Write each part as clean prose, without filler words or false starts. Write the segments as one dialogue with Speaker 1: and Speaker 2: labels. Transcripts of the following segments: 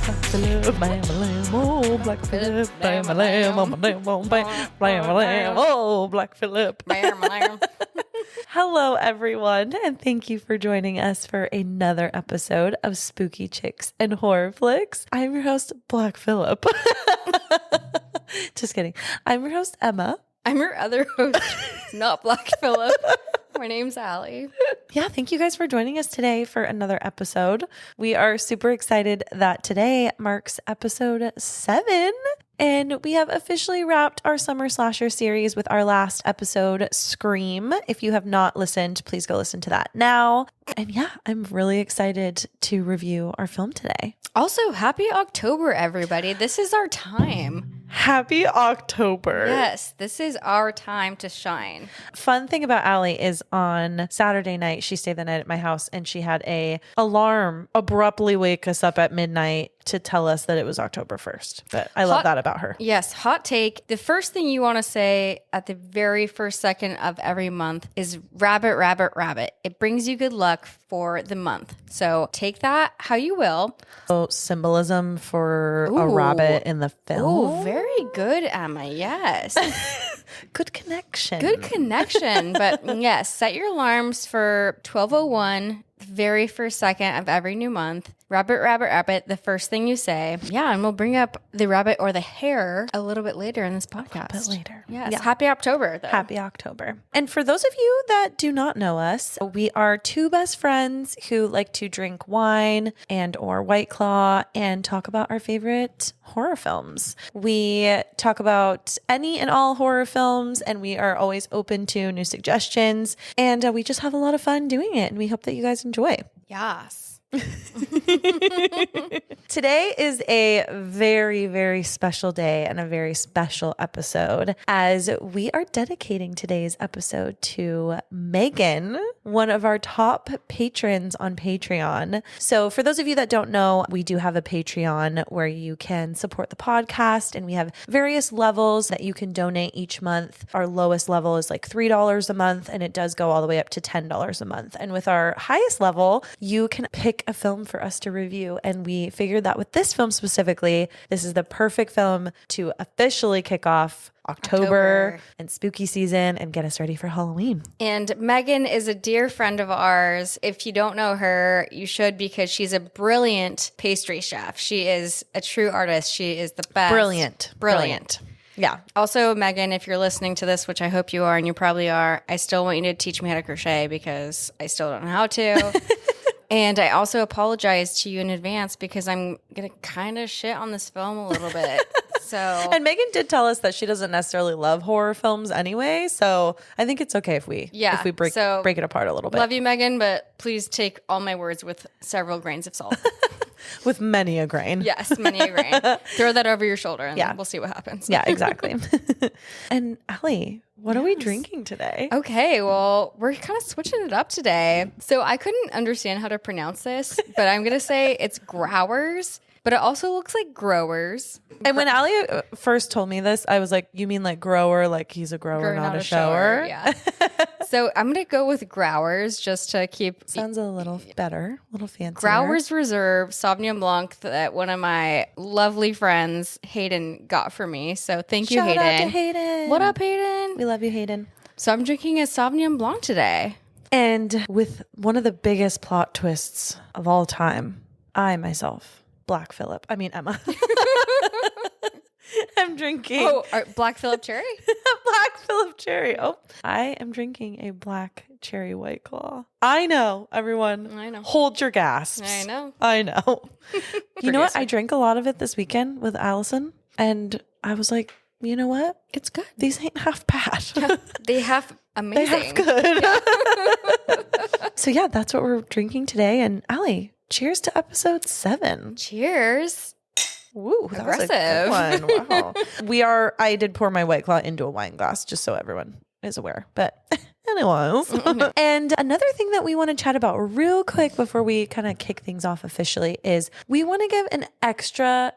Speaker 1: Black Phillip, bam, lamb, oh, Black Phillip, bam, lamb, oh, bam, oh, bam, lamb, oh, Black Phillip. Hello, everyone, and thank you for joining us for another episode of Spooky Chicks and Horror Flicks. I'm your host, Black Phillip. Just kidding. I'm your host, Emma.
Speaker 2: I'm your other host, not Black Phillip. My name's Allie.
Speaker 1: Yeah, thank you guys for joining us today for another episode. We are super excited that today marks episode 7. And we have officially wrapped our summer slasher series with our last episode, Scream. If you have not listened, please go listen to that now. And yeah, I'm really excited to review our film today.
Speaker 2: Also, happy October, everybody. This is our time.
Speaker 1: Happy October.
Speaker 2: Yes, this is our time to shine.
Speaker 1: Fun thing about Allie is on Saturday night, she stayed the night at my house and she had a alarm abruptly wake us up at midnight to tell us that it was October 1st. But I love that about her.
Speaker 2: Yes, hot take. The first thing you want to say at the very first second of every month is rabbit, rabbit, rabbit. It brings you good luck for the month. So take that how you will.
Speaker 1: So symbolism for a rabbit in the film.
Speaker 2: Oh, very good, Emma. Yes.
Speaker 1: Good connection.
Speaker 2: Good connection. But yes, set your alarms for 12:01, the very first second of every new month. Rabbit, rabbit, rabbit, the first thing you say. Yeah, and we'll bring up the rabbit or the hare a little bit later in this podcast.
Speaker 1: A bit later.
Speaker 2: Yes.
Speaker 1: Yeah.
Speaker 2: Happy October, though.
Speaker 1: Happy October. And for those of you that do not know us, we are two best friends who like to drink wine and or White Claw and talk about our favorite horror films. We talk about any and all horror films, and we are always open to new suggestions. And we just have a lot of fun doing it, and we hope that you guys enjoy.
Speaker 2: Yes.
Speaker 1: Today is a very, very special day and a very special episode as we are dedicating today's episode to Megan, one of our top patrons on Patreon. So for those of you that don't know, we do have a Patreon where you can support the podcast, and we have various levels that you can donate each month. Our lowest level is like $3 a month, and it does go all the way up to $10 a month. And with our highest level, you can pick a film for us to review. And we figured that with this film specifically, this is the perfect film to officially kick off October and spooky season and get us ready for Halloween.
Speaker 2: And Megan is a dear friend of ours. If you don't know her, you should, because she's a brilliant pastry chef. She is a true artist. She is the best. Brilliant.
Speaker 1: Yeah.
Speaker 2: Also, Megan, if you're listening to this, which I hope you are, and you probably are, I still want you to teach me how to crochet because I still don't know how to. And I also apologize to you in advance because I'm going to kind of shit on this film a little bit. So,
Speaker 1: and Megan did tell us that she doesn't necessarily love horror films anyway. So I think it's okay if we break it apart a little bit.
Speaker 2: Love you, Megan, but please take all my words with several grains of salt.
Speaker 1: With many a grain.
Speaker 2: Yes, many a grain. Throw that over your shoulder and we'll see what happens.
Speaker 1: Yeah, exactly. And Allie, what are we drinking today?
Speaker 2: Okay, well, we're kind of switching it up today. So I couldn't understand how to pronounce this, but I'm going to say it's Growers, but it also looks like Growers.
Speaker 1: And when Allie first told me this, I was like, you mean like grower, like he's a grower, not a shower?
Speaker 2: Yeah. So I'm going to go with Growers just to keep...
Speaker 1: Sounds a little better, a little fancier.
Speaker 2: Growers Reserve Sauvignon Blanc that one of my lovely friends, Hayden, got for me. So thank you, Hayden.
Speaker 1: Shout out to Hayden.
Speaker 2: What up, Hayden?
Speaker 1: We love you, Hayden.
Speaker 2: So I'm drinking a Sauvignon Blanc today.
Speaker 1: And with one of the biggest plot twists of all time, I myself, Emma. I'm drinking.
Speaker 2: Oh, Black Phillip Cherry?
Speaker 1: Black Phillip Cherry. Oh, I am drinking a black cherry White Claw. I know, everyone.
Speaker 2: I know.
Speaker 1: Hold your gasps.
Speaker 2: I know.
Speaker 1: You know what? I drank a lot of it this weekend with Allison, and I was like, you know what?
Speaker 2: It's good.
Speaker 1: These ain't half bad.
Speaker 2: Yeah, they have amazing.
Speaker 1: They have good. Yeah. So yeah, that's what we're drinking today. And Allie, cheers to episode 7.
Speaker 2: Cheers.
Speaker 1: Woo, that was a good one. Wow. I did pour my White Claw into a wine glass just so everyone is aware. But Anyways. And another thing that we want to chat about real quick before we kind of kick things off officially is we want to give an extra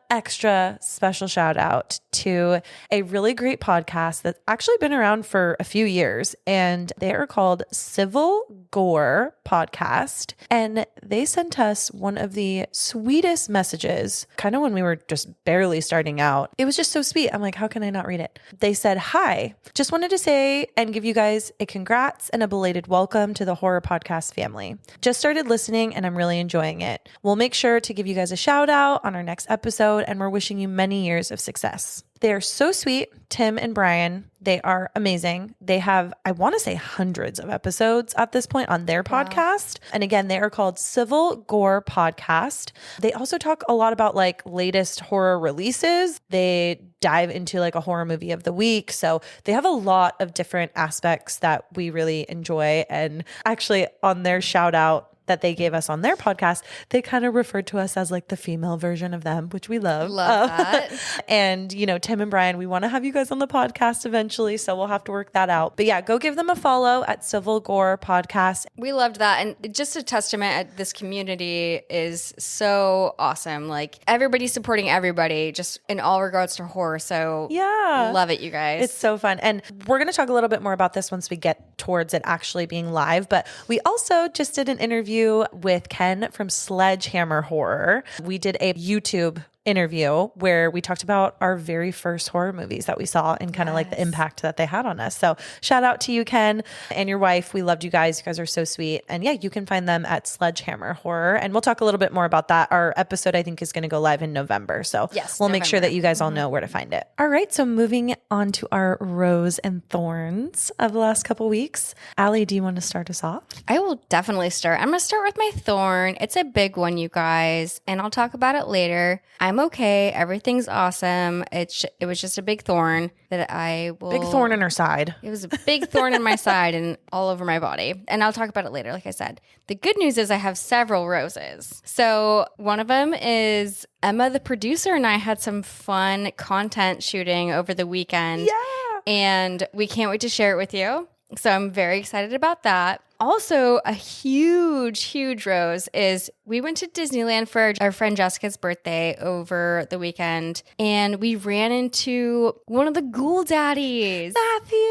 Speaker 1: special shout out to a really great podcast that's actually been around for a few years, and they are called Civil Gore Podcast. And they sent us one of the sweetest messages kind of when we were just barely starting out. It was just so sweet. I'm like, how can I not read it? They said, "Hi, just wanted to say and give you guys a congrats and a belated welcome to the horror podcast family. Just started listening and I'm really enjoying it. We'll make sure to give you guys a shout out on our next episode, and we're wishing you many years of success." They are so sweet, Tim and Brian. They are amazing. They have, I want to say, hundreds of episodes at this point on their podcast. And again, they are called Civil Gore Podcast. They also talk a lot about like latest horror releases. They dive into like a horror movie of the week. So they have a lot of different aspects that we really enjoy. And actually on their shout out that they gave us on their podcast, they kind of referred to us as like the female version of them, which we love.
Speaker 2: Love that.
Speaker 1: And, you know, Tim and Brian, we want to have you guys on the podcast eventually, so we'll have to work that out. But yeah, go give them a follow at Civil Gore Podcast.
Speaker 2: We loved that. And just a testament at this community is so awesome. Like everybody's supporting everybody just in all regards to horror. So
Speaker 1: yeah,
Speaker 2: love it, you guys.
Speaker 1: It's so fun. And we're going to talk a little bit more about this once we get towards it actually being live. But we also just did an interview with Ken from Sledgehammer Horror. We did a YouTube interview where we talked about our very first horror movies that we saw and kind of like the impact that they had on us. So shout out to you, Ken, and your wife. We loved you guys. You guys are so sweet. And yeah, you can find them at Sledgehammer Horror. And we'll talk a little bit more about that. Our episode, I think, is going to go live in November. So
Speaker 2: yes,
Speaker 1: we'll make sure that you guys all know where to find it. All right. So moving on to our rose and thorns of the last couple weeks. Allie, do you want to start us off?
Speaker 2: I will definitely start. I'm going to start with my thorn. It's a big one, you guys, and I'll talk about it later. I'm okay. Everything's awesome. It was just a big thorn that I will...
Speaker 1: Big thorn in her side.
Speaker 2: It was a big thorn in my side and all over my body. And I'll talk about it later, like I said. The good news is I have several roses. So one of them is Emma, the producer, and I had some fun content shooting over the weekend.
Speaker 1: Yeah.
Speaker 2: And we can't wait to share it with you. So I'm very excited about that. Also, a huge rose is we went to Disneyland for our friend Jessica's birthday over the weekend, and we ran into one of the Ghoul Daddies.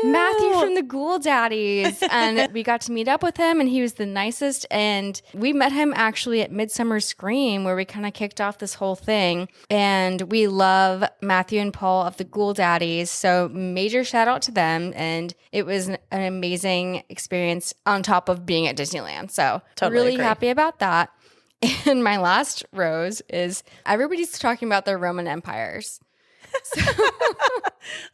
Speaker 2: Matthew from the Ghoul Daddies. And we got to meet up with him, and he was the nicest. And we met him actually at Midsummer Scream, where we kind of kicked off this whole thing. And we love Matthew and Paul of the Ghoul Daddies. So major shout out to them. And it was an amazing experience on top of being at Disneyland. So
Speaker 1: totally
Speaker 2: really
Speaker 1: agree.
Speaker 2: happy about that. And my last rose is everybody's talking about their Roman empires.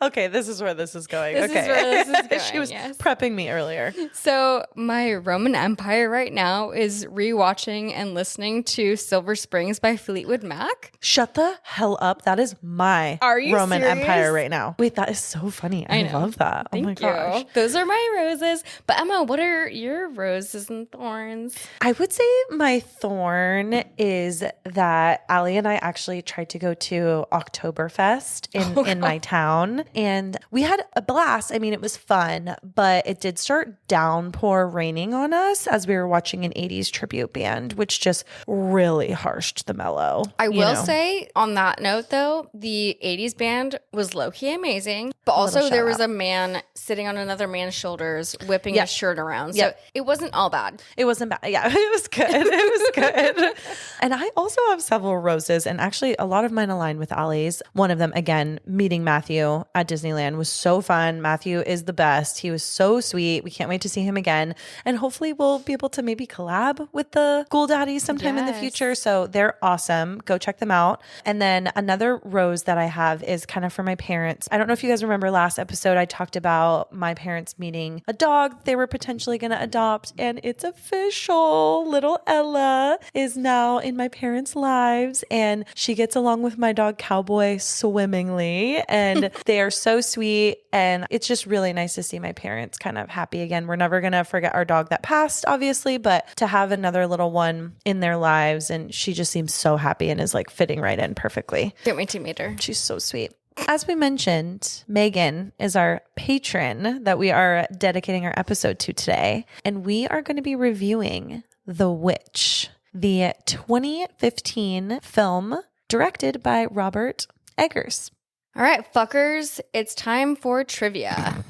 Speaker 1: Okay, this is where this is going.
Speaker 2: This is where this is going,
Speaker 1: She was
Speaker 2: yes.
Speaker 1: prepping me earlier.
Speaker 2: So my Roman Empire right now is rewatching and listening to Silver Springs by Fleetwood Mac.
Speaker 1: Shut the hell up. That is my
Speaker 2: Are you
Speaker 1: Roman
Speaker 2: serious?
Speaker 1: Empire right now. Wait, that is so funny. I
Speaker 2: know.
Speaker 1: love that.
Speaker 2: Thank
Speaker 1: oh my
Speaker 2: you.
Speaker 1: gosh.
Speaker 2: Those are my roses. But Emma, what are your roses and thorns?
Speaker 1: I would say my thorn is that Allie and I actually tried to go to Oktoberfest in my town. And we had a blast. I mean, it was fun, but it did start downpour raining on us as we were watching an 80s tribute band, which just really harshed the mellow.
Speaker 2: I will say on that note, though, the 80s band was low-key amazing, but also there was a man sitting on another man's shoulders whipping his shirt around. So it wasn't all bad.
Speaker 1: It wasn't bad. Yeah, it was good. It was good. And I also have several roses, and actually a lot of mine align with Allie's. One of them, again, meeting Matthew at Disneyland was so fun. Matthew is the best. He was so sweet. We can't wait to see him again. And hopefully we'll be able to maybe collab with the Ghoul Daddies sometime in the future. So they're awesome. Go check them out. And then another rose that I have is kind of for my parents. I don't know if you guys remember last episode, I talked about my parents meeting a dog they were potentially going to adopt. And it's official. Little Ella is now in my parents' lives. And she gets along with my dog Cowboy swimmingly. And they are so sweet, and it's just really nice to see my parents kind of happy again. We're never going to forget our dog that passed, obviously, but to have another little one in their lives, and she just seems so happy and is like fitting right in perfectly.
Speaker 2: Can't wait to meet her.
Speaker 1: She's so sweet. As we mentioned, Megan is our patron that we are dedicating our episode to today. And we are going to be reviewing The Witch, the 2015 film directed by Robert Eggers.
Speaker 2: All right, fuckers, it's time for trivia.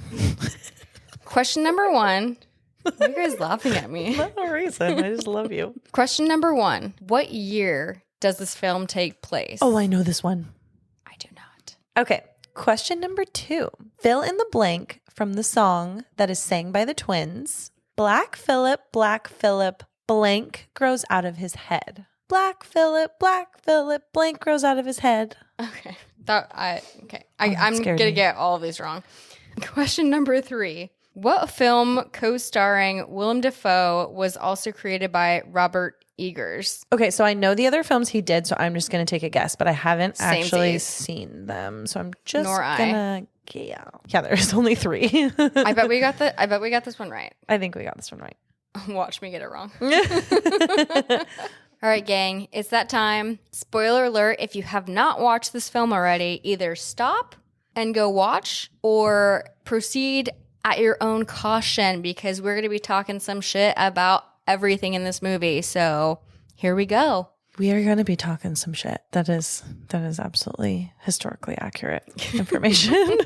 Speaker 2: Question number 1. Why are you guys laughing at me?
Speaker 1: No reason. I just love you.
Speaker 2: Question number 1. What year does this film take place?
Speaker 1: Oh, I know this one.
Speaker 2: I do not.
Speaker 1: Okay. Question number 2. Fill in the blank from the song that is sang by the twins. Black Phillip, blank grows out of his head. Black Phillip, blank grows out of his head.
Speaker 2: Okay. I'm going to get all of these wrong. Question number 3. What film co-starring Willem Dafoe was also created by Robert Eggers?
Speaker 1: Okay, so I know the other films he did, so I'm just going to take a guess, but I haven't actually seen them. So I'm just going to yeah, there's only 3.
Speaker 2: I bet we got this one right.
Speaker 1: I think we got this one right.
Speaker 2: Watch me get it wrong. All right, gang, it's that time. Spoiler alert, if you have not watched this film already, either stop and go watch or proceed at your own caution because we're going to be talking some shit about everything in this movie. So here we go.
Speaker 1: We are going to be talking some shit. That is absolutely historically accurate information.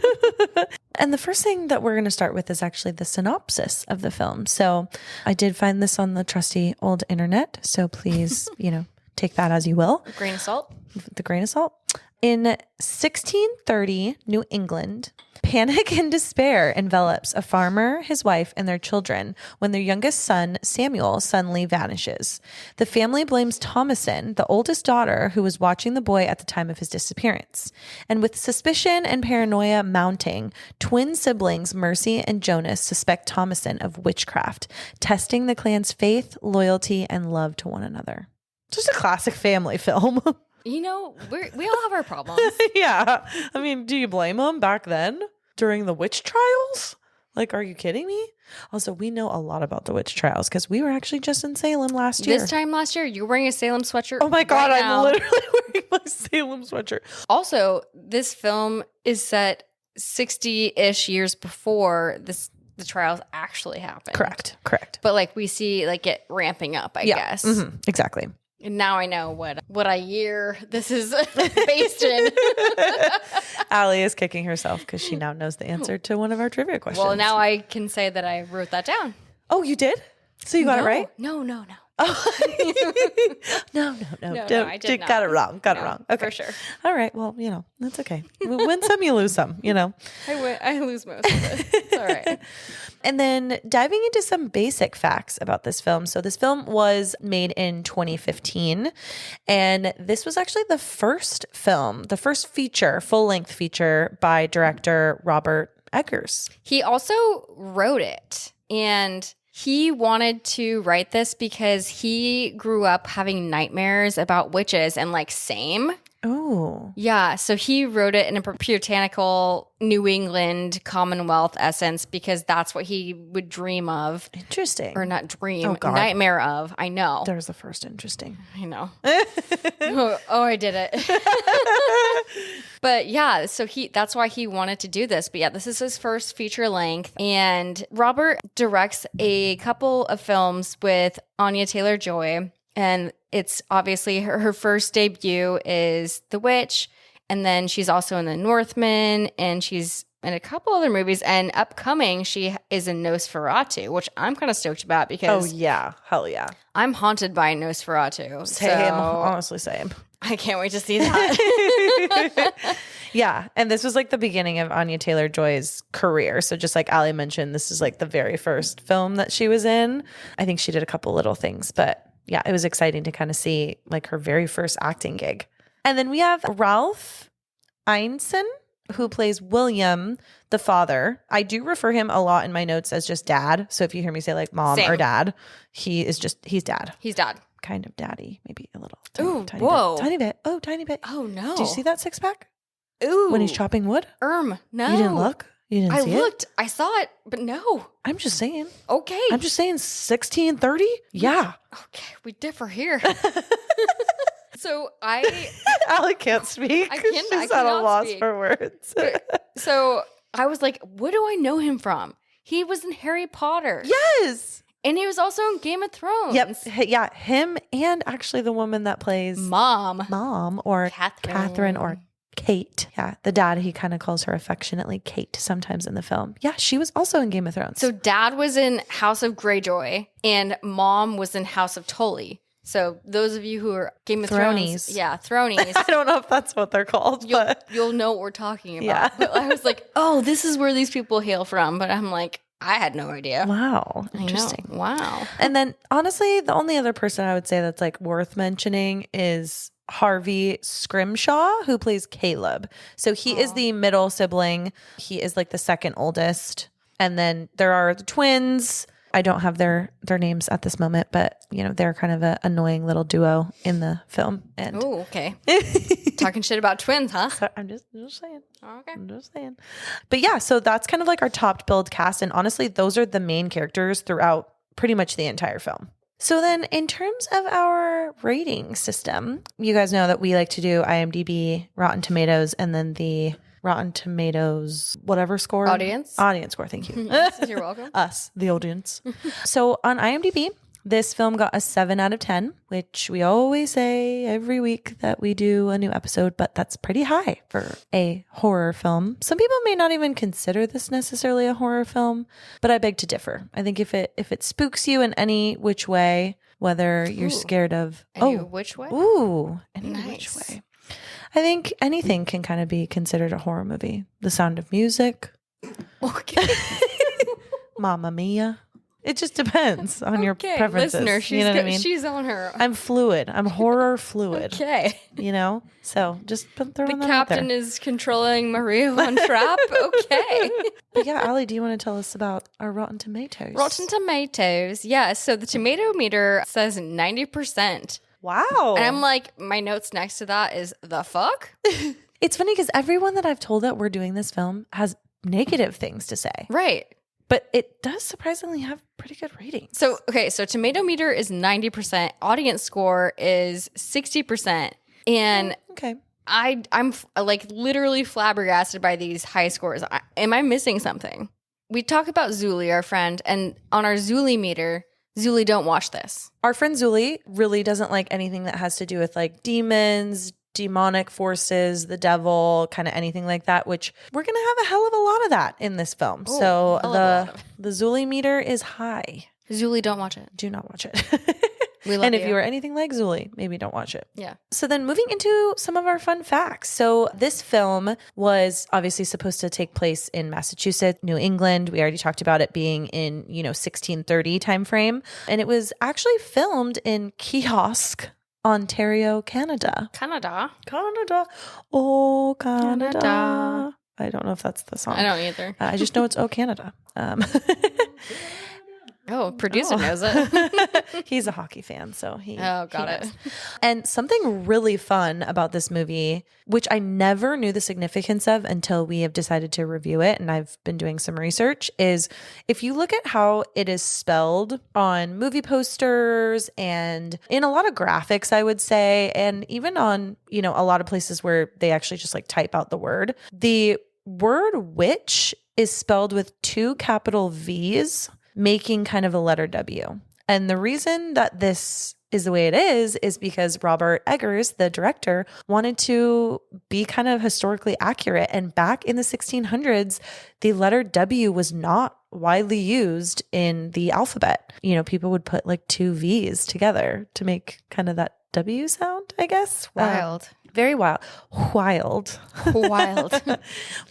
Speaker 1: And the first thing that we're going to start with is actually the synopsis of the film. So I did find this on the trusty old internet. So please, take that as you will.
Speaker 2: Grain of salt.
Speaker 1: With a grain of salt. In 1630 New England, panic and despair envelops a farmer, his wife, and their children when their youngest son, Samuel, suddenly vanishes. The family blames Thomasin, the oldest daughter, who was watching the boy at the time of his disappearance. And with suspicion and paranoia mounting, twin siblings Mercy and Jonas suspect Thomasin of witchcraft, testing the clan's faith, loyalty, and love to one another. Just a classic family film.
Speaker 2: We all have our problems.
Speaker 1: Yeah. I mean, do you blame them back then during the witch trials? Like, are you kidding me? Also, we know a lot about the witch trials because we were actually just in Salem last year.
Speaker 2: This time last year, you're wearing a Salem sweatshirt.
Speaker 1: Oh my God,
Speaker 2: right
Speaker 1: I'm
Speaker 2: now.
Speaker 1: literally wearing my Salem sweatshirt.
Speaker 2: Also, this film is set 60-ish years before the trials actually happened.
Speaker 1: Correct.
Speaker 2: But we see it ramping up, I guess.
Speaker 1: Mm-hmm. Exactly.
Speaker 2: And now I know what a year this is based in.
Speaker 1: Allie is kicking herself because she now knows the answer to one of our trivia questions.
Speaker 2: Well, now I can say that I wrote that down.
Speaker 1: Oh, you did? So you got it right?
Speaker 2: No.
Speaker 1: Oh. No,
Speaker 2: I did not.
Speaker 1: Got it wrong. Got it wrong. Okay.
Speaker 2: For sure.
Speaker 1: All right. Well, that's okay. We win some, you lose some,
Speaker 2: I lose most of it. It's all right.
Speaker 1: And then diving into some basic facts about this film. So this film was made in 2015, and this was actually the first feature, full-length feature by director Robert Eggers.
Speaker 2: He also wrote it, and he wanted to write this because he grew up having nightmares about witches and same.
Speaker 1: Oh.
Speaker 2: Yeah, so he wrote it in a puritanical New England Commonwealth essence because that's what he would dream of.
Speaker 1: Interesting.
Speaker 2: Or not dream,
Speaker 1: Oh, God.
Speaker 2: Nightmare of. I know.
Speaker 1: There's the first interesting.
Speaker 2: I know. oh, I did it. But yeah, so that's why he wanted to do this. But yeah, this is his first feature length. And Robert directs a couple of films with Anya Taylor-Joy. And it's obviously her first debut is The Witch. And then she's also in The Northman. And she's in a couple other movies. And upcoming, she is in Nosferatu, which I'm kind of stoked about because
Speaker 1: Oh, yeah. Hell yeah.
Speaker 2: I'm haunted by Nosferatu.
Speaker 1: Same. Honestly, same.
Speaker 2: I can't wait to see that.
Speaker 1: Yeah. And this was the beginning of Anya Taylor-Joy's career. So just like Allie mentioned, this is the very first film that she was in. I think she did a couple little things, but yeah, it was exciting to kind of see her very first acting gig. And then we have Ralph Ineson, who plays William, the father. I do refer him a lot in my notes as just dad. So if you hear me say mom
Speaker 2: Same.
Speaker 1: or dad, he's dad.
Speaker 2: He's dad.
Speaker 1: Kind of daddy, maybe a little.
Speaker 2: Ooh,
Speaker 1: tiny
Speaker 2: whoa.
Speaker 1: bit. Tiny bit. Oh, tiny bit.
Speaker 2: Oh, no.
Speaker 1: Did you see that six pack?
Speaker 2: Ooh.
Speaker 1: When he's chopping wood?
Speaker 2: No.
Speaker 1: You didn't look? You didn't see it?
Speaker 2: I looked. I saw it, but no.
Speaker 1: I'm just saying.
Speaker 2: Okay.
Speaker 1: I'm just saying 1630? Yeah.
Speaker 2: Okay, we differ here. So
Speaker 1: Allie can't speak. She's at a
Speaker 2: cannot
Speaker 1: loss
Speaker 2: speak.
Speaker 1: for words.
Speaker 2: So I was like, what do I know him from? He was in Harry Potter.
Speaker 1: Yes.
Speaker 2: And he was also in Game of Thrones.
Speaker 1: Yep. Yeah. Him and actually the woman that plays Mom or Catherine or Kate. Yeah. The dad, he kind of calls her affectionately Kate sometimes in the film. Yeah. She was also in Game of Thrones.
Speaker 2: So dad was in House of Greyjoy and mom was in House of Tully. So those of you who are Game of Thrones. Yeah. Thronies.
Speaker 1: I don't know if that's what they're called.
Speaker 2: You'll know what we're talking about.
Speaker 1: Yeah.
Speaker 2: But I was like, oh, this is where these people hail from. But I'm like, I had no idea.
Speaker 1: Wow. Interesting.
Speaker 2: Wow.
Speaker 1: And then honestly, the only other person I would say that's like worth mentioning is Harvey Scrimshaw, who plays Caleb. So he is the middle sibling. He is like the second oldest. And then there are the twins. I don't have their names at this moment, but you know, they're kind of an annoying little duo in the film. And
Speaker 2: oh, okay. Talking shit about twins, huh?
Speaker 1: So I'm just saying.
Speaker 2: Okay.
Speaker 1: I'm just saying. But yeah, so that's kind of like our top billed cast. And honestly, those are the main characters throughout pretty much the entire film. So then in terms of our rating system, you guys know that we like to do IMDb, Rotten Tomatoes, and then the Rotten Tomatoes, whatever score.
Speaker 2: Audience
Speaker 1: score. Thank you.
Speaker 2: You're welcome.
Speaker 1: Us, the audience. So on IMDb, this film got a 7 out of 10, which we always say every week that we do a new episode, but that's pretty high for a horror film. Some people may not even consider this necessarily a horror film, but I beg to differ. I think if it spooks you in any which way, whether you're scared of
Speaker 2: which way?
Speaker 1: Any which way. I think anything can kind of be considered a horror movie. The Sound of Music.
Speaker 2: Okay.
Speaker 1: Mamma Mia. It just depends on your preferences.
Speaker 2: Listener,
Speaker 1: you know what I mean?
Speaker 2: She's on her.
Speaker 1: I'm fluid. I'm horror fluid.
Speaker 2: Okay.
Speaker 1: You know? So just throwing that out there.
Speaker 2: The captain is controlling Maria von Trapp. Okay.
Speaker 1: But yeah, Allie, do you want to tell us about our Rotten Tomatoes?
Speaker 2: Rotten Tomatoes. Yeah. So the tomato meter says 90%.
Speaker 1: Wow.
Speaker 2: And I'm like, my notes next to that is the fuck?
Speaker 1: It's funny because everyone that I've told that we're doing this film has negative things to say.
Speaker 2: Right.
Speaker 1: But it does surprisingly have pretty good ratings.
Speaker 2: So, okay, so tomato meter is 90%. Audience score is 60%. And
Speaker 1: okay.
Speaker 2: I'm like literally flabbergasted by these high scores. Am I missing something? We talk about Zuli, our friend, and on our Zuli meter, Zuli, don't watch this.
Speaker 1: Our friend Zuli really doesn't like anything that has to do with like demons, demonic forces, the devil, kind of anything like that, which we're going to have a hell of a lot of that in this film.
Speaker 2: Ooh,
Speaker 1: so the Zuli meter is high.
Speaker 2: Zuli, don't watch it.
Speaker 1: Do not watch it.
Speaker 2: We love
Speaker 1: and if you are anything like Zuli, maybe don't watch it.
Speaker 2: Yeah.
Speaker 1: So then moving into some of our fun facts. So this film was obviously supposed to take place in Massachusetts, New England. We already talked about it being in, 1630 time frame. And it was actually filmed in Kiosk, Ontario, Canada.
Speaker 2: Canada.
Speaker 1: Oh, Canada. I don't know if that's the song.
Speaker 2: I don't either.
Speaker 1: I just know it's Oh, Canada.
Speaker 2: Producer knows it.
Speaker 1: He's a hockey fan, so he
Speaker 2: got it.
Speaker 1: Knows. And something really fun about this movie, which I never knew the significance of until we have decided to review it, and I've been doing some research, is if you look at how it is spelled on movie posters and in a lot of graphics, I would say, and even on, a lot of places where they actually just like type out the word witch is spelled with 2 capital V's, making kind of a letter W. And the reason that this is the way it is because Robert Eggers, the director, wanted to be kind of historically accurate. And back in the 1600s, the letter W was not widely used in the alphabet. People would put like 2 V's together to make kind of that W sound, I guess.
Speaker 2: Wild.
Speaker 1: Very wild. Wild.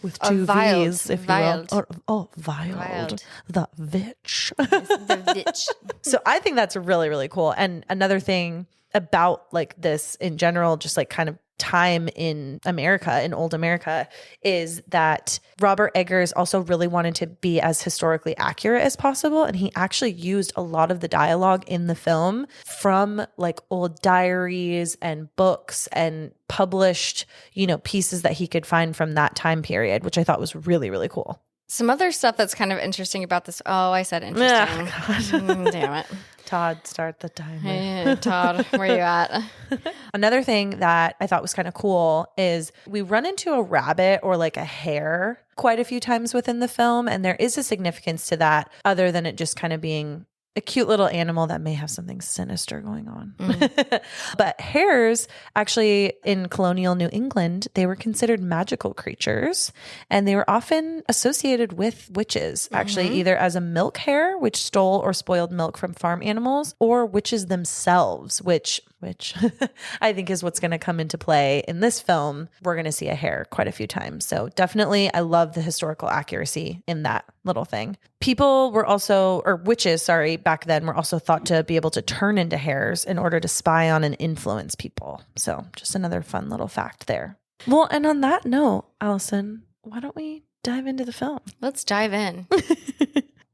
Speaker 1: With 2 V's, if you will. Wild. The Vitch.
Speaker 2: The Vitch.
Speaker 1: So I think that's really, really cool. And another thing about like this in general, just like kind of time in America, in old America, is that Robert Eggers also really wanted to be as historically accurate as possible. And he actually used a lot of the dialogue in the film from like old diaries and books and published, pieces that he could find from that time period, which I thought was really, really cool.
Speaker 2: Some other stuff that's kind of interesting about this. Oh, I said interesting.
Speaker 1: God.
Speaker 2: Damn it.
Speaker 1: Todd, start the timer.
Speaker 2: Hey, Todd, where you at?
Speaker 1: Another thing that I thought was kind of cool is we run into a rabbit or like a hare quite a few times within the film. And there is a significance to that other than it just kind of being a cute little animal that may have something sinister going on. But hares, actually, in colonial New England, they were considered magical creatures, and they were often associated with witches, actually, either as a milk hare, which stole or spoiled milk from farm animals, or witches themselves, which I think is what's going to come into play in this film. We're going to see a hare quite a few times. So definitely, I love the historical accuracy in that little thing. People were also, or witches, sorry, back then were also thought to be able to turn into hares in order to spy on and influence people. So just another fun little fact there. Well, and on that note, Allison, why don't we dive into the film?
Speaker 2: Let's dive in.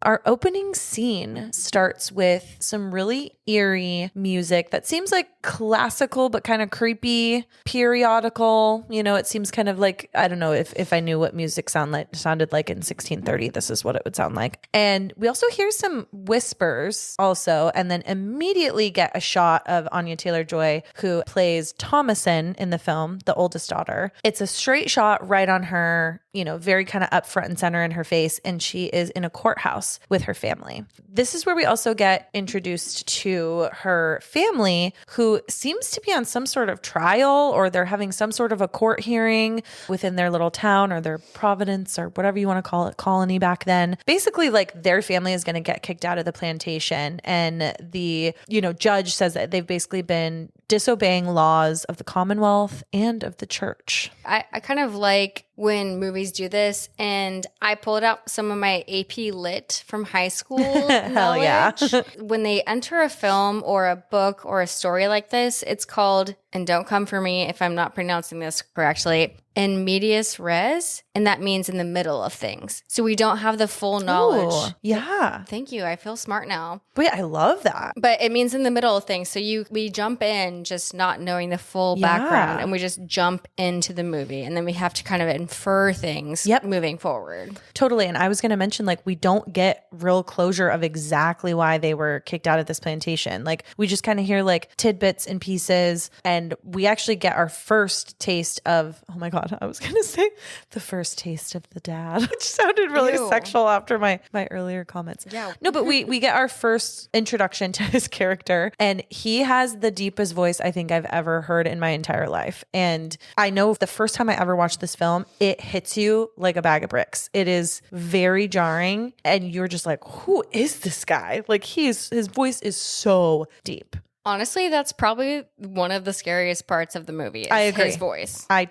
Speaker 1: Our opening scene starts with some really eerie music that seems like classical, but kind of creepy, periodical. You know, it seems kind of like, I don't know if I knew what music sounded like in 1630, this is what it would sound like. And we also hear some whispers also, and then immediately get a shot of Anya Taylor-Joy, who plays Thomasin in the film, the oldest daughter. It's a straight shot right on her, you know, very kind of up front and center in her face. And she is in a courthouse with her family. This is where we also get introduced to her family, who seems to be on some sort of trial, or they're having some sort of a court hearing within their little town or their province or whatever you want to call it, colony back then. Basically, like their family is going to get kicked out of the plantation. And the, you know, judge says that they've basically been disobeying laws of the Commonwealth and of the church.
Speaker 2: I kind of like when movies do this, and I pulled out some of my AP Lit from high school
Speaker 1: Hell yeah.
Speaker 2: When they enter a film or a book or a story like this, it's called, and don't come for me if I'm not pronouncing this correctly, in medias res, and that means in the middle of things. So we don't have the full knowledge.
Speaker 1: Ooh, yeah.
Speaker 2: Thank you. I feel smart now.
Speaker 1: Wait, I love that.
Speaker 2: But it means in the middle of things. So we jump in just not knowing the full background, and we just jump into the movie, and then we have to kind of infer things moving forward.
Speaker 1: Totally. And I was going to mention, like, we don't get real closure of exactly why they were kicked out of this plantation. Like, we just kind of hear like tidbits and pieces, and we actually get our first taste of, oh my God, I was going to say the first taste of the dad, which sounded really sexual after my earlier comments.
Speaker 2: Yeah.
Speaker 1: No, but we get our first introduction to his character, and he has the deepest voice I think I've ever heard in my entire life. And I know the first time I ever watched this film, it hits you like a bag of bricks. It is very jarring, and you're just like, who is this guy? Like, his voice is so deep.
Speaker 2: Honestly, that's probably one of the scariest parts of the movie.
Speaker 1: I agree.
Speaker 2: His voice.
Speaker 1: I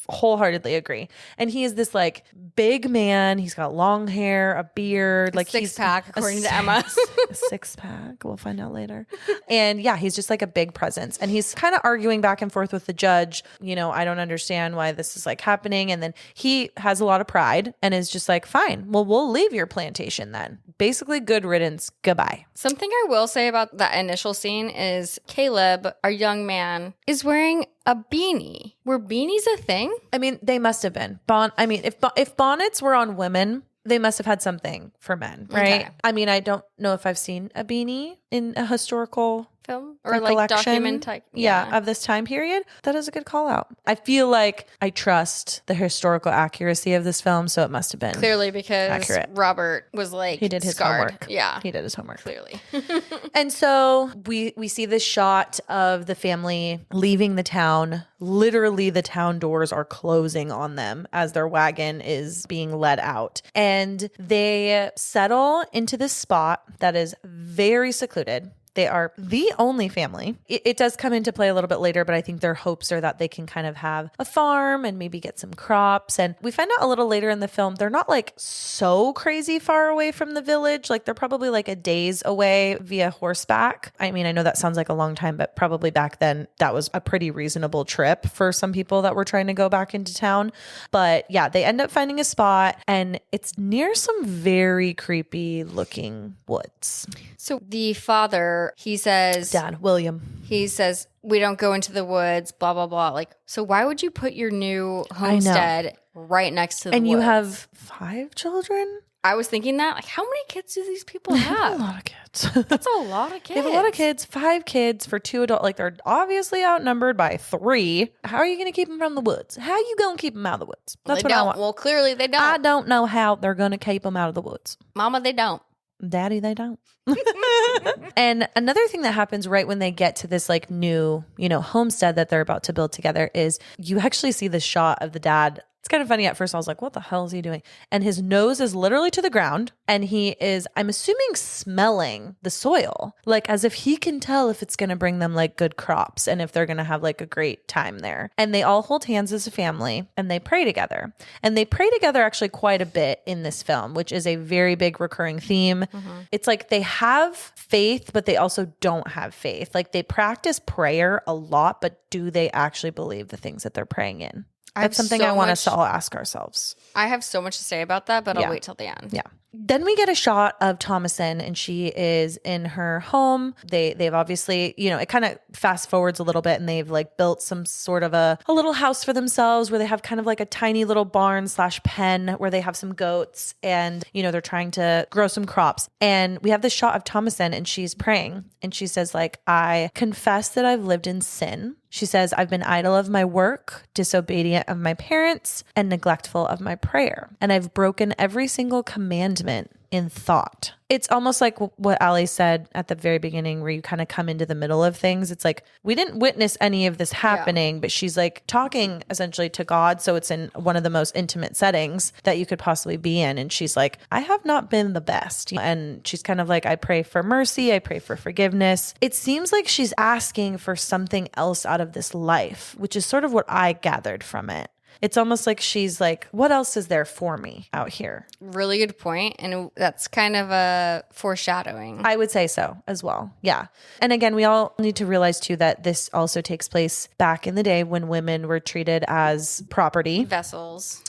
Speaker 1: wholeheartedly agree. And he is this like big man. He's got long hair, a beard, like
Speaker 2: six pack, according to Emma.
Speaker 1: A six pack. We'll find out later. And yeah, he's just like a big presence. And he's kind of arguing back and forth with the judge. You know, I don't understand why this is like happening. And then he has a lot of pride and is just like, fine, well, we'll leave your plantation then. Basically, good riddance. Goodbye.
Speaker 2: Something I will say about that initial scene is Caleb, our young man, is wearing a beanie. Were beanies a thing?
Speaker 1: I mean, they must have been. If bonnets were on women, they must have had something for men, right? Okay. I mean, I don't know if I've seen a beanie in a historical
Speaker 2: film or like document
Speaker 1: of this time period. That is a good call out. I feel like I trust the historical accuracy of this film, so it must have been
Speaker 2: clearly because accurate. Robert was like,
Speaker 1: he did his
Speaker 2: scarred.
Speaker 1: Homework.
Speaker 2: Yeah,
Speaker 1: he did his homework
Speaker 2: clearly.
Speaker 1: And so we see this shot of the family leaving the town. Literally, the town doors are closing on them as their wagon is being led out, and they settle into this spot that is very secluded. They are the only family. It does come into play a little bit later, but I think their hopes are that they can kind of have a farm and maybe get some crops. And we find out a little later in the film, they're not like so crazy far away from the village. Like they're probably like a day's away via horseback. I mean, I know that sounds like a long time, but probably back then that was a pretty reasonable trip for some people that were trying to go back into town. But yeah, they end up finding a spot, and it's near some very creepy looking woods.
Speaker 2: So the father, he says,
Speaker 1: Dad, William,
Speaker 2: he says, we don't go into the woods, blah, blah, blah. Like, so why would you put your new homestead right next to the woods?
Speaker 1: And you have 5 children?
Speaker 2: I was thinking that, like, how many kids do these people
Speaker 1: A
Speaker 2: have?
Speaker 1: lot of kids.
Speaker 2: That's a lot of kids.
Speaker 1: They have a lot of kids, 5 kids for 2 adults. Like, they're obviously outnumbered by 3. How are you going to keep them from the woods? How are you going to keep them out of the woods? That's
Speaker 2: They
Speaker 1: what I
Speaker 2: don't.
Speaker 1: want.
Speaker 2: Well, clearly they don't.
Speaker 1: I don't know how they're going to keep them out of the woods.
Speaker 2: Mama, they don't.
Speaker 1: Daddy, they don't. And another thing that happens right when they get to this like new, homestead that they're about to build together is you actually see the shot of the dad. It's kind of funny. At first I was like, what the hell is he doing? And his nose is literally to the ground and he is, I'm assuming, smelling the soil, like as if he can tell if it's going to bring them like good crops and if they're going to have like a great time there. And they all hold hands as a family and they pray together. And they pray together actually quite a bit in this film, which is a very big recurring theme. It's like they have faith, but they also don't have faith. Like they practice prayer a lot, but do they actually believe the things that they're praying in? That's something I want us to all ask ourselves.
Speaker 2: I have so much to say about that, but I'll wait till the end.
Speaker 1: Yeah. Then we get a shot of Thomasin and she is in her home. They've obviously, it kind of fast forwards a little bit and they've like built some sort of a little house for themselves where they have kind of like a tiny little barn/pen where they have some goats and, they're trying to grow some crops. And we have this shot of Thomasin and she's praying and she says like, I confess that I've lived in sin. She says, I've been idle of my work, disobedient of my parents, and neglectful of my prayer. And I've broken every single commandment in thought. It's almost like what Ali said at the very beginning where you kind of come into the middle of things. It's like, we didn't witness any of this happening, but she's like talking essentially to God. So it's in one of the most intimate settings that you could possibly be in. And she's like, I have not been the best. And she's kind of like, I pray for mercy. I pray for forgiveness. It seems like she's asking for something else out of this life, which is sort of what I gathered from it. It's almost like she's like, what else is there for me out here?
Speaker 2: Really good point. And that's kind of a foreshadowing.
Speaker 1: I would say so as well. Yeah. And again, we all need to realize too that this also takes place back in the day when women were treated as property.
Speaker 2: Vessels,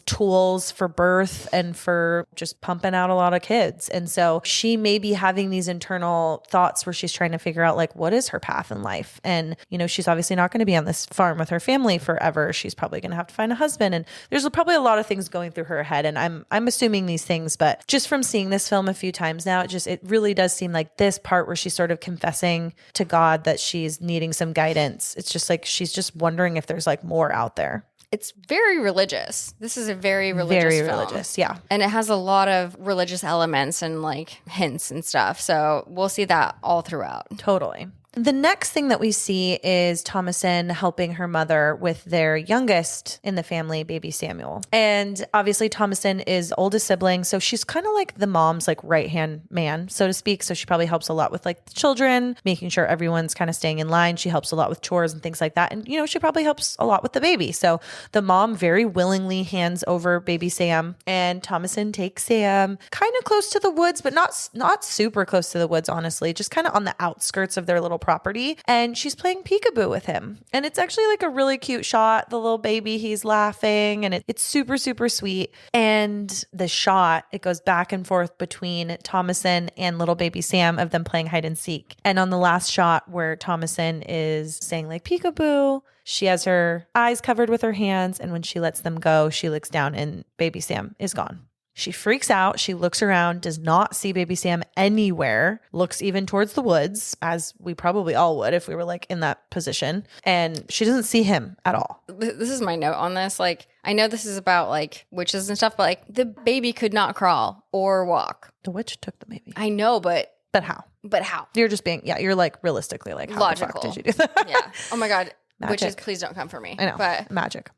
Speaker 1: tools for birth and for just pumping out a lot of kids. And so she may be having these internal thoughts where she's trying to figure out like, what is her path in life? And, she's obviously not going to be on this farm with her family forever. She's probably going to have to find a husband. And there's probably a lot of things going through her head. And I'm assuming these things, but just from seeing this film a few times now, it really does seem like this part where she's sort of confessing to God that she's needing some guidance. It's just like, she's just wondering if there's like more out there.
Speaker 2: It's very religious. This is a very religious film.
Speaker 1: Religious, yeah.
Speaker 2: And it has a lot of religious elements and like hints and stuff. So we'll see that all throughout.
Speaker 1: Totally. The next thing that we see is Thomasin helping her mother with their youngest in the family, baby Samuel. And obviously Thomasin is oldest sibling, so she's kind of like the mom's like right-hand man, so to speak. So she probably helps a lot with like the children, making sure everyone's kind of staying in line. She helps a lot with chores and things like that. And, she probably helps a lot with the baby. So the mom very willingly hands over baby Sam and Thomasin takes Sam kind of close to the woods, but not super close to the woods, honestly, just kind of on the outskirts of their little property, and she's playing peekaboo with him. And it's actually like a really cute shot. The little baby, he's laughing and it's super, super sweet. And the shot, it goes back and forth between Thomasin and little baby Sam of them playing hide and seek. And on the last shot where Thomasin is saying like peekaboo, she has her eyes covered with her hands, and when she lets them go, she looks down and baby Sam is gone. She freaks out. She looks around, does not see baby Sam anywhere, looks even towards the woods, as we probably all would if we were like in that position. And she doesn't see him at all.
Speaker 2: This is my note on this. Like, I know this is about like witches and stuff, but like the baby could not crawl or walk.
Speaker 1: The witch took the baby.
Speaker 2: I know, but
Speaker 1: how?
Speaker 2: But how?
Speaker 1: You're just being, you're like realistically like, how
Speaker 2: logical.
Speaker 1: The fuck did you do that?
Speaker 2: Yeah. Oh my God.
Speaker 1: Magic.
Speaker 2: Witches, please don't come for me.
Speaker 1: I know.
Speaker 2: But
Speaker 1: Magic.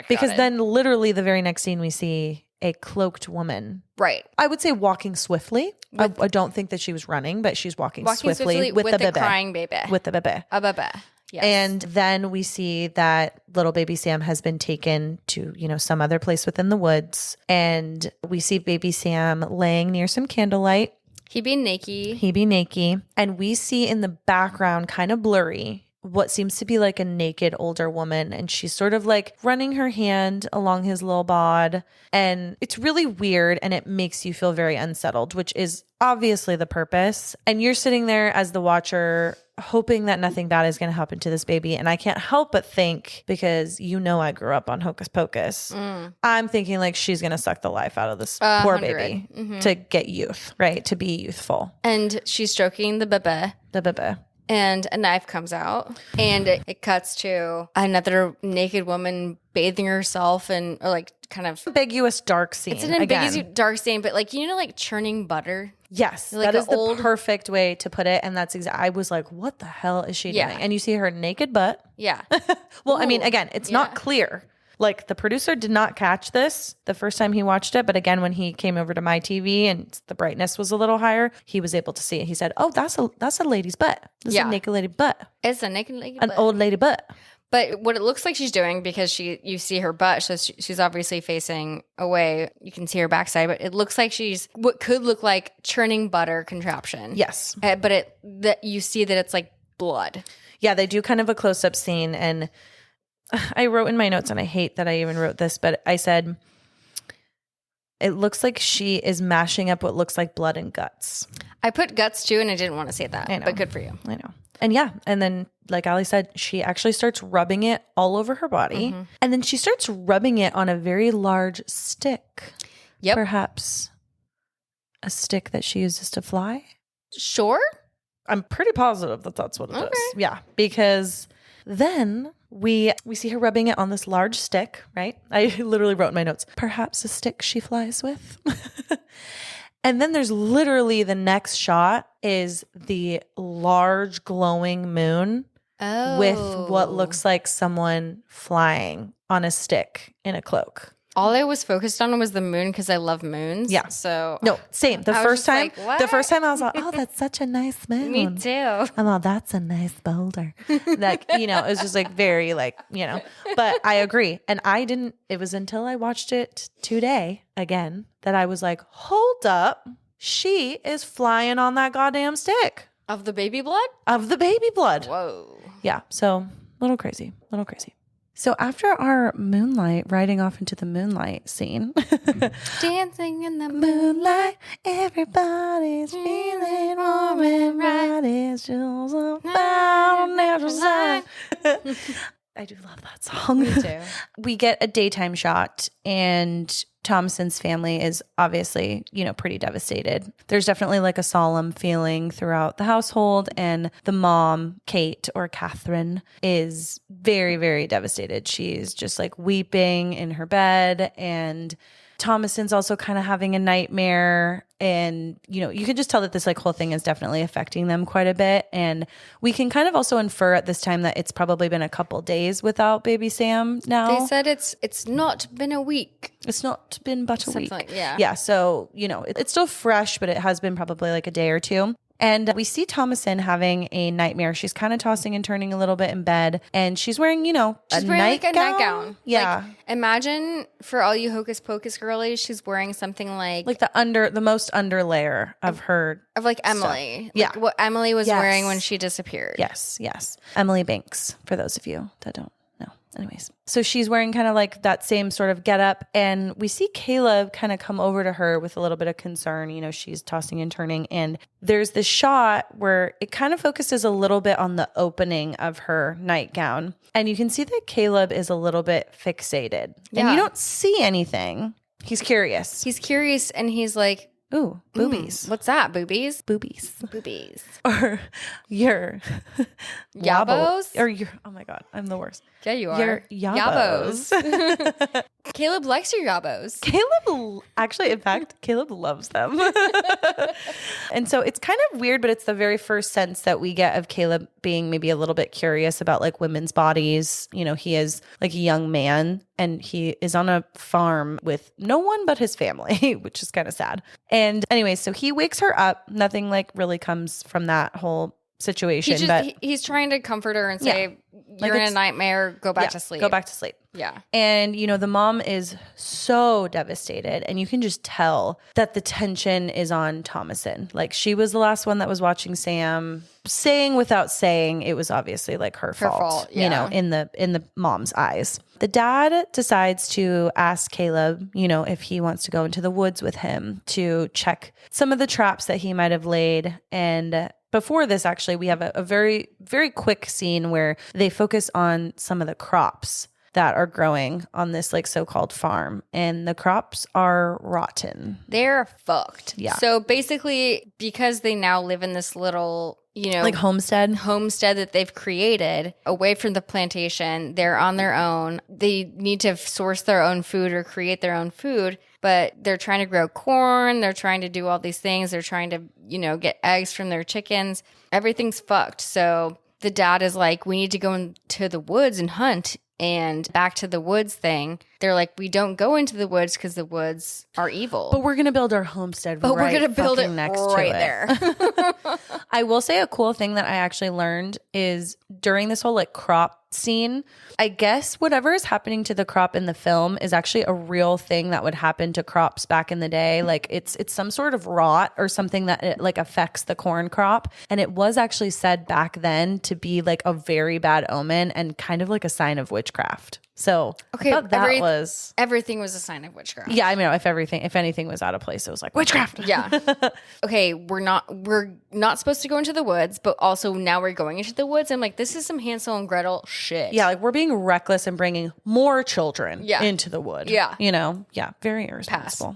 Speaker 2: Because
Speaker 1: then literally the very next scene we see a cloaked woman.
Speaker 2: Right.
Speaker 1: I would say walking swiftly. I don't think that she was running, but she's walking swiftly with the
Speaker 2: crying baby.
Speaker 1: With the baby.
Speaker 2: A baby. Yes.
Speaker 1: And then we see that little baby Sam has been taken to, some other place within the woods. And we see baby Sam laying near some candlelight.
Speaker 2: He be naked.
Speaker 1: And we see in the background, kind of blurry, what seems to be like a naked older woman, and she's sort of like running her hand along his little bod, and it's really weird and it makes you feel very unsettled, which is obviously the purpose. And you're sitting there as the watcher hoping that nothing bad is going to happen to this baby. And I can't help but think, because I grew up on Hocus Pocus, I'm thinking like she's going to suck the life out of this poor
Speaker 2: 100.
Speaker 1: baby to get youth, right? To be youthful.
Speaker 2: And she's stroking the bebe.
Speaker 1: The baby.
Speaker 2: And a knife comes out, and it cuts to another naked woman bathing herself and, or like, kind of
Speaker 1: Ambiguous dark scene.
Speaker 2: It's an ambiguous dark scene, but like, like churning butter.
Speaker 1: Yes,
Speaker 2: like
Speaker 1: that is the perfect way to put it. And that's I was like, what the hell is she doing? And you see her naked butt.
Speaker 2: Yeah.
Speaker 1: Well, I mean, again, it's not clear. Like, the producer did not catch this the first time he watched it. But again, when he came over to my TV and the brightness was a little higher, he was able to see it. He said, oh, that's a lady's butt. This is a naked lady butt.
Speaker 2: It's a naked lady
Speaker 1: butt. An old lady butt.
Speaker 2: But what it looks like she's doing, because you see her butt, so she's obviously facing away. You can see her backside, but it looks like she's what could look like churning butter contraption.
Speaker 1: Yes.
Speaker 2: But you see that it's like blood.
Speaker 1: Yeah, they do kind of a close-up scene, and I wrote in my notes, and I hate that I even wrote this, but I said, it looks like she is mashing up what looks like blood and guts.
Speaker 2: I put guts too, and I didn't want to say that,
Speaker 1: I know.
Speaker 2: But good for you.
Speaker 1: I know. And yeah, and then like Ali said, she actually starts rubbing it all over her body. And then she starts rubbing it on a very large stick.
Speaker 2: Yep.
Speaker 1: Perhaps a stick that she uses to fly.
Speaker 2: Sure.
Speaker 1: I'm pretty positive that that's what it is. Yeah, because then we see her rubbing it on this large stick, right? I literally wrote in my notes, perhaps a stick she flies with. And then there's literally the next shot is the large glowing moon with what looks like someone flying on a stick in a cloak.
Speaker 2: All I was focused on was the moon because I love moons.
Speaker 1: Yeah.
Speaker 2: So
Speaker 1: no, same. The first time I was like, oh, that's such a nice moon.
Speaker 2: Me too.
Speaker 1: I'm all, that's a nice boulder. Like, it was just like very like, but I agree. And it was until I watched it today again that I was like, hold up. She is flying on that goddamn stick.
Speaker 2: Of the baby blood?
Speaker 1: Of the baby blood.
Speaker 2: Whoa.
Speaker 1: Yeah. So little crazy. So after our moonlight, riding off into the moonlight scene.
Speaker 2: Dancing in the moonlight,
Speaker 1: everybody's feeling warm and right. It's just about natural sign. I do love that song.
Speaker 2: Me too.
Speaker 1: We get a daytime shot, and Thomason's family is obviously, pretty devastated. There's definitely like a solemn feeling throughout the household, and the mom, Kate or Catherine, is very, very devastated. She's just like weeping in her bed, and Thomason's also kind of having a nightmare, and you can just tell that this like whole thing is definitely affecting them quite a bit. And we can kind of also infer at this time that it's probably been a couple days without baby Sam now.
Speaker 2: They said it's not been a week.
Speaker 1: It's not been but a week.
Speaker 2: Yeah.
Speaker 1: Yeah. So, it's still fresh, but it has been probably like a day or two. And we see Thomason having a nightmare. She's kind of tossing and turning a little bit in bed, and she's wearing, a nightgown. Yeah.
Speaker 2: Like, imagine for all you Hocus Pocus girlies, she's wearing something like
Speaker 1: the most under layer of her
Speaker 2: like Emily.
Speaker 1: Stuff. Yeah.
Speaker 2: Like what Emily was wearing when she disappeared.
Speaker 1: Yes. Emily Banks, for those of you that don't know. Anyways, so she's wearing kind of like that same sort of getup, and we see Caleb kind of come over to her with a little bit of concern. She's tossing and turning, and there's this shot where it kind of focuses a little bit on the opening of her nightgown, and you can see that Caleb is a little bit fixated, and you don't see anything. He's curious,
Speaker 2: and he's like,
Speaker 1: ooh, boobies.
Speaker 2: What's that? Boobies?
Speaker 1: Boobies.
Speaker 2: Or
Speaker 1: your
Speaker 2: yabos?
Speaker 1: Or your, oh my God, I'm the worst.
Speaker 2: Yeah, you are.
Speaker 1: Your yabos.
Speaker 2: Caleb likes your yabos.
Speaker 1: Caleb loves them. And so it's kind of weird, but it's the very first sense that we get of Caleb being maybe a little bit curious about like women's bodies. He is like a young man, and he is on a farm with no one but his family, which is kind of sad. And anyway, so he wakes her up. Nothing like really comes from that whole situation.
Speaker 2: He's trying to comfort her and say, you're in a nightmare, go back to sleep.
Speaker 1: Go back to sleep.
Speaker 2: Yeah.
Speaker 1: And, the mom is so devastated. And you can just tell that the tension is on Thomasin. Like, she was the last one that was watching Sam. Saying without saying, it was obviously like her fault, in the mom's eyes. The dad decides to ask Caleb, if he wants to go into the woods with him to check some of the traps that he might have laid. And before this, actually, we have a very, very quick scene where they focus on some of the crops that are growing on this like so-called farm, and the crops are rotten.
Speaker 2: They're fucked.
Speaker 1: Yeah.
Speaker 2: So basically, because they now live in this little,
Speaker 1: like homestead
Speaker 2: that they've created away from the plantation, they're on their own. They need to source their own food or create their own food, but they're trying to grow corn. They're trying to do all these things. They're trying to, get eggs from their chickens. Everything's fucked. So the dad is like, we need to go into the woods and hunt. And back to the woods thing, they're like, we don't go into the woods because the woods are evil.
Speaker 1: But we're going to build our homestead
Speaker 2: we're going to build it
Speaker 1: next
Speaker 2: right
Speaker 1: to it.
Speaker 2: there.
Speaker 1: I will say a cool thing that I actually learned is during this whole like crop scene, I guess whatever is happening to the crop in the film is actually a real thing that would happen to crops back in the day. Like it's some sort of rot or something that it like affects the corn crop. And it was actually said back then to be like a very bad omen and kind of like a sign of witchcraft. So
Speaker 2: okay,
Speaker 1: I thought
Speaker 2: everything was a sign of witchcraft.
Speaker 1: Yeah, I mean, if anything was out of place, it was like witchcraft.
Speaker 2: Yeah. Okay, we're not supposed to go into the woods, but also now we're going into the woods. I'm like, this is some Hansel and Gretel shit.
Speaker 1: Yeah, like we're being reckless and bringing more children into the wood.
Speaker 2: Yeah.
Speaker 1: Very irresponsible.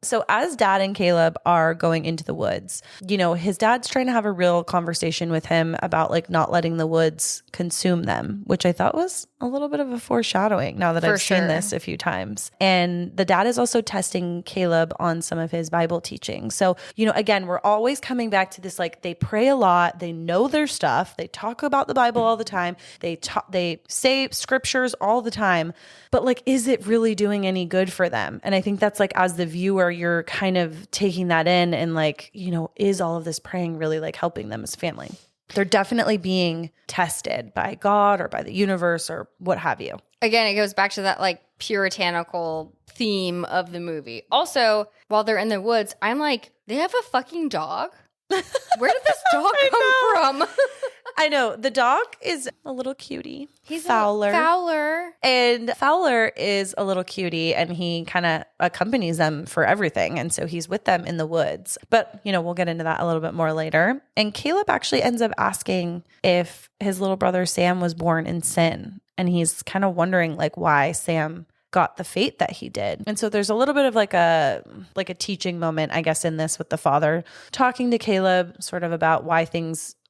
Speaker 1: So as Dad and Caleb are going into the woods, his dad's trying to have a real conversation with him about like not letting the woods consume them, which I thought was a little bit of a foreshadowing now that I've seen this a few times. And the dad is also testing Caleb on some of his Bible teaching. So, again, we're always coming back to this, like they pray a lot. They know their stuff. They talk about the Bible all the time. They say scriptures all the time, but like, is it really doing any good for them? And I think that's like, as the viewer, you're kind of taking that in and like, is all of this praying really like helping them as family? They're definitely being tested by God or by the universe or what have you.
Speaker 2: Again, it goes back to that like puritanical theme of the movie. Also, while they're in the woods, I'm like, they have a fucking dog? Where did this dog come from?
Speaker 1: I know. The dog is a little cutie.
Speaker 2: He's
Speaker 1: Fowler.
Speaker 2: Fowler.
Speaker 1: And Fowler is a little cutie, and he kind of accompanies them for everything. And so he's with them in the woods. But, we'll get into that a little bit more later. And Caleb actually ends up asking if his little brother Sam was born in sin. And he's kind of wondering like why Sam got the fate that he did. And so there's a little bit of like a teaching moment, I guess, in this with the father talking to Caleb sort of about why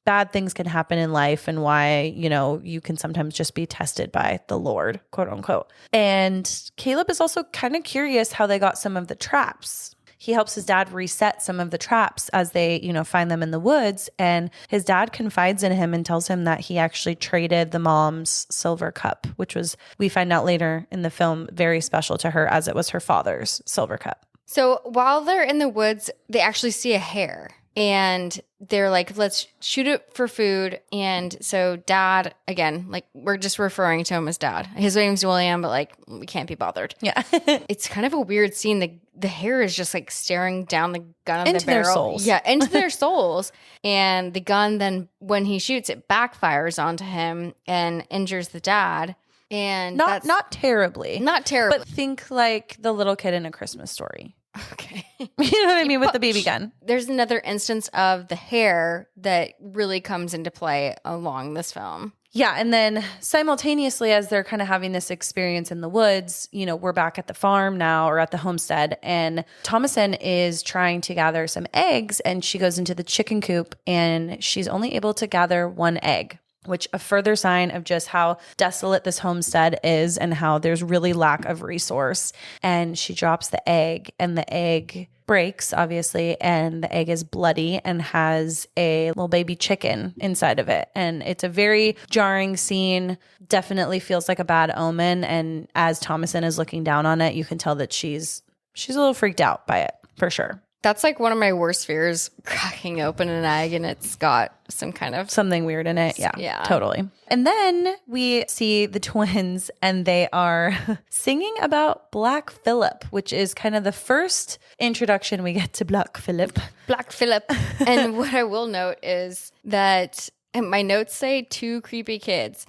Speaker 1: bad things can happen in life and why, you can sometimes just be tested by the Lord, quote unquote. And Caleb is also kind of curious how they got some of the traps. He helps his dad reset some of the traps as they, find them in the woods. And his dad confides in him and tells him that he actually traded the mom's silver cup, which was, we find out later in the film, very special to her as it was her father's silver cup.
Speaker 2: So while they're in the woods, they actually see a hare. And they're like, let's shoot it for food. And so Dad, again, like we're just referring to him as Dad. His name's William, but like we can't be bothered.
Speaker 1: Yeah.
Speaker 2: It's kind of a weird scene. The hare is just like staring down the gun of
Speaker 1: into
Speaker 2: the barrel.
Speaker 1: Their souls.
Speaker 2: Yeah, into their souls. And the gun then, when he shoots, it backfires onto him and injures the dad. And
Speaker 1: not terribly.
Speaker 2: Not terribly.
Speaker 1: But think like the little kid in A Christmas Story.
Speaker 2: Okay.
Speaker 1: You know what I mean? With the BB gun.
Speaker 2: There's another instance of the hare that really comes into play along this film.
Speaker 1: Yeah. And then simultaneously, as they're kind of having this experience in the woods, we're back at the farm now or at the homestead. And Thomasin is trying to gather some eggs, and she goes into the chicken coop and she's only able to gather one egg, which a further sign of just how desolate this homestead is and how there's really lack of resource. And she drops the egg, and the egg breaks, obviously, and the egg is bloody and has a little baby chicken inside of it. And it's a very jarring scene, definitely feels like a bad omen. And as Thomasin is looking down on it, you can tell that she's a little freaked out by it, for sure.
Speaker 2: That's like one of my worst fears, cracking open an egg and it's got some kind of
Speaker 1: something weird in it. Yeah, totally. And then we see the twins and they are singing about Black Phillip, which is kind of the first introduction we get to Black Phillip.
Speaker 2: Black Phillip. And what I will note is that my notes say 2 creepy kids.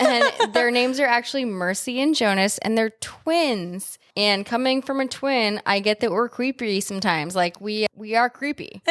Speaker 2: And their names are actually Mercy and Jonas, and they're twins. And coming from a twin, I get that we're creepy sometimes. Like we are creepy.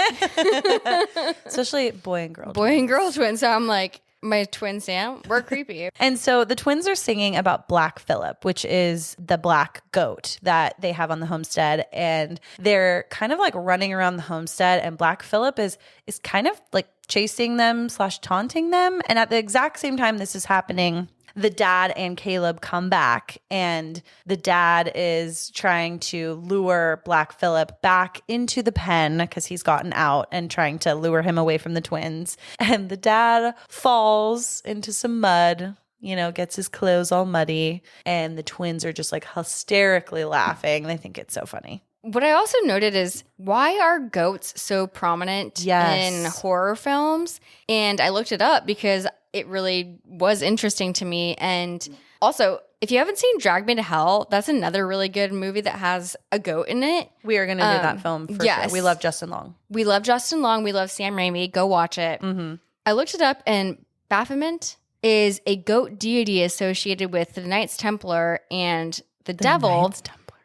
Speaker 1: Especially boy and girl.
Speaker 2: Boy and girl twins. So I'm like, my twin Sam, we're creepy.
Speaker 1: And so the twins are singing about Black Phillip, which is the black goat that they have on the homestead. And they're kind of like running around the homestead, and Black Phillip is kind of like chasing them / taunting them. And at the exact same time this is happening, the dad and Caleb come back, and the dad is trying to lure Black Phillip back into the pen because he's gotten out, and trying to lure him away from the twins. And the dad falls into some mud, gets his clothes all muddy, and the twins are just like hysterically laughing. They think it's so funny.
Speaker 2: What I also noted is, why are goats so prominent in horror films? And I looked it up because it really was interesting to me. And also, if you haven't seen Drag Me to Hell, that's another really good movie that has a goat in it.
Speaker 1: We are going to do that film for sure. We love Justin Long.
Speaker 2: We love Justin Long. We love Sam Raimi. Go watch it. Mm-hmm. I looked it up, and Baphomet is a goat deity associated with the Knights Templar and the devil.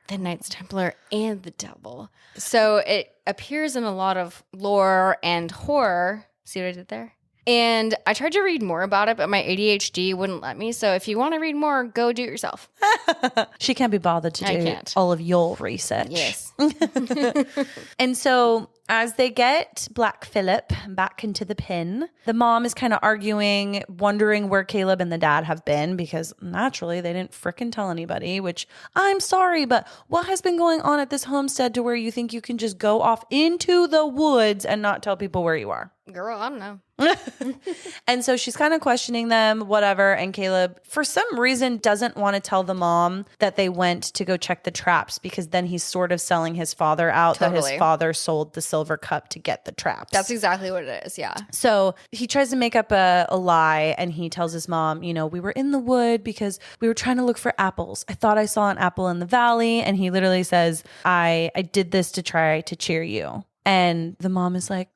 Speaker 2: The Knights Templar and the devil. So it appears in a lot of lore and horror. See what I did there? And I tried to read more about it, but my ADHD wouldn't let me. So if you want to read more, go do it yourself.
Speaker 1: She can't be bothered to do all of your research.
Speaker 2: Yes.
Speaker 1: And so as they get Black Phillip back into the pen, the mom is kind of arguing, wondering where Caleb and the dad have been, because naturally they didn't frickin' tell anybody, which I'm sorry, but what has been going on at this homestead to where you think you can just go off into the woods and not tell people where you are?
Speaker 2: Girl, I don't know.
Speaker 1: And so she's kind of questioning them, whatever. And Caleb, for some reason, doesn't want to tell the mom that they went to go check the traps, because then he's sort of selling his father out, that his father sold the silver cup to get the traps.
Speaker 2: That's exactly what it is. Yeah.
Speaker 1: So he tries to make up a lie, and he tells his mom, we were in the wood because we were trying to look for apples. I thought I saw an apple in the valley. And he literally says, I did this to try to cheer you. And the mom is like,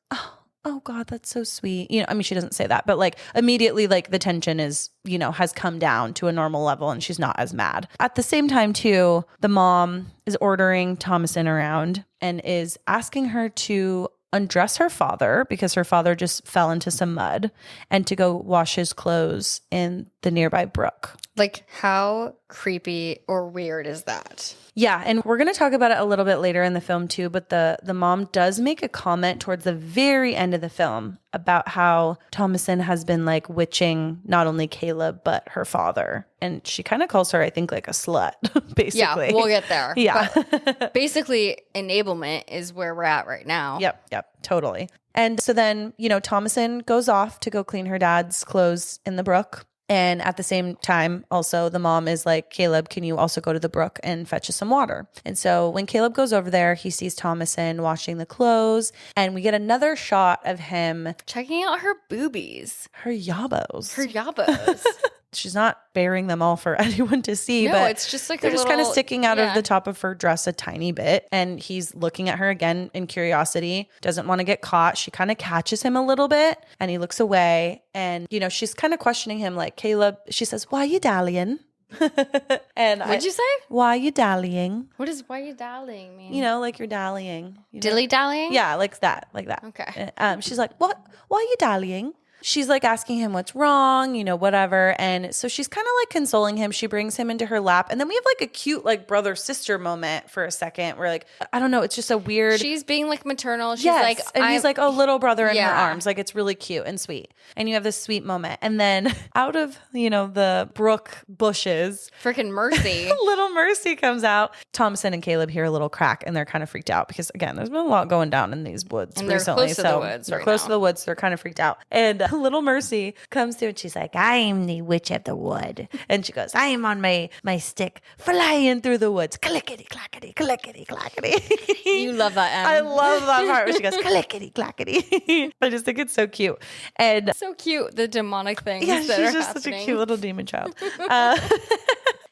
Speaker 1: oh God, that's so sweet. She doesn't say that, but like immediately, like the tension is, has come down to a normal level, and she's not as mad. At the same time too, the mom is ordering Thomasin around and is asking her to undress her father, because her father just fell into some mud, and to go wash his clothes in the nearby brook.
Speaker 2: Like, how creepy or weird is that?
Speaker 1: Yeah, and we're going to talk about it a little bit later in the film too, but the mom does make a comment towards the very end of the film about how Thomasin has been like witching not only Caleb, but her father. And she kind of calls her, I think, like a slut, basically.
Speaker 2: Yeah, we'll get there.
Speaker 1: Yeah.
Speaker 2: But basically, enablement is where we're at right now.
Speaker 1: Yep, totally. And so then, Thomasin goes off to go clean her dad's clothes in the brook. And at the same time, also, the mom is like, Caleb, can you also go to the brook and fetch us some water? And so when Caleb goes over there, he sees Thomasin washing the clothes. And we get another shot of him
Speaker 2: checking out her boobies.
Speaker 1: Her yabos. She's not bearing them all for anyone to see,
Speaker 2: no,
Speaker 1: but
Speaker 2: it's just like
Speaker 1: they're just kind of sticking out of the top of her dress a tiny bit. And he's looking at her again in curiosity, doesn't want to get caught. She kind of catches him a little bit, and he looks away. And, she's kind of questioning him, like, Caleb, she says, why are you dallying? And
Speaker 2: what'd you say?
Speaker 1: Why are you dallying?
Speaker 2: What does why you dallying mean?
Speaker 1: Like you're dallying.
Speaker 2: Dilly dallying?
Speaker 1: Yeah, like that.
Speaker 2: Okay.
Speaker 1: She's like, what? Why are you dallying? She's like asking him what's wrong, whatever. And so she's kind of like consoling him. She brings him into her lap. And then we have like a cute like brother-sister moment for a second where like, I don't know, it's just a weird.
Speaker 2: She's being like maternal. She's
Speaker 1: like, and he's like a little brother in her arms. Like it's really cute and sweet. And you have this sweet moment. And then out of, the brook bushes.
Speaker 2: Freaking Mercy.
Speaker 1: Little Mercy comes out. Thomasin and Caleb hear a little crack, and they're kind of freaked out because again, there's been a lot going down in these woods
Speaker 2: and
Speaker 1: recently.
Speaker 2: They're close to the woods.
Speaker 1: They're close to the woods. They're kind of freaked out. And little Mercy comes through and she's like, I'm the witch of the wood. And she goes, I am on my stick flying through the woods. Clickety, clackety, clickety, clackety.
Speaker 2: You love that, Em.
Speaker 1: I love that part where she goes, clickety, clackety. I just think it's so cute. And
Speaker 2: So cute, the demonic things
Speaker 1: yeah,
Speaker 2: that
Speaker 1: she's
Speaker 2: are
Speaker 1: just
Speaker 2: happening.
Speaker 1: such a cute little demon child.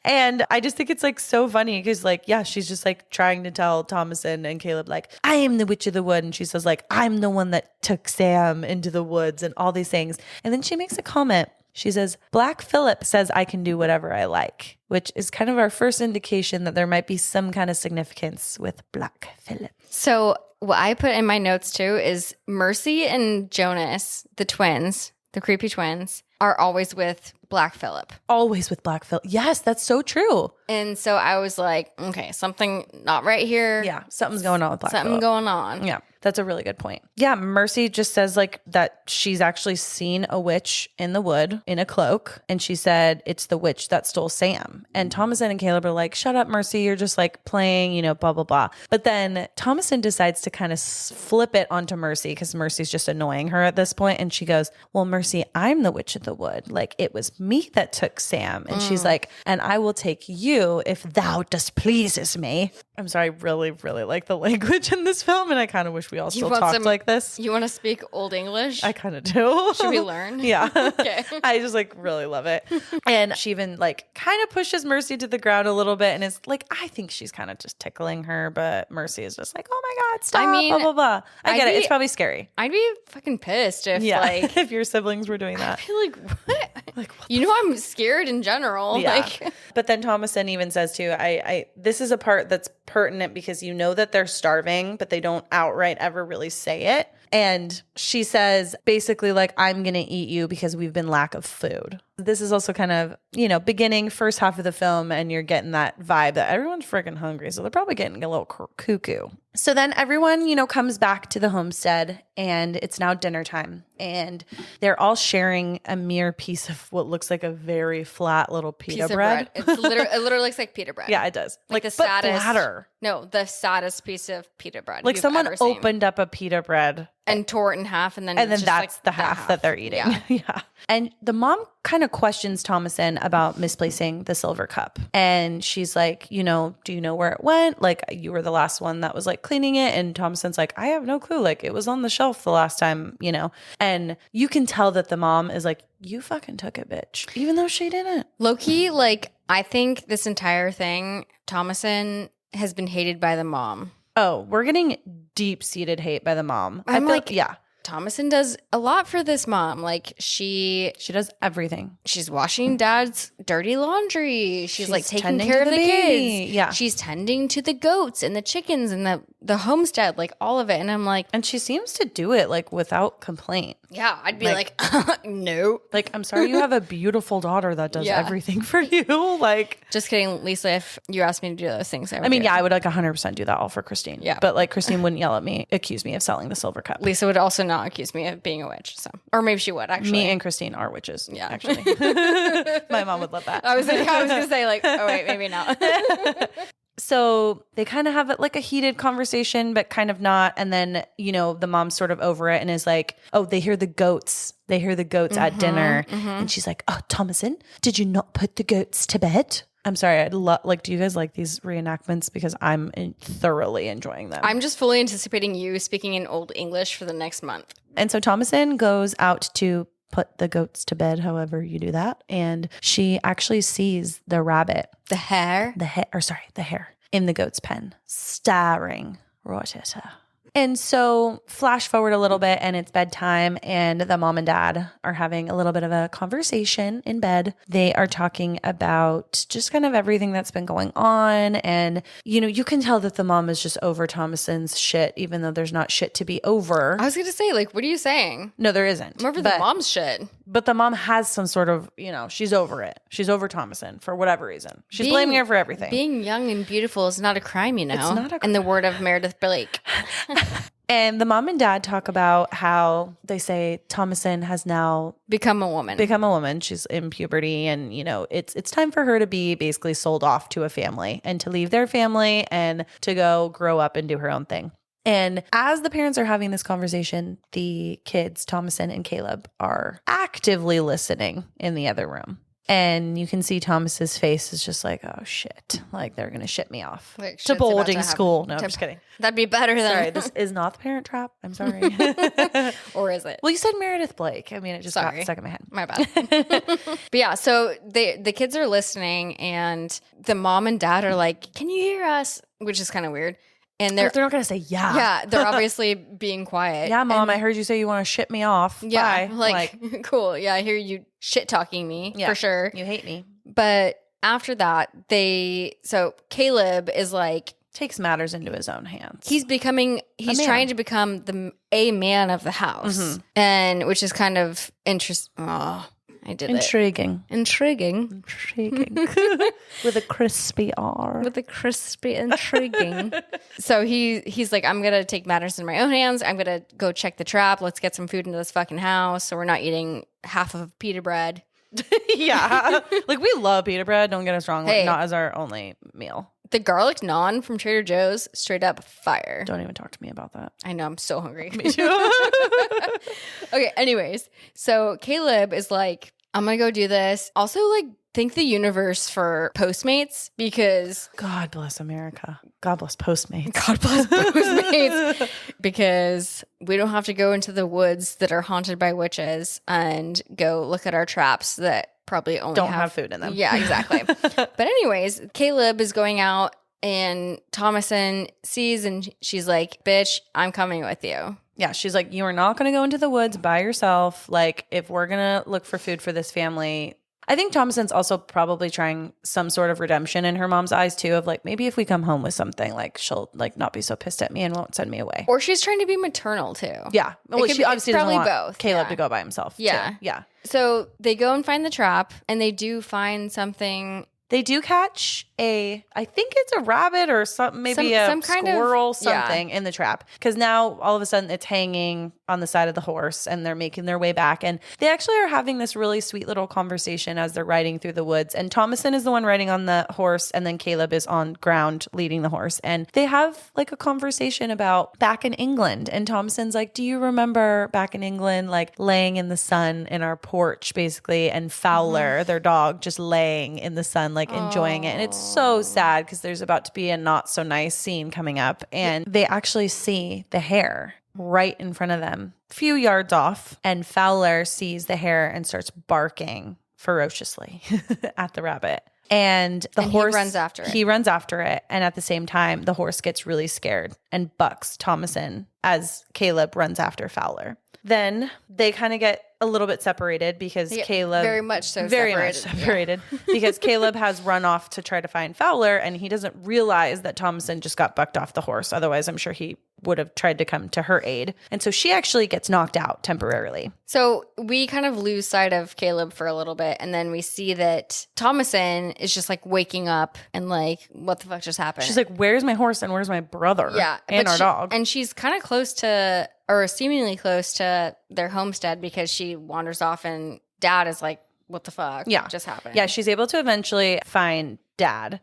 Speaker 1: And I just think it's like so funny because like, yeah, she's just like trying to tell Thomason and Caleb, like, I am the witch of the wood. And she says like, I'm the one that took Sam into the woods and all these things. And then she makes a comment. She says, Black Phillip says I can do whatever I like, which is kind of our first indication that there might be some kind of significance with Black Phillip.
Speaker 2: So what I put in my notes too is Mercy and Jonas, the twins, the creepy twins, are always with Black Phillip.
Speaker 1: Always with Black Phillip. Yes, that's so true.
Speaker 2: And so I was like, okay, something not right here.
Speaker 1: Yeah, something's going on with Black
Speaker 2: Something
Speaker 1: Phillip.
Speaker 2: going on.
Speaker 1: Yeah, that's a really good point. Yeah, Mercy just says like that she's actually seen a witch in the wood in a cloak. And she said, it's the witch that stole Sam. And Thomason and Caleb are like, shut up, Mercy. You're just like playing, you know, blah, blah, blah. But then Thomason decides to kind of flip it onto Mercy because Mercy's just annoying her at this point. And she goes, well, Mercy, I'm the witch of the wood. Like it was me that took Sam. And she's like, and I will take you if thou displeases me. I'm sorry, I really, really like the language in this film. And I kind of wish we all still talked like this.
Speaker 2: You want to speak Old English?
Speaker 1: I kind of do.
Speaker 2: Should we learn?
Speaker 1: Yeah.
Speaker 2: Okay.
Speaker 1: I just like really love it. And she even like kind of pushes Mercy to the ground a little bit. And it's like, I think she's kind of just tickling her, but Mercy is just like, oh my God, stop,
Speaker 2: I mean,
Speaker 1: blah, blah, blah. I get
Speaker 2: I'd
Speaker 1: it.
Speaker 2: be-
Speaker 1: It's probably scary.
Speaker 2: I'd be fucking pissed if like
Speaker 1: if your siblings were doing that.
Speaker 2: I'd be like, what?
Speaker 1: Like, what
Speaker 2: You know, I'm scared in general.
Speaker 1: Yeah.
Speaker 2: Like,
Speaker 1: But then Thomason even says too, I this is a part that's pertinent because you know that they're starving, but they don't outright ever really say it. And she says basically like, I'm going to eat you because we've been lack of food. This is also kind of, you know, beginning first half of the film and you're getting that vibe that everyone's freaking hungry. So they're probably getting a little cuckoo. So then everyone, you know, comes back to the homestead and it's now dinner time and they're all sharing a mere piece of what looks like a very flat little pita
Speaker 2: piece
Speaker 1: bread.
Speaker 2: of bread. It literally looks like pita bread.
Speaker 1: Yeah, it does.
Speaker 2: Like the
Speaker 1: but
Speaker 2: saddest.
Speaker 1: flatter.
Speaker 2: No, the saddest piece of pita bread.
Speaker 1: Like
Speaker 2: you've
Speaker 1: someone
Speaker 2: ever seen.
Speaker 1: opened up a pita bread
Speaker 2: and tore it in half, and then
Speaker 1: that's
Speaker 2: like
Speaker 1: the half that they're eating.
Speaker 2: Yeah.
Speaker 1: Yeah. And the mom kind of questions Thomason about misplacing the silver cup. And she's like, you know, do you know where it went? Like you were the last one that was like cleaning it. And Thomason's like, I have no clue. Like it was on the shelf the last time, you know. And you can tell that the mom is like, you fucking took it, bitch. Even though she didn't.
Speaker 2: Low-key, like, I think this entire thing, Thomason has been hated by the mom.
Speaker 1: Oh, we're getting deep-seated hate by the mom.
Speaker 2: I'm
Speaker 1: I feel
Speaker 2: like,
Speaker 1: yeah.
Speaker 2: Thomason does a lot for this mom. Like she
Speaker 1: does everything.
Speaker 2: She's washing dad's dirty laundry. She's like taking
Speaker 1: tending
Speaker 2: care
Speaker 1: to
Speaker 2: of the
Speaker 1: baby.
Speaker 2: kids.
Speaker 1: Yeah.
Speaker 2: She's tending to the goats and the chickens and the homestead, like all of it. And I'm like,
Speaker 1: And she seems to do it like without complaint.
Speaker 2: yeah, I'd be like, no.
Speaker 1: Like, I'm sorry, you have a beautiful daughter that does
Speaker 2: Yeah.
Speaker 1: everything for you. Like,
Speaker 2: Just kidding, Lisa. If you asked me to do those things,
Speaker 1: I mean, yeah, I would like 100% do that all for Christine.
Speaker 2: Yeah.
Speaker 1: But like, Christine wouldn't yell at me, accuse me of selling the silver cup.
Speaker 2: Lisa would also not accuse me of being a witch. So, or maybe she would actually.
Speaker 1: Me and Christine are witches.
Speaker 2: Yeah.
Speaker 1: Actually. My mom would love that.
Speaker 2: I was going to say like, oh wait, maybe not.
Speaker 1: So they kind of have like a heated conversation, but kind of not. And then, you know, the mom's sort of over it and is like, oh, they hear the goats. They hear the goats at dinner. And she's like, oh, Thomason, did you not put the goats to bed? I'm sorry. I'd love, like, do you guys like these reenactments? Because I'm thoroughly enjoying them.
Speaker 2: I'm just fully anticipating you speaking in Old English for the next month.
Speaker 1: And so Thomason goes out to put the goats to bed, however you do that. And she actually sees the rabbit,
Speaker 2: The hair.
Speaker 1: the hare in the goat's pen, staring right at her. And so flash forward a little bit and it's bedtime and the mom and dad are having a little bit of a conversation in bed. They are talking about just kind of everything that's been going on. And, you know, you can tell that the mom is just over Thomason's shit, even though there's not shit to be over.
Speaker 2: I was going to say, like, what are you saying?
Speaker 1: No, there isn't.
Speaker 2: I'm over the mom's shit.
Speaker 1: But the mom has some sort of, you know, she's over it. She's over Thomason for whatever reason. She's blaming her for everything.
Speaker 2: Being young and beautiful is not a crime, you know.
Speaker 1: It's not a
Speaker 2: In the word of Meredith Blake.
Speaker 1: And the mom and dad talk about how they say Thomason has now
Speaker 2: Become a woman.
Speaker 1: She's in puberty and, you know, it's time for her to be basically sold off to a family and to leave their family and to go grow up and do her own thing. And as the parents are having this conversation, the kids, Thomason and Caleb, are actively listening in the other room. And you can see Thomas's face is just like, oh shit, like they're going to ship me off
Speaker 2: Like,
Speaker 1: to
Speaker 2: shit's about
Speaker 1: boarding
Speaker 2: to
Speaker 1: school.
Speaker 2: happen.
Speaker 1: No, I'm just kidding.
Speaker 2: That'd be better than.
Speaker 1: Sorry, this is not the Parent Trap. I'm sorry.
Speaker 2: Or is it?
Speaker 1: Well, you said Meredith Blake. I mean, it just got
Speaker 2: Sorry.
Speaker 1: stuck in my head.
Speaker 2: My bad. But yeah, so the kids are listening, and the mom and dad are like, "Can you hear us?" Which is kind of weird. And
Speaker 1: They're not going to say yeah.
Speaker 2: yeah, they're obviously being quiet.
Speaker 1: Yeah, Mom,
Speaker 2: And,
Speaker 1: I heard you say you want to ship me off.
Speaker 2: yeah,
Speaker 1: Bye.
Speaker 2: like cool. Yeah, I hear you shit talking me for sure.
Speaker 1: You hate me.
Speaker 2: But after that, so Caleb is like,
Speaker 1: Takes matters into his own hands.
Speaker 2: he's trying to become a man of the house, and which is kind of interesting. Oh, I did
Speaker 1: Intriguing.
Speaker 2: Intriguing.
Speaker 1: With a crispy R.
Speaker 2: With a crispy intriguing. So he's like, I'm gonna take matters in my own hands. I'm gonna go check the trap. Let's get some food into this fucking house, so we're not eating half of pita bread.
Speaker 1: Yeah. Like, we love pita bread. Don't get us wrong.
Speaker 2: Hey.
Speaker 1: Like, not as our only meal.
Speaker 2: The garlic naan from Trader Joe's, straight up fire.
Speaker 1: Don't even talk to me about that.
Speaker 2: I know, I'm so hungry.
Speaker 1: Me too.
Speaker 2: Okay, anyways. So Caleb is like, I'm gonna go do this. Also, like, thank the universe for Postmates, because
Speaker 1: God bless America. God bless Postmates.
Speaker 2: God bless Postmates, because we don't have to go into the woods that are haunted by witches and go look at our traps that probably only
Speaker 1: Don't have food in them.
Speaker 2: Yeah, exactly. But anyways, Caleb is going out, and Thomason sees, and she's like, bitch, I'm coming with you.
Speaker 1: Yeah, she's like, you are not going to go into the woods by yourself. Like, if we're going to look for food for this family. I think Thomason's also probably trying some sort of redemption in her mom's eyes too, of like, maybe if we come home with something, like, she'll like not be so pissed at me and won't send me away.
Speaker 2: Or she's trying to be maternal too.
Speaker 1: Yeah. Well, she obviously doesn't want
Speaker 2: both.
Speaker 1: Caleb
Speaker 2: Yeah.
Speaker 1: to go by himself.
Speaker 2: Yeah.
Speaker 1: Too. Yeah.
Speaker 2: So they go and find the trap, and they do find something.
Speaker 1: They do catch I think it's a rabbit or something, maybe
Speaker 2: Some
Speaker 1: a
Speaker 2: kind of-
Speaker 1: squirrel,
Speaker 2: yeah.
Speaker 1: something in the trap. Because now all of a sudden it's hanging on the side of the horse, and they're making their way back. And they actually are having this really sweet little conversation as they're riding through the woods. And Thomason is the one riding on the horse, and then Caleb is on ground leading the horse. And they have like a conversation about back in England. And Thomason's like, do you remember back in England, like laying in the sun in our porch, basically, and Fowler, their dog, just laying in the sun, like enjoying it. And it's so sad because there's about to be a not so nice scene coming up, and they actually see the hare right in front of them, a few yards off, and Fowler sees the hare and starts barking ferociously at the rabbit. And the horse
Speaker 2: runs after it.
Speaker 1: He runs after it, and at the same time, the horse gets really scared and bucks Thomason as Caleb runs after Fowler. Then they kind of get a little bit separated because Caleb
Speaker 2: very much
Speaker 1: separated because Caleb has run off to try to find Fowler, and he doesn't realize that Thomason just got bucked off the horse. Otherwise, I'm sure he would have tried to come to her aid. And so she actually gets knocked out temporarily.
Speaker 2: So we kind of lose sight of Caleb for a little bit, and then we see that Thomason is just like waking up and like, what the fuck just happened?
Speaker 1: She's like, where's my horse and where's my brother?
Speaker 2: Yeah.
Speaker 1: And our dog.
Speaker 2: And she's kind of close to, or seemingly close to their homestead, because she wanders off, and dad is like, what the fuck just happened?
Speaker 1: Yeah, she's able to eventually find dad.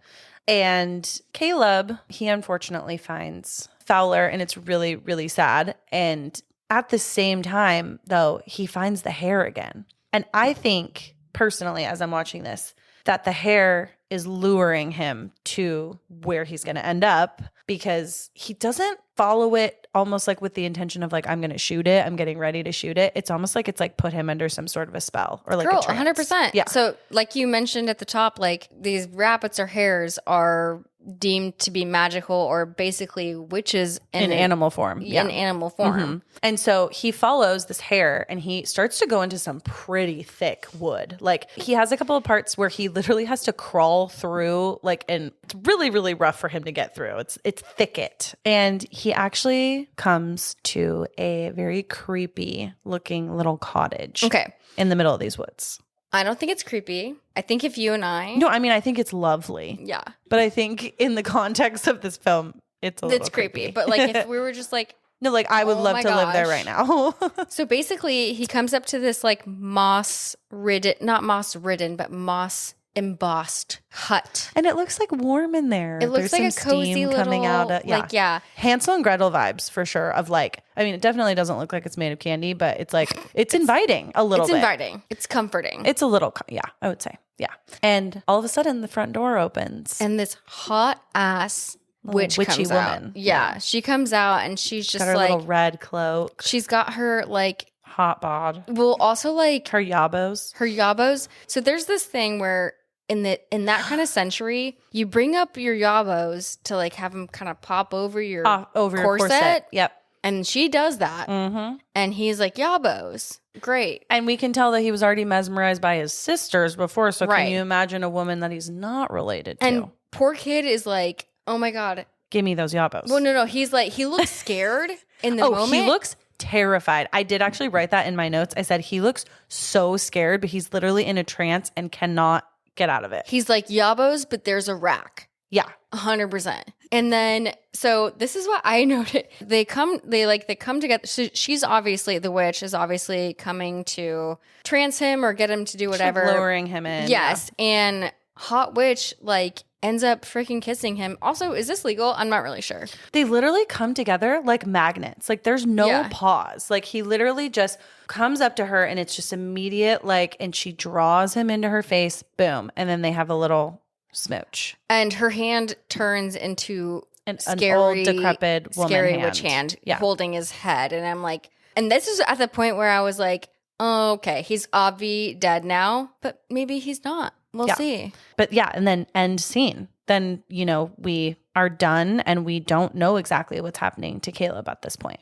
Speaker 1: And Caleb, he unfortunately finds Fowler, and it's really, really sad. And at the same time, though, he finds the hare again. And I think, personally, as I'm watching this, that the hare is luring him to where he's going to end up, because he doesn't follow it almost like with the intention of like, I'm going to shoot it, I'm getting ready to shoot it. It's almost like it's like put him under some sort of a spell or like
Speaker 2: Girl,
Speaker 1: a trance.
Speaker 2: 100%.
Speaker 1: Yeah.
Speaker 2: So like you mentioned at the top, like these rabbits or hares are deemed to be magical, or basically witches
Speaker 1: in animal form.
Speaker 2: In animal form.
Speaker 1: Mm-hmm. And so he follows this hare, and he starts to go into some pretty thick wood. Like, he has a couple of parts where he literally has to crawl through, like, and it's really, really rough for him to get through. It's thicket. And he actually comes to a very creepy looking little cottage.
Speaker 2: Okay.
Speaker 1: In the middle of these woods.
Speaker 2: I don't think it's creepy. I think if you and I...
Speaker 1: No, I mean, I think it's lovely.
Speaker 2: Yeah.
Speaker 1: But I think in the context of this film, it's a little
Speaker 2: creepy. But like, if we were just like...
Speaker 1: No, like, I would love to live there right now.
Speaker 2: So basically, he comes up to this like moss-ridden, not moss-ridden, but moss embossed hut.
Speaker 1: And it looks like warm in there.
Speaker 2: It looks
Speaker 1: There's
Speaker 2: like
Speaker 1: some
Speaker 2: a cozy
Speaker 1: steam
Speaker 2: little,
Speaker 1: coming out of,
Speaker 2: like, yeah.
Speaker 1: Hansel and Gretel vibes for sure of like, I mean, it definitely doesn't look like it's made of candy, but it's like, it's inviting a little bit.
Speaker 2: It's inviting. It's comforting.
Speaker 1: It's a little, I would say. Yeah. And all of a sudden the front door opens.
Speaker 2: And this hot ass witchy comes
Speaker 1: woman.
Speaker 2: out. Yeah. She comes out and she's just
Speaker 1: got her
Speaker 2: like,
Speaker 1: little red cloak.
Speaker 2: she's got her like,
Speaker 1: Hot bod.
Speaker 2: well, also like
Speaker 1: Her yabos.
Speaker 2: her yabos. So there's this thing where in that kind of century, you bring up your yabos to like have them kind of pop over your corset.
Speaker 1: Yep.
Speaker 2: And she does that.
Speaker 1: Mm-hmm.
Speaker 2: And he's like, yabos. Great.
Speaker 1: And we can tell that he was already mesmerized by his sisters before. So
Speaker 2: Right.
Speaker 1: can you imagine a woman that he's not related to?
Speaker 2: And poor kid is like, oh my God.
Speaker 1: Give me those yabos.
Speaker 2: Well, no. He's like, he looks scared in the moment.
Speaker 1: He looks terrified. I did actually write that in my notes. I said he looks so scared, but he's literally in a trance and cannot get out of it.
Speaker 2: He's like, yabos, but there's a rack.
Speaker 1: Yeah.
Speaker 2: 100%. And then, so this is what I noted. They come together. So she's obviously, the witch is obviously coming to trance him or get him to do whatever.
Speaker 1: Lowering him in.
Speaker 2: Yes. Yeah. And hot witch, like, ends up freaking kissing him. Also, is this legal? I'm not really sure.
Speaker 1: They literally come together like magnets. Like there's no pause. Like he literally just comes up to her and it's just immediate, like, and she draws him into her face, boom. And then they have a little smooch.
Speaker 2: And her hand turns into
Speaker 1: an old decrepit woman
Speaker 2: scary
Speaker 1: hand.
Speaker 2: Witch hand holding his head. And I'm like, and this is at the point where I was like, oh, okay, he's obvi dead now, but maybe he's not. We'll see.
Speaker 1: But yeah, and then end scene. Then, we are done and we don't know exactly what's happening to Caleb at this point.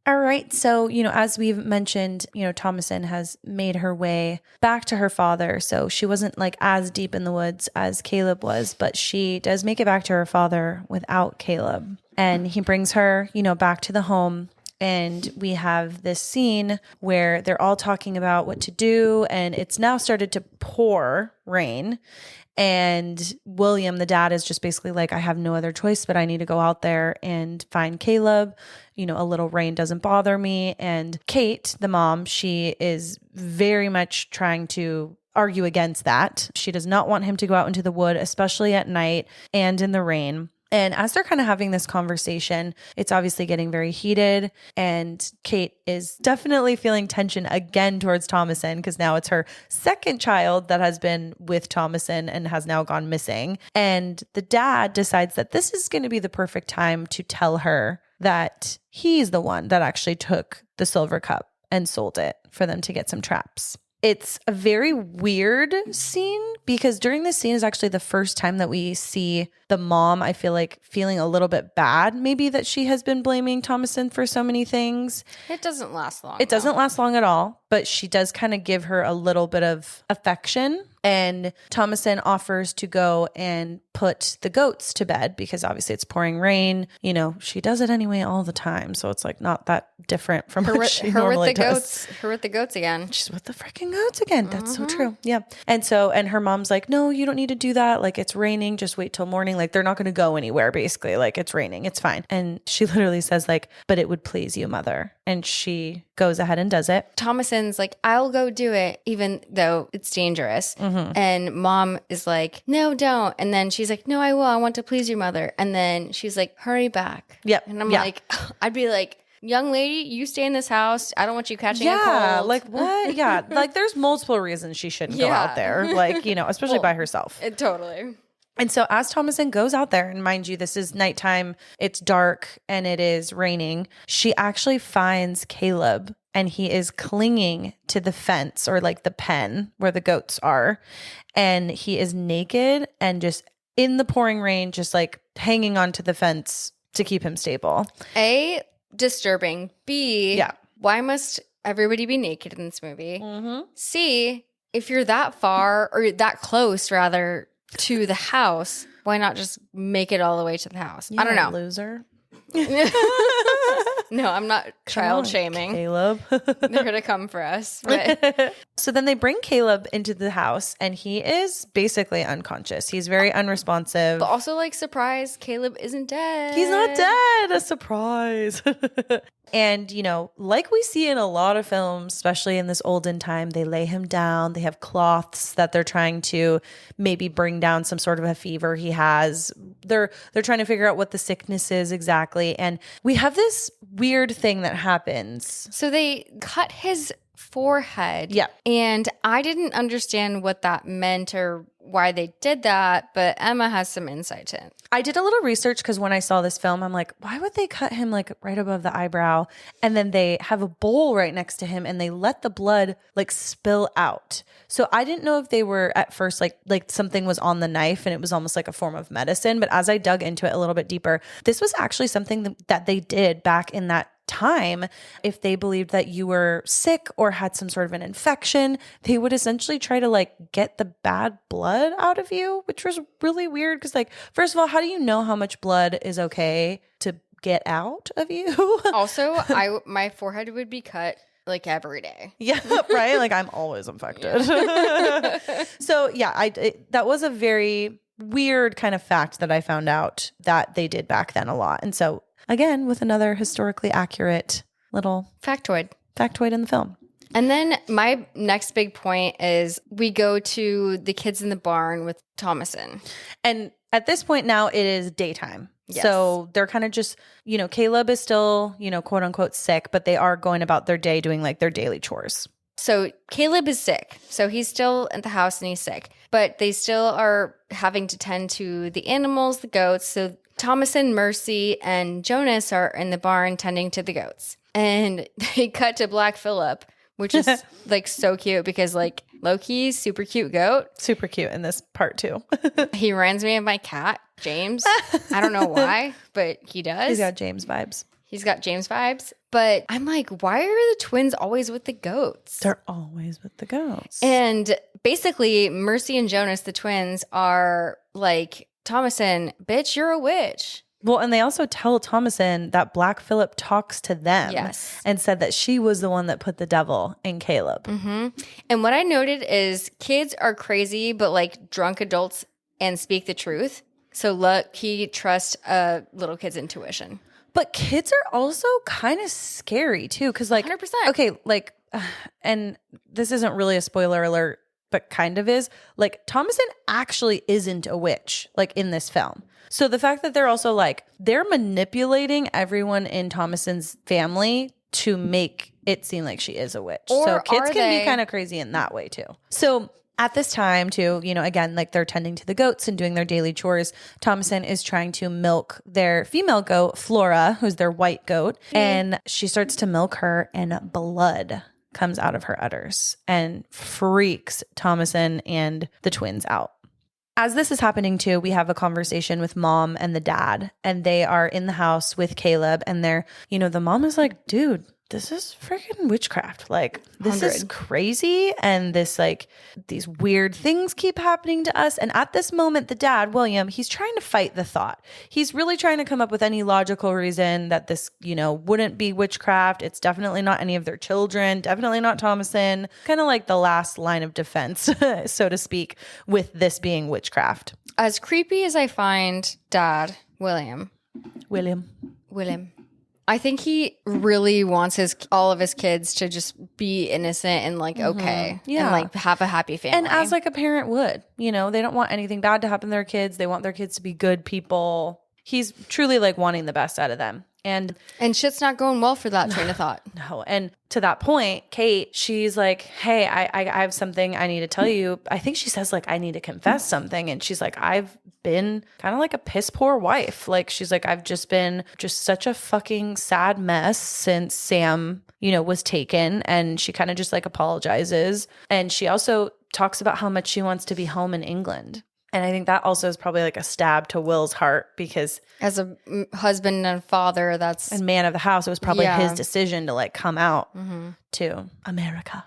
Speaker 1: All right. So, as we've mentioned, Thomasin has made her way back to her father. So she wasn't like as deep in the woods as Caleb was, but she does make it back to her father without Caleb. And he brings her, back to the home. And we have this scene where they're all talking about what to do. And it's now started to pour rain. And William, the dad, is just basically like, I have no other choice, but I need to go out there and find Caleb. A little rain doesn't bother me. And Kate, the mom, she is very much trying to argue against that. She does not want him to go out into the wood, especially at night and in the rain. And as they're kind of having this conversation, it's obviously getting very heated. And Kate is definitely feeling tension again towards Thomasin because now it's her second child that has been with Thomasin and has now gone missing. And the dad decides that this is going to be the perfect time to tell her that he's the one that actually took the silver cup and sold it for them to get some traps. It's a very weird scene because during this scene is actually the first time that we see the mom, I feel like, feeling a little bit bad, maybe that she has been blaming Thomasin for so many things.
Speaker 2: It doesn't last long.
Speaker 1: It doesn't last long at all, but she does kind of give her a little bit of affection. And Thomasin offers to go and put the goats to bed because obviously it's pouring rain. She does it anyway all the time. So it's like not that different from what she normally does.
Speaker 2: Her with the goats again.
Speaker 1: She's with the freaking goats again. That's so true. Yeah. And her mom's like, no, you don't need to do that. Like it's raining. Just wait till morning. Like they're not going to go anywhere basically. Like it's raining. It's fine. And she literally says like, but it would please you, mother. And she goes ahead and does it.
Speaker 2: Thomasin's like, I'll go do it, even though it's dangerous. Mm-hmm. And mom is like, no, don't. And then she's like, no, I will. I want to please your mother. And then she's like, hurry back.
Speaker 1: Yep.
Speaker 2: And I'm like, I'd be like, young lady, you stay in this house. I don't want you catching a cold.
Speaker 1: Like what? Yeah. Like there's multiple reasons she shouldn't go out there. Like, especially by herself.
Speaker 2: Totally.
Speaker 1: And so as Thomasin goes out there, and mind you, this is nighttime, it's dark, and it is raining, she actually finds Caleb, and he is clinging to the fence or like the pen where the goats are. And he is naked and just in the pouring rain, just like hanging onto the fence to keep him stable.
Speaker 2: A, disturbing. B, why must everybody be naked in this movie? Mm-hmm. C, if you're that far or that close rather to the house, why not just make it all the way to the house? I don't know.
Speaker 1: Loser.
Speaker 2: No, I'm not child shaming.
Speaker 1: Caleb.
Speaker 2: They're going to come for us. But.
Speaker 1: So then they bring Caleb into the house and he is basically unconscious. He's very unresponsive.
Speaker 2: But also like, surprise, Caleb isn't dead.
Speaker 1: He's not dead. A surprise. And, like we see in a lot of films, especially in this olden time, they lay him down. They have cloths that they're trying to maybe bring down some sort of a fever he has. They're trying to figure out what the sickness is exactly. And we have this weird thing that happens.
Speaker 2: So they cut his forehead.
Speaker 1: Yeah.
Speaker 2: And I didn't understand what that meant or why they did that, but Emma has some insight to it.
Speaker 1: I did a little research because when I saw this film, I'm like, why would they cut him like right above the eyebrow? And then they have a bowl right next to him and they let the blood like spill out. So I didn't know if they were at first like something was on the knife and it was almost like a form of medicine. But as I dug into it a little bit deeper, this was actually something that they did back in that time. If they believed that you were sick or had some sort of an infection, they would essentially try to like get the bad blood out of you, which was really weird because like, first of all, how do you know how much blood is okay to get out of you?
Speaker 2: Also, my forehead would be cut like every day.
Speaker 1: Yeah, right? Like I'm always infected. So yeah, that was a very weird kind of fact that I found out that they did back then a lot. And so again, with another historically accurate little
Speaker 2: factoid
Speaker 1: in the film.
Speaker 2: And then my next big point is we go to the kids in the barn with Thomason.
Speaker 1: And at this point now it is daytime.
Speaker 2: Yes.
Speaker 1: So they're kind of just, Caleb is still, quote unquote sick, but they are going about their day doing like their daily chores.
Speaker 2: So Caleb is sick. So he's still at the house and he's sick, but they still are having to tend to the animals, the goats. So Thomason, Mercy, and Jonas are in the barn tending to the goats. And they cut to Black Phillip, which is like so cute because like low-key, super cute goat.
Speaker 1: Super cute in this part too.
Speaker 2: He reminds me of my cat, James. I don't know why, but he does.
Speaker 1: He's got James vibes.
Speaker 2: But I'm like, why are the twins always with the goats?
Speaker 1: They're always with the goats.
Speaker 2: And basically, Mercy and Jonas, the twins, are like, Thomason, bitch, you're a witch.
Speaker 1: Well, and they also tell Thomason that Black Phillip talks to them.
Speaker 2: Yes.
Speaker 1: And said that she was the one that put the devil in Caleb.
Speaker 2: Mm-hmm. And what I noted is kids are crazy, but like drunk adults and speak the truth. So he trusts a little kid's intuition.
Speaker 1: But kids are also kind of scary too. Because like,
Speaker 2: 100%.
Speaker 1: Okay, like, and this isn't really a spoiler alert, but kind of is. Like, Thomason actually isn't a witch, like in this film. So the fact that they're also like, they're manipulating everyone in Thomason's family to make it seem like she is a witch.
Speaker 2: Or
Speaker 1: so kids can be kind of crazy in that way too. So at this time too, again, like they're tending to the goats and doing their daily chores. Thomason is trying to milk their female goat, Flora, who's their white goat. And she starts to milk her and blood comes out of her udders and freaks Thomason and the twins out. As this is happening too, we have a conversation with mom and the dad, and they are in the house with Caleb, and they're, the mom is like, dude, this is freaking witchcraft. Like, this is crazy. And this, like, these weird things keep happening to us. And at this moment, the dad, William, he's trying to fight the thought. He's really trying to come up with any logical reason that this, wouldn't be witchcraft. It's definitely not any of their children, definitely not Thomason. Kind of like the last line of defense, so to speak, with this being witchcraft.
Speaker 2: As creepy as I find Dad, William. I think he really wants all of his kids to just be innocent and like okay, and like have a happy family.
Speaker 1: And as like a parent would, they don't want anything bad to happen to their kids. They want their kids to be good people. He's truly like wanting the best out of them. And
Speaker 2: shit's not going well for that train of thought.
Speaker 1: No. And to that point, Kate, she's like, hey, I have something I need to tell you. I think she says like, I need to confess something. And she's like, I've been kind of like a piss poor wife. Like, she's like, I've just been such a fucking sad mess since Sam, was taken. And she kind of just like apologizes. And she also talks about how much she wants to be home in England. And I think that also is probably like a stab to Will's heart because
Speaker 2: as a husband and father,
Speaker 1: and man of the house, it was probably his decision to like come out to America.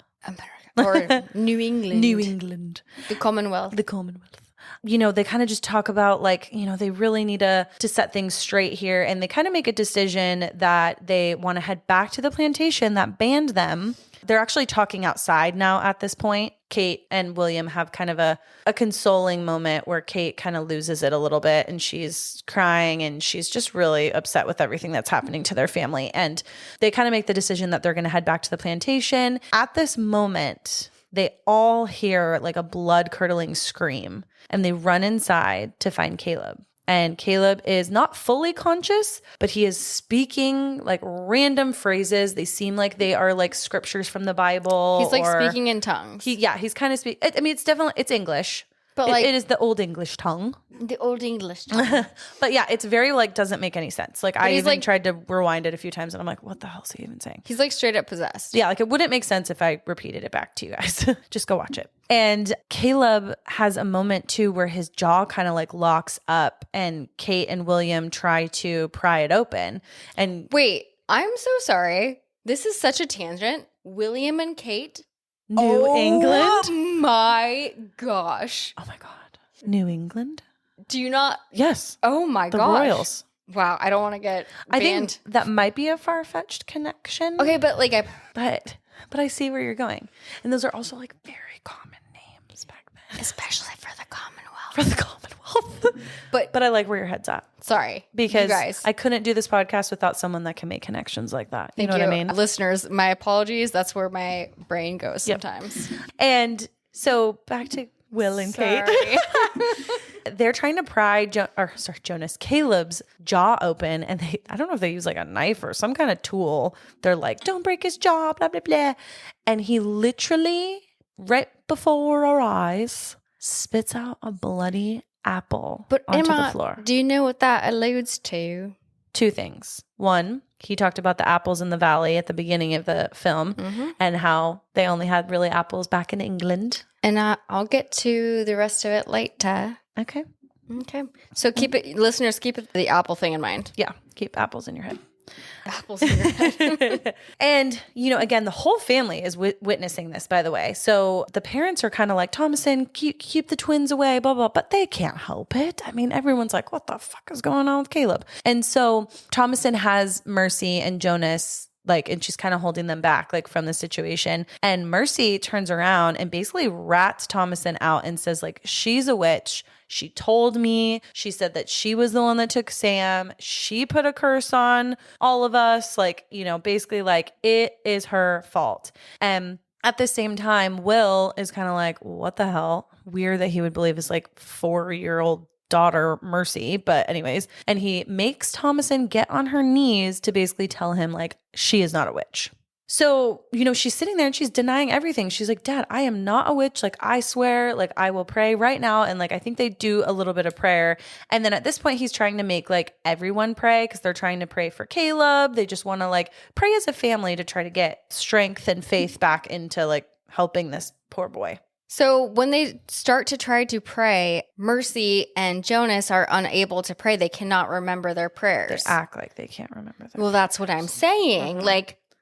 Speaker 2: Or New England. The Commonwealth.
Speaker 1: They kind of just talk about like, they really need to set things straight here. And they kind of make a decision that they want to head back to the plantation that banned them They're actually talking outside now at this point. Kate and William have kind of a consoling moment where Kate kind of loses it a little bit and she's crying and she's just really upset with everything that's happening to their family. And they kind of make the decision that they're going to head back to the plantation. At this moment, they all hear like a blood-curdling scream and they run inside to find Caleb. And Caleb is not fully conscious, but he is speaking like random phrases. They seem like they are like scriptures from the Bible.
Speaker 2: He's like speaking in tongues.
Speaker 1: He's kind of speaking. I mean, it's English.
Speaker 2: But like
Speaker 1: it is the old English tongue.
Speaker 2: The old English tongue.
Speaker 1: But yeah, it's very like doesn't make any sense. Like I even tried to rewind it a few times and I'm like, what the hell is he even saying?
Speaker 2: He's like straight up possessed.
Speaker 1: Yeah, like it wouldn't make sense if I repeated it back to you guys. Just go watch it. And Caleb has a moment too where his jaw kind of like locks up and Kate and William try to pry it open. And
Speaker 2: wait, I'm so sorry. This is such a tangent. William and Kate.
Speaker 1: New England?
Speaker 2: Oh my gosh.
Speaker 1: Oh my God. New England?
Speaker 2: Do you not?
Speaker 1: Yes.
Speaker 2: Oh my
Speaker 1: the
Speaker 2: gosh.
Speaker 1: Royals.
Speaker 2: Wow. I don't want to get banned.
Speaker 1: I think that might be a far-fetched connection.
Speaker 2: Okay, but like
Speaker 1: But I see where you're going. And those are also like very common names back then.
Speaker 2: Especially for the Commonwealth.
Speaker 1: For the Commonwealth. But I like where your head's at.
Speaker 2: Sorry.
Speaker 1: Because
Speaker 2: you guys.
Speaker 1: I couldn't do this podcast without someone that can make connections like that. You know what I mean?
Speaker 2: Listeners, my apologies. That's where my brain goes sometimes.
Speaker 1: And so back to Will and Kate. They're trying to pry Jonas, Caleb's jaw open. And I don't know if they use like a knife or some kind of tool. They're like, don't break his jaw, blah, blah, blah. And he literally, right before our eyes, spits out a bloody apple onto the floor.
Speaker 2: Do you know what that alludes to?
Speaker 1: Two things. One, he talked about the apples in the valley at the beginning of the film and how they only had really apples back in England.
Speaker 2: And I'll get to the rest of it later.
Speaker 1: Okay.
Speaker 2: So listeners, keep the apple thing in mind.
Speaker 1: Yeah. Keep apples in your head.
Speaker 2: Apples in your head.
Speaker 1: And, again, the whole family is witnessing this, by the way. So the parents are kind of like, Thomason, keep the twins away, blah, blah, but they can't help it. I mean, everyone's like, what the fuck is going on with Caleb? And so Thomason has Mercy and Jonas and she's kind of holding them back from the situation. And Mercy turns around and basically rats Thomason out and says she's a witch. She told me, she said that she was the one that took Sam. She put a curse on all of us. Basically it is her fault. And at the same time, Will is kind of like, what the hell? Weird that he would believe his 4-year-old daughter Mercy, but anyways, and he makes Thomason get on her knees to basically tell him she is not a witch. So, she's sitting there and she's denying everything. She's like, Dad, I am not a witch. I swear, I will pray right now. And I think they do a little bit of prayer. And then at this point, he's trying to make everyone pray because they're trying to pray for Caleb. They just want to pray as a family to try to get strength and faith back into helping this poor boy.
Speaker 2: So when they start to try to pray, Mercy and Jonas are unable to pray. They cannot remember their prayers.
Speaker 1: They act like they can't remember them.
Speaker 2: Well, that's what I'm saying.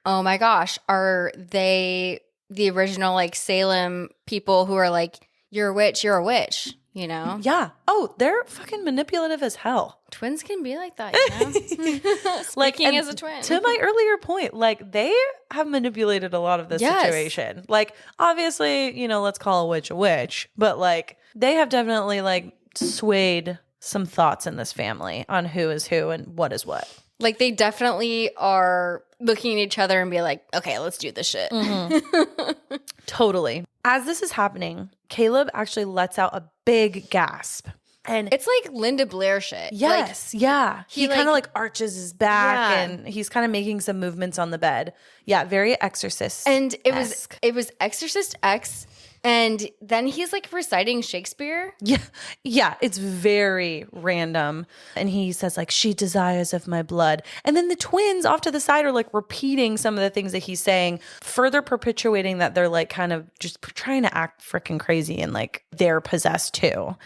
Speaker 2: Oh my gosh, are they the original Salem people who are you're a witch,
Speaker 1: Yeah. Oh, they're fucking manipulative as hell.
Speaker 2: Twins can be like that, Speaking as a twin.
Speaker 1: To my earlier point, they have manipulated a lot of this situation. Obviously, let's call a witch, but they have definitely swayed some thoughts in this family on who is who and what is what.
Speaker 2: They definitely are looking at each other and be like, okay, let's do this shit.
Speaker 1: Mm-hmm. Totally. As this is happening, Caleb actually lets out a big gasp. And
Speaker 2: it's Linda Blair shit.
Speaker 1: Yes. Yeah. He kind of arches his back and he's kind of making some movements on the bed. Yeah. Very Exorcist.
Speaker 2: And it was Exorcist X. And then he's reciting Shakespeare.
Speaker 1: Yeah. Yeah. It's very random. And he says she desires of my blood. And then the twins off to the side are repeating some of the things that he's saying, further perpetuating that they're kind of just trying to act freaking crazy and they're possessed too.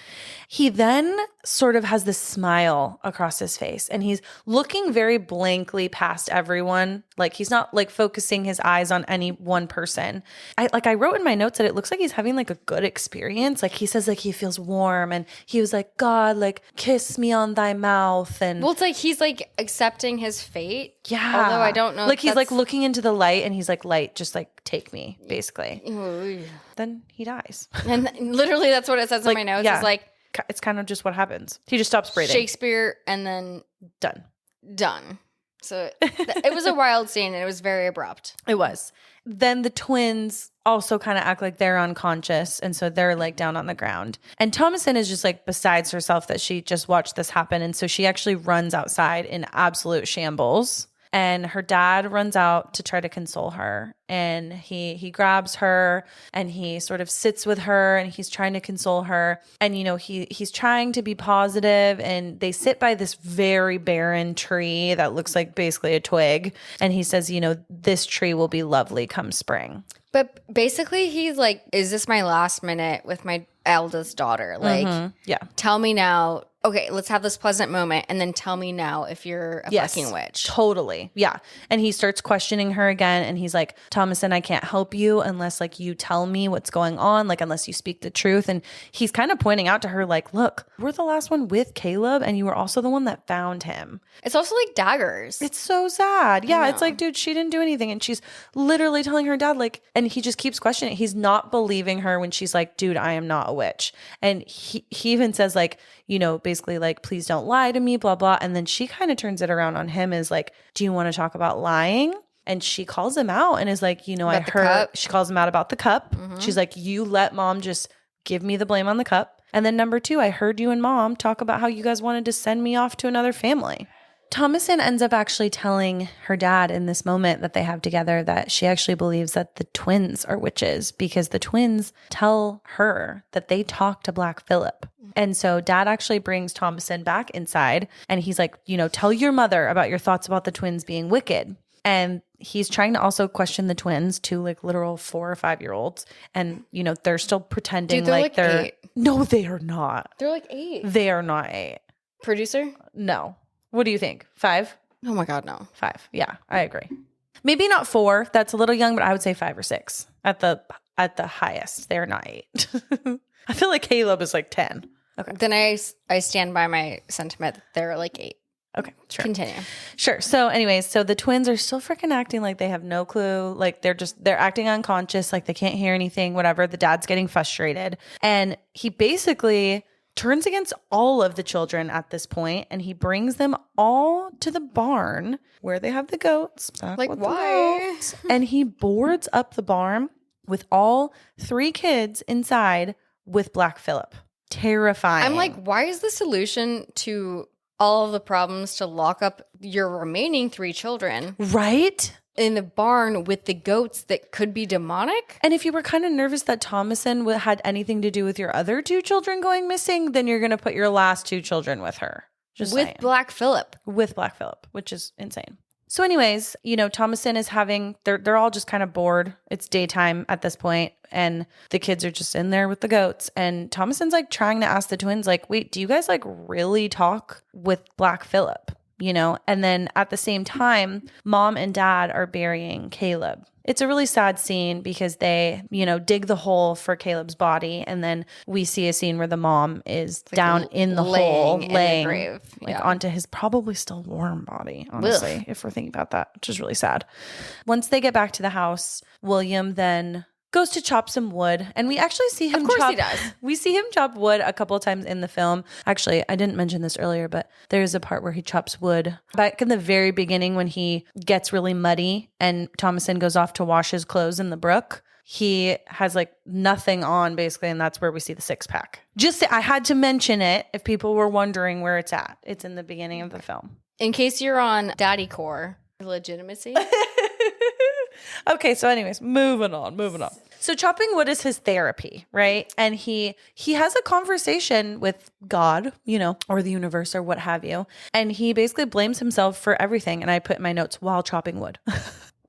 Speaker 1: He then sort of has this smile across his face and he's looking very blankly past everyone. He's not focusing his eyes on any one person. I wrote in my notes that it looks like he's having a good experience. He says he feels warm and he was God, kiss me on thy mouth. And
Speaker 2: well, it's he's accepting his fate.
Speaker 1: Yeah.
Speaker 2: Although I don't know.
Speaker 1: He's looking into the light and he's light, just take me, basically.
Speaker 2: Ooh.
Speaker 1: Then he dies.
Speaker 2: And literally that's what it says in my notes.
Speaker 1: yeah.
Speaker 2: It's like,
Speaker 1: It's kind of just what happens. He just stops breathing.
Speaker 2: Shakespeare and then
Speaker 1: Done.
Speaker 2: So it was a wild scene and it was very abrupt.
Speaker 1: It was. Then the twins also kind of act like they're unconscious. And so they're like down on the ground. And Thomasin is just like besides herself that she just watched this happen. And so she actually runs outside in absolute shambles. And her dad runs out to try to console her. And he grabs her and he sort of sits with her and he's trying to console her. And, you know, he's trying to be positive. And they sit by this very barren tree that looks like basically a twig. And he says, you know, this tree will be lovely come spring.
Speaker 2: But basically he's like, is this my last minute with my eldest daughter? Like, tell me now. Okay, let's have this pleasant moment and then tell me now if you're a fucking witch.
Speaker 1: Totally. Yeah. And he starts questioning her again and he's like, Thomasin, I can't help you unless like you tell me what's going on, like unless you speak the truth. And he's kind of pointing out to her like, look, we're the last one with Caleb and you were also the one that found him.
Speaker 2: It's also like daggers.
Speaker 1: It's so sad. Yeah, it's like, dude, she didn't do anything. And she's literally telling her dad like, and he just keeps questioning. He's not believing her when she's like, dude, I am not a witch. And he even says like, you know, basically like, please don't lie to me, blah, blah. And then she kind of turns it around on him as like, do you want to talk about lying? And she calls him out and is like, you know,
Speaker 2: about
Speaker 1: I heard, she calls him out about the cup.
Speaker 2: Mm-hmm.
Speaker 1: She's like, you let mom just give me the blame on the cup. And then number 2, I heard you and mom talk about how you guys wanted to send me off to another family. Thomasin ends up actually telling her dad in this moment that they have together that she actually believes that the twins are witches because the twins tell her that they talk to Black Phillip. And so dad actually brings Thomasin back inside and he's like, you know, tell your mother about your thoughts about the twins being wicked. And he's trying to also question the twins, 2 like literal 4 or 5-year-olds. And, you know, they're still pretending.
Speaker 2: Dude, they're like
Speaker 1: they're
Speaker 2: 8.
Speaker 1: No, they are not.
Speaker 2: They're like 8.
Speaker 1: They are not 8.
Speaker 2: Producer?
Speaker 1: No. What do you think? 5?
Speaker 2: Oh my God, no.
Speaker 1: 5. Yeah, I agree. Maybe not 4. That's a little young, but I would say 5 or 6 at the highest. They're not 8. I feel like Caleb is like 10. Okay.
Speaker 2: Then I stand by my sentiment that they're like 8.
Speaker 1: Okay, sure.
Speaker 2: Continue.
Speaker 1: Sure. So anyways, so the twins are still freaking acting like they have no clue. Like they're acting unconscious, like they can't hear anything, whatever. The dad's getting frustrated. And he basically turns against all of the children at this point, and he brings them all to the barn where they have the goats.
Speaker 2: Like, why?
Speaker 1: And he boards up the barn with all 3 kids inside with Black Phillip. Terrifying.
Speaker 2: I'm like, why is the solution to all of the problems to lock up your remaining 3 children?
Speaker 1: Right?
Speaker 2: In the barn with the goats that could be demonic?
Speaker 1: And if you were kind of nervous that Thomasin had anything to do with your other 2 children going missing, then you're going to put your last 2 children with her. Just
Speaker 2: with
Speaker 1: saying.
Speaker 2: Black Phillip.
Speaker 1: With Black Phillip, which is insane. So anyways, you know, Thomasin is they're all just kind of bored. It's daytime at this point, and the kids are just in there with the goats. And Thomasin's like trying to ask the twins, like, wait, do you guys like really talk with Black Phillip? You know, and then at the same time, mom and dad are burying Caleb. It's a really sad scene because they, you know, dig the hole for Caleb's body. And then we see a scene where the mom is like down in the hole, laying
Speaker 2: grave.
Speaker 1: Like onto his probably still warm body, honestly, if we're thinking about that, which is really sad. Once they get back to the house, William then goes to chop some wood, and we actually see him.
Speaker 2: Of course
Speaker 1: chop,
Speaker 2: he does.
Speaker 1: We see him chop wood a couple of times in the film. Actually, I didn't mention this earlier, but there's a part where he chops wood back in the very beginning when he gets really muddy and Thomasin goes off to wash his clothes in the brook. He has like nothing on basically, and that's where we see the 6-pack. I had to mention it if people were wondering where it's at. It's in the beginning of the film.
Speaker 2: In case you're on daddy core legitimacy.
Speaker 1: Okay, so anyways, moving on. So chopping wood is his therapy, right? And he has a conversation with God, you know, or the universe or what have you. And he basically blames himself for everything. And I put in my notes while chopping wood.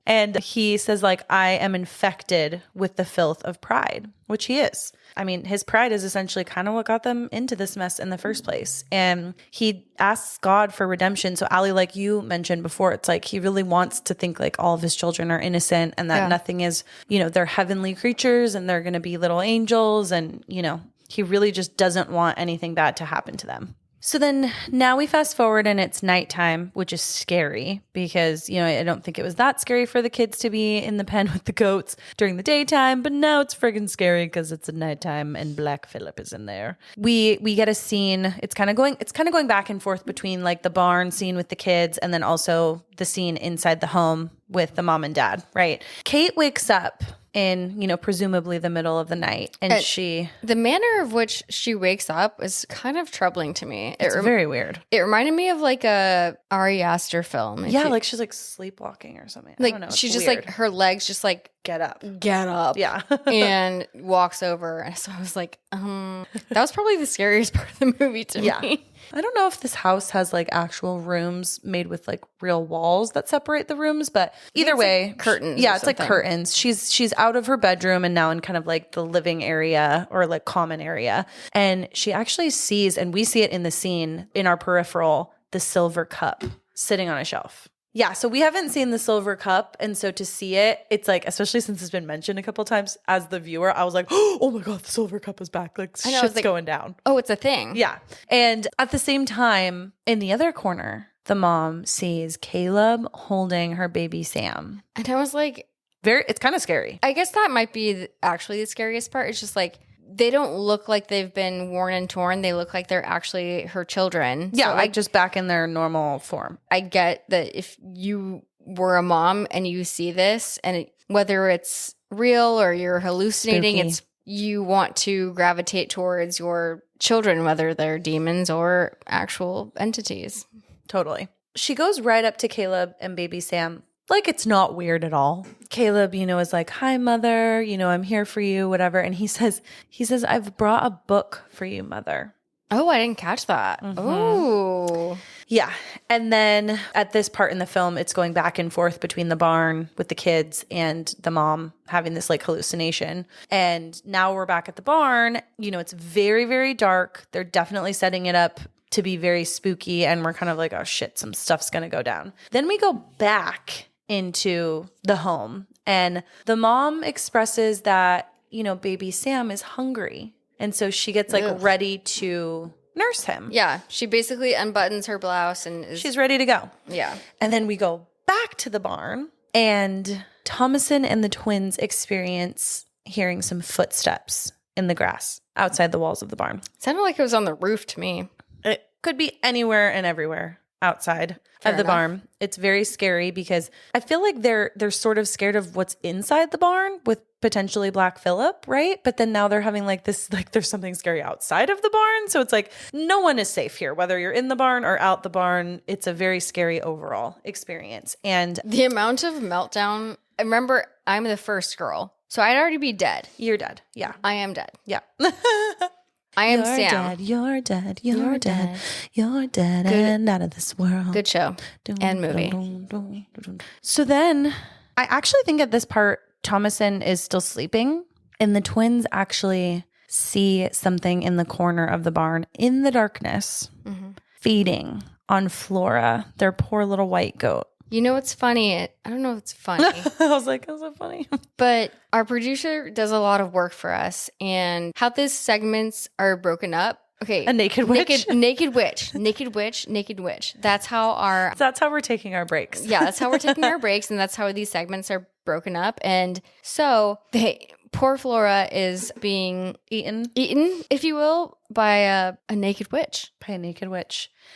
Speaker 1: And he says, like, I am infected with the filth of pride, which he is. I mean, his pride is essentially kind of what got them into this mess in the first place. And he asks God for redemption. So Allie, like you mentioned before, it's like he really wants to think like all of his children are innocent and that nothing is, you know, they're heavenly creatures and they're going to be little angels. And, you know, he really just doesn't want anything bad to happen to them. So then now we fast forward and it's nighttime, which is scary because, I don't think it was that scary for the kids to be in the pen with the goats during the daytime, but now it's friggin' scary because it's at nighttime and Black Phillip is in there. We get a scene. It's kind of going back and forth between like the barn scene with the kids and then also the scene inside the home with the mom and dad, right? Kate wakes up in, presumably the middle of the night. And
Speaker 2: the manner of which she wakes up is kind of troubling to me.
Speaker 1: It's very weird.
Speaker 2: It reminded me of like a Ari Aster film.
Speaker 1: Yeah, like she's like sleepwalking or something.
Speaker 2: Like
Speaker 1: I don't know.
Speaker 2: she's just
Speaker 1: weird.
Speaker 2: like, her legs just like
Speaker 1: get up.
Speaker 2: Yeah. And walks over. And so I was like, that was probably the scariest part of the movie to me.
Speaker 1: I don't know if this house has like actual rooms made with like real walls that separate the rooms, but either way,
Speaker 2: like curtains.
Speaker 1: Yeah, it's like curtains. She's out of her bedroom and now in kind of like the living area or like common area. And she actually sees, and we see it in the scene in our peripheral, the silver cup sitting on a shelf. Yeah, so we haven't seen the silver cup. And so to see it, it's like, especially since it's been mentioned a couple of times as the viewer, I was like, oh my God, the silver cup is back. Like shit's going down.
Speaker 2: Oh, it's a thing.
Speaker 1: Yeah. And at the same time, in the other corner, the mom sees Caleb holding her baby Sam.
Speaker 2: And I was like,
Speaker 1: it's kind of scary.
Speaker 2: I guess that might be actually the scariest part. It's just like, they don't look like they've been worn and torn. They look like they're actually her children.
Speaker 1: Yeah, so like just back in their normal form.
Speaker 2: I get that if you were a mom and you see this, and whether it's real or you're hallucinating, you want to gravitate towards your children, whether they're demons or actual entities.
Speaker 1: Totally. She goes right up to Caleb and baby Sam. Like, it's not weird at all. Caleb, is like, hi, mother, I'm here for you, whatever. And he says, I've brought a book for you, mother.
Speaker 2: Oh, I didn't catch that. Mm-hmm. Oh.
Speaker 1: Yeah. And then at this part in the film, it's going back and forth between the barn with the kids and the mom having this like hallucination. And now we're back at the barn. It's very, very dark. They're definitely setting it up to be very spooky. And we're kind of like, oh shit, some stuff's going to go down. Then we go back into the home and the mom expresses that, baby Sam is hungry. And so she gets like ready to nurse him.
Speaker 2: Yeah. She basically unbuttons her blouse and
Speaker 1: she's ready to go.
Speaker 2: Yeah.
Speaker 1: And then we go back to the barn and Thomasin and the twins experience hearing some footsteps in the grass outside the walls of the barn.
Speaker 2: Sounded like it was on the roof to me.
Speaker 1: It could be anywhere and everywhere outside of the barn. It's very scary because I feel like they're sort of scared of what's inside the barn with potentially Black Phillip, right? But then now they're having like this, like there's something scary outside of the barn. So it's like no one is safe here, whether you're in the barn or out the barn. It's a very scary overall experience. And
Speaker 2: the amount of meltdown, I remember I'm the first girl. So I'd already be dead.
Speaker 1: You're dead. Yeah.
Speaker 2: I am dead.
Speaker 1: Yeah.
Speaker 2: I am
Speaker 1: you're
Speaker 2: Sam.
Speaker 1: Dead, you're dead. You're dead. You're dead and out of this world.
Speaker 2: Good show and movie.
Speaker 1: So then I actually think at this part, Thomasin is still sleeping and the twins actually see something in the corner of the barn in the darkness feeding on Flora, their poor little white goat.
Speaker 2: You know what's funny? I don't know if it's funny.
Speaker 1: I was like, that's so funny.
Speaker 2: But our producer does a lot of work for us, and how these segments are broken up. Okay.
Speaker 1: A naked witch.
Speaker 2: Naked witch. Naked witch. Naked witch. That's how
Speaker 1: we're taking our breaks.
Speaker 2: Yeah, that's how we're taking our breaks, and that's how these segments are broken up. And so poor Flora is being eaten, if you will, by a naked witch.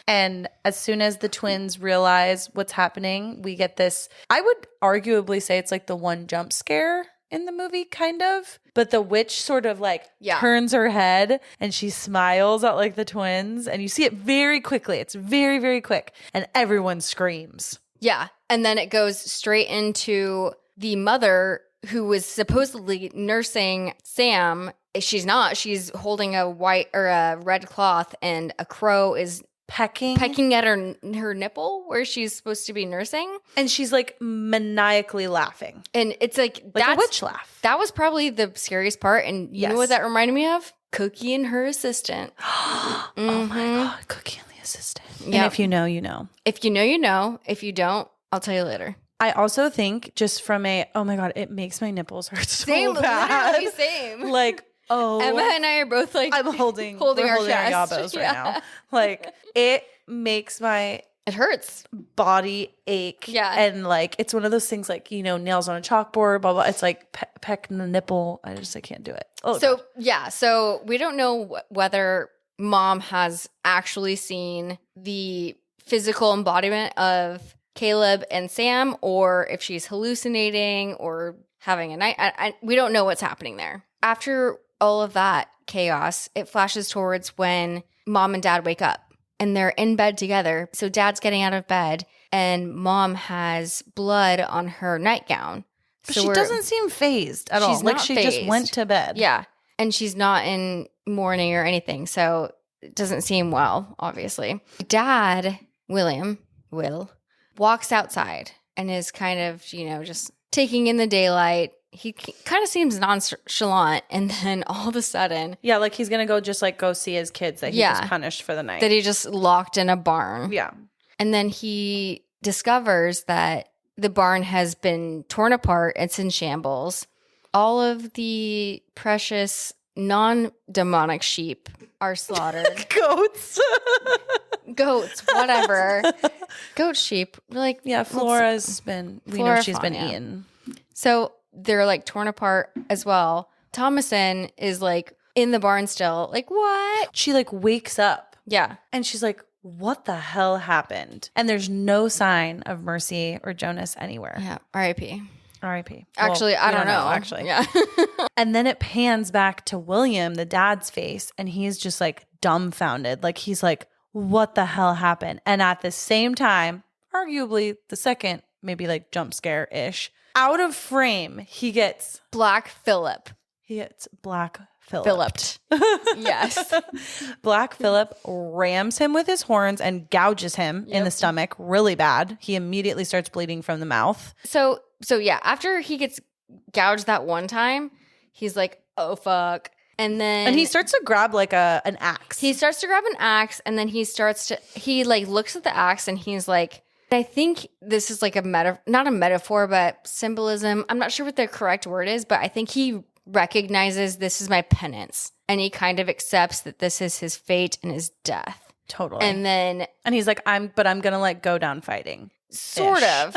Speaker 2: And as soon as the twins realize what's happening, we get this, I would arguably say it's like the one jump scare in the movie, kind of. But the witch sort of like turns her head and she smiles at like the twins. And you see it very quickly. It's very, very quick. And everyone screams. Yeah. And then it goes straight into the mother who was supposedly nursing Sam. She's not. She's holding a white or a red cloth, and a crow is pecking at her nipple where she's supposed to be nursing.
Speaker 1: And she's like maniacally laughing.
Speaker 2: And it's like
Speaker 1: a witch laugh.
Speaker 2: That was probably the scariest part. And you know what that reminded me of? Cookie and her assistant.
Speaker 1: Oh my God. Cookie and the assistant.
Speaker 2: Yep.
Speaker 1: And if you know, you know.
Speaker 2: If you know, you know. If you don't, I'll tell you later.
Speaker 1: I also think just from oh my God, it makes my nipples hurt so bad.
Speaker 2: Literally same.
Speaker 1: Like, Oh,
Speaker 2: Emma and I are both like,
Speaker 1: I'm holding
Speaker 2: our chest.
Speaker 1: yabos right now. Like, it makes my
Speaker 2: It hurts.
Speaker 1: body ache.
Speaker 2: Yeah.
Speaker 1: And like, it's one of those things like, you know, nails on a chalkboard, blah, blah. It's like peck in the nipple. I can't do it. Oh,
Speaker 2: So,
Speaker 1: God.
Speaker 2: yeah. So we don't know whether mom has actually seen the physical embodiment of Caleb and Sam, or if she's hallucinating or having a night. We don't know what's happening there. After all of that chaos, it flashes towards when mom and dad wake up and they're in bed together. So dad's getting out of bed and mom has blood on her nightgown.
Speaker 1: But
Speaker 2: So
Speaker 1: she doesn't seem phased at all.
Speaker 2: She's
Speaker 1: Like,
Speaker 2: not
Speaker 1: she just
Speaker 2: phased.
Speaker 1: went to bed.
Speaker 2: Yeah. And she's not in mourning or anything. So it doesn't seem well, obviously. Dad, Will, walks outside and is kind of, you know, just taking in the daylight. He kind of seems nonchalant. And then all of a sudden,
Speaker 1: Yeah, like he's going to go just like go see his kids that he just punished for the night.
Speaker 2: that he just locked in a barn.
Speaker 1: Yeah.
Speaker 2: And then he discovers that the barn has been torn apart. It's in shambles. All of the precious non-demonic sheep are slaughtered. Goats, whatever. Goat, sheep. Like,
Speaker 1: Yeah, Flora's been, we know she's been
Speaker 2: Flora,
Speaker 1: eaten.
Speaker 2: So they're like torn apart as well. Thomason is like in the barn still. Like, what?
Speaker 1: She like wakes up
Speaker 2: Yeah.
Speaker 1: and she's like, what the hell happened? And there's no sign of Mercy or Jonas anywhere.
Speaker 2: Yeah. R.I.P.
Speaker 1: R.I.P.
Speaker 2: Actually,
Speaker 1: Well,
Speaker 2: I
Speaker 1: we
Speaker 2: don't know.
Speaker 1: actually.
Speaker 2: Yeah.
Speaker 1: And then it pans back to William, the dad's face, and he's just like dumbfounded. Like, he's like, what the hell happened? And at the same time, arguably the second, maybe like jump scare-ish, out of frame, he gets
Speaker 2: Black Phillip.
Speaker 1: Black Phillip.
Speaker 2: Philliped. Yes.
Speaker 1: Black Phillip rams him with his horns and gouges him in the stomach really bad. He immediately starts bleeding from the mouth.
Speaker 2: So yeah, after he gets gouged that one time, he's like, oh, fuck. And
Speaker 1: he starts to grab like an axe.
Speaker 2: He starts to grab an axe, and then he like looks at the axe and he's like, I think this is like not a metaphor, but symbolism. I'm not sure what the correct word is, but I think he recognizes this is my penance, and he kind of accepts that this is his fate and his death.
Speaker 1: Totally.
Speaker 2: And
Speaker 1: he's like, I'm gonna like go down fighting.
Speaker 2: Sort of.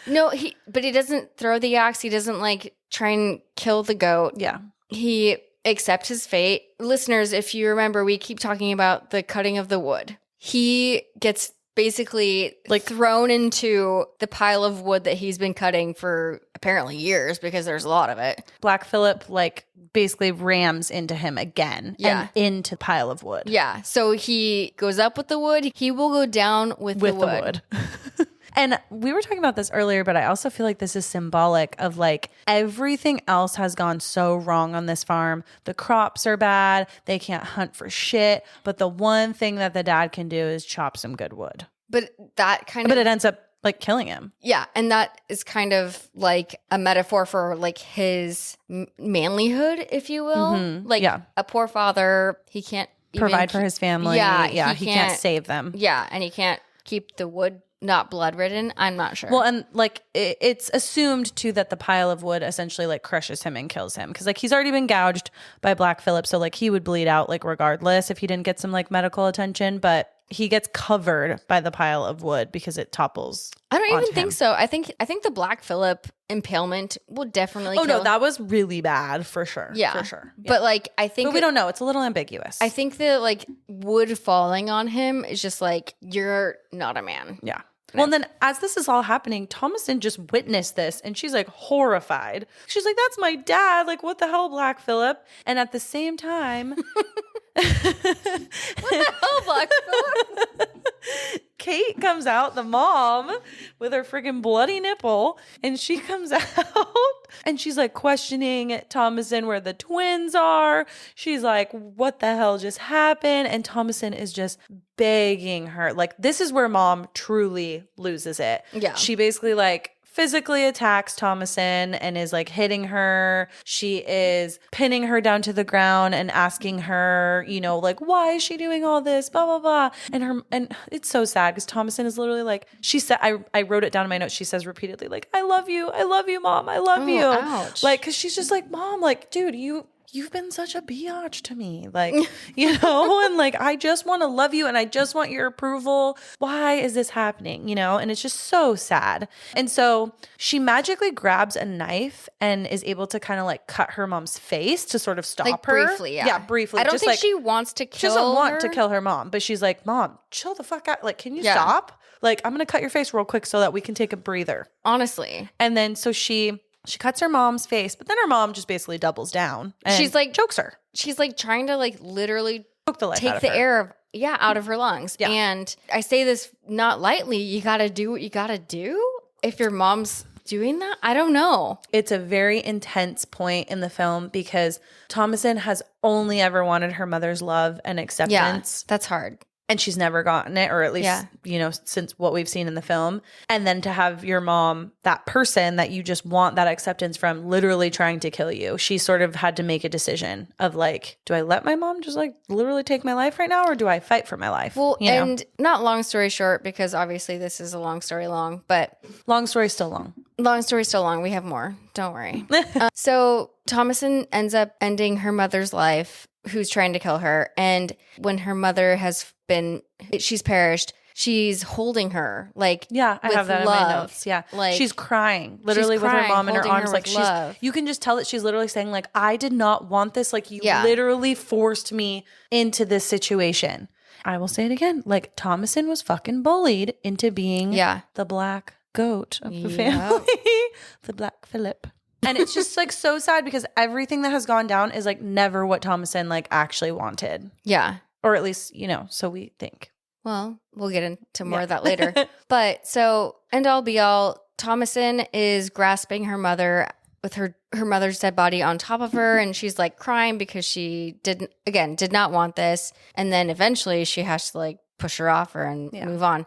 Speaker 2: No, but he doesn't throw the axe. He doesn't like try and kill the goat.
Speaker 1: Yeah.
Speaker 2: He accepts his fate. Listeners, if you remember, we keep talking about the cutting of the wood. He gets basically like thrown into the pile of wood that he's been cutting for apparently years, because there's a lot of it.
Speaker 1: Black Phillip like basically rams into him again.
Speaker 2: Yeah.
Speaker 1: And into the pile of wood.
Speaker 2: Yeah. So he goes up with the wood. He will go down with the wood.
Speaker 1: And we were talking about this earlier, but I also feel like this is symbolic of like everything else has gone so wrong on this farm. The crops are bad. They can't hunt for shit. But the one thing that the dad can do is chop some good wood.
Speaker 2: But
Speaker 1: it ends up like killing him.
Speaker 2: Yeah. And that is kind of like a metaphor for like his manlyhood, if you will.
Speaker 1: Mm-hmm.
Speaker 2: Like a poor father, he can't
Speaker 1: provide for his family.
Speaker 2: Yeah.
Speaker 1: He can't save them.
Speaker 2: Yeah. And he can't keep the wood not blood ridden. I'm not sure.
Speaker 1: Well, and like it's assumed too that the pile of wood essentially like crushes him and kills him, because like he's already been gouged by Black Phillip, so like he would bleed out like regardless if he didn't get some like medical attention. But he gets covered by the pile of wood because it topples.
Speaker 2: I don't even think so. I think the Black Phillip impalement will definitely kill
Speaker 1: no, that was really bad for sure.
Speaker 2: Yeah.
Speaker 1: For sure. Yeah.
Speaker 2: But like I think
Speaker 1: we don't know. It's a little ambiguous.
Speaker 2: I think the like wood falling on him is just like, you're not a man.
Speaker 1: Yeah. Well, and then as this is all happening, Thomason just witnessed this and she's like horrified. She's like, that's my dad. Like, what the hell, Black Phillip? And at the same time,
Speaker 2: what the hell, Black Phillip?
Speaker 1: Kate comes out, the mom, with her freaking bloody nipple, and she comes out and she's like questioning Thomason where the twins are. She's like, what the hell just happened? And Thomason is just begging her. Like, this is where mom truly loses it.
Speaker 2: Yeah.
Speaker 1: She basically like physically attacks Thomason and is like hitting her. She is pinning her down to the ground and asking her, you know, like, why is she doing all this? Blah, blah, blah. And it's so sad because Thomason is literally like, she said, I wrote it down in my notes. She says repeatedly, like, I love you, mom. I love you.
Speaker 2: Ouch.
Speaker 1: Like, cause she's just like, mom, like, dude, you you've been such a biatch to me. Like, you know, and like, I just want to love you and I just want your approval. Why is this happening? You know, and it's just so sad. And so she magically grabs a knife and is able to kind of like cut her mom's face to sort of stop
Speaker 2: like
Speaker 1: her.
Speaker 2: briefly, yeah.
Speaker 1: Yeah, briefly.
Speaker 2: I don't
Speaker 1: just
Speaker 2: think
Speaker 1: like,
Speaker 2: she wants to kill
Speaker 1: she doesn't want
Speaker 2: her.
Speaker 1: to kill her mom, but she's like, Mom, chill the fuck out. Like, can you stop? Like, I'm going to cut your face real quick so that we can take a breather.
Speaker 2: Honestly.
Speaker 1: And then so she cuts her mom's face, but then her mom just basically doubles down and
Speaker 2: she's like
Speaker 1: chokes her.
Speaker 2: She's like trying to like literally
Speaker 1: take
Speaker 2: the air out of her lungs. Yeah. And I say this not lightly. You got to do what you got to do if your mom's doing that. I don't know.
Speaker 1: It's a very intense point in the film because Thomasin has only ever wanted her mother's love and acceptance.
Speaker 2: Yeah, that's hard.
Speaker 1: And she's never gotten it, or at least, you know, since what we've seen in the film. And then to have your mom, that person that you just want that acceptance from, literally trying to kill you. She sort of had to make a decision of like, do I let my mom just like literally take my life right now, or do I fight for my life?
Speaker 2: Well, and not long story short, because obviously this is a long story long, but
Speaker 1: long story still long.
Speaker 2: Long story still long. We have more. Don't worry. So Thomasin ends up ending her mother's life, who's trying to kill her. And when her mother she's perished, she's holding her like,
Speaker 1: yeah, I have that in my notes. Yeah.
Speaker 2: Like
Speaker 1: she's crying literally with her mom in her arms. Like you can just tell that she's literally saying like, I did not want this. Like you literally forced me into this situation. I will say it again. Like Thomasin was fucking bullied into being the black goat of the family, the Black Phillip. And it's just like so sad because everything that has gone down is like never what Thomasin like actually wanted.
Speaker 2: Yeah.
Speaker 1: Or at least, you know, so we think.
Speaker 2: Well, we'll get into more of that later. But so end all be all, Thomasin is grasping her mother with her mother's dead body on top of her. And she's like crying because she did not want this. And then eventually she has to like push her off her and move on.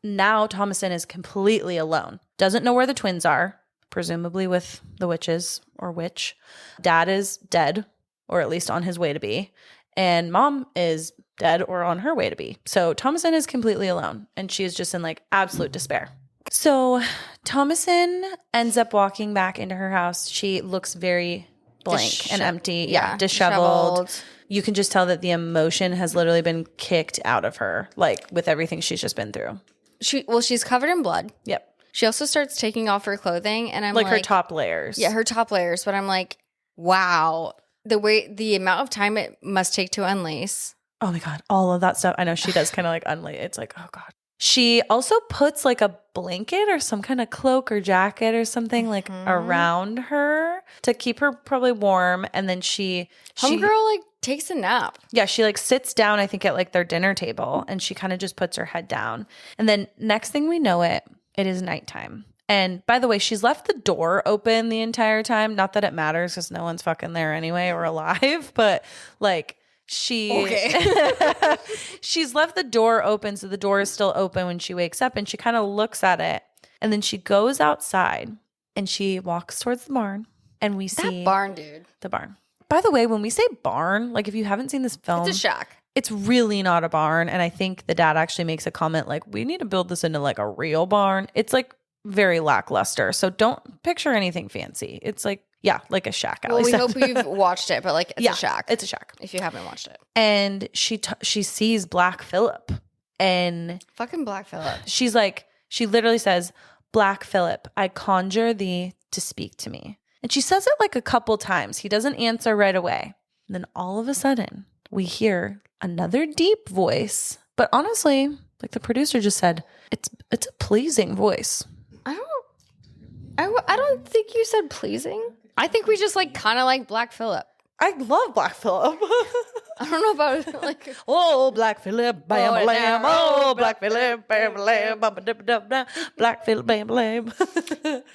Speaker 1: Now Thomasin is completely alone. Doesn't know where the twins are, presumably with the witches or witch. Dad is dead, or at least on his way to be. And mom is dead or on her way to be. So Thomasin is completely alone. And she is just in like absolute despair. So Thomasin ends up walking back into her house. She looks very blank and empty. Yeah, disheveled. You can just tell that the emotion has literally been kicked out of her, like with everything she's just been through.
Speaker 2: She's covered in blood.
Speaker 1: Yep.
Speaker 2: She also starts taking off her clothing, and I'm like
Speaker 1: her top layers.
Speaker 2: Yeah, her top layers. But I'm like, wow, the amount of time it must take to unlace.
Speaker 1: Oh my God, all of that stuff. I know she does kind of like unlace. It's like, oh God. She also puts like a blanket or some kind of cloak or jacket or something like around her to keep her probably warm. And then
Speaker 2: homegirl like takes a nap.
Speaker 1: Yeah, she like sits down, I think, at like their dinner table, and she kind of just puts her head down. And then next thing we know it is nighttime. And by the way, she's left the door open the entire time. Not that it matters because no one's fucking there anyway or alive, but like she's left the door open. So the door is still open when she wakes up, and she kind of looks at it. And then she goes outside and she walks towards the barn, and we see
Speaker 2: that barn, dude.
Speaker 1: The barn. By the way, when we say barn, like if you haven't seen this film,
Speaker 2: it's a shack.
Speaker 1: It's really not a barn. And I think the dad actually makes a comment like, we need to build this into like a real barn. It's like very lackluster. So don't picture anything fancy. It's like, yeah, like a shack.
Speaker 2: Well, we hope you've watched it, but like it's a shack.
Speaker 1: It's a shack.
Speaker 2: If you haven't watched it.
Speaker 1: And she sees Black Phillip, and
Speaker 2: fucking Black Phillip.
Speaker 1: She's like, she literally says, Black Phillip, I conjure thee to speak to me. And she says it like a couple times. He doesn't answer right away. And then all of a sudden we hear another deep voice. But honestly, like the producer just said, it's a pleasing voice.
Speaker 2: I don't think you said pleasing. I think we just like kind of like Black Phillip.
Speaker 1: I love Black Phillip.
Speaker 2: I don't know about like
Speaker 1: oh Black Phillip, bam lamb, oh Black Phillip, bam lamb, Black Phillip, bam lamb.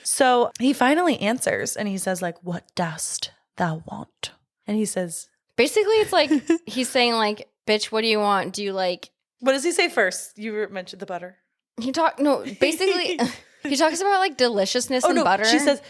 Speaker 1: So he finally answers, and he says like, "What dost thou want?" And he says,
Speaker 2: basically, it's like he's saying like, "Bitch, what do you want? Do you like?"
Speaker 1: What does he say first? You mentioned the butter.
Speaker 2: Basically. He talks about like deliciousness and butter.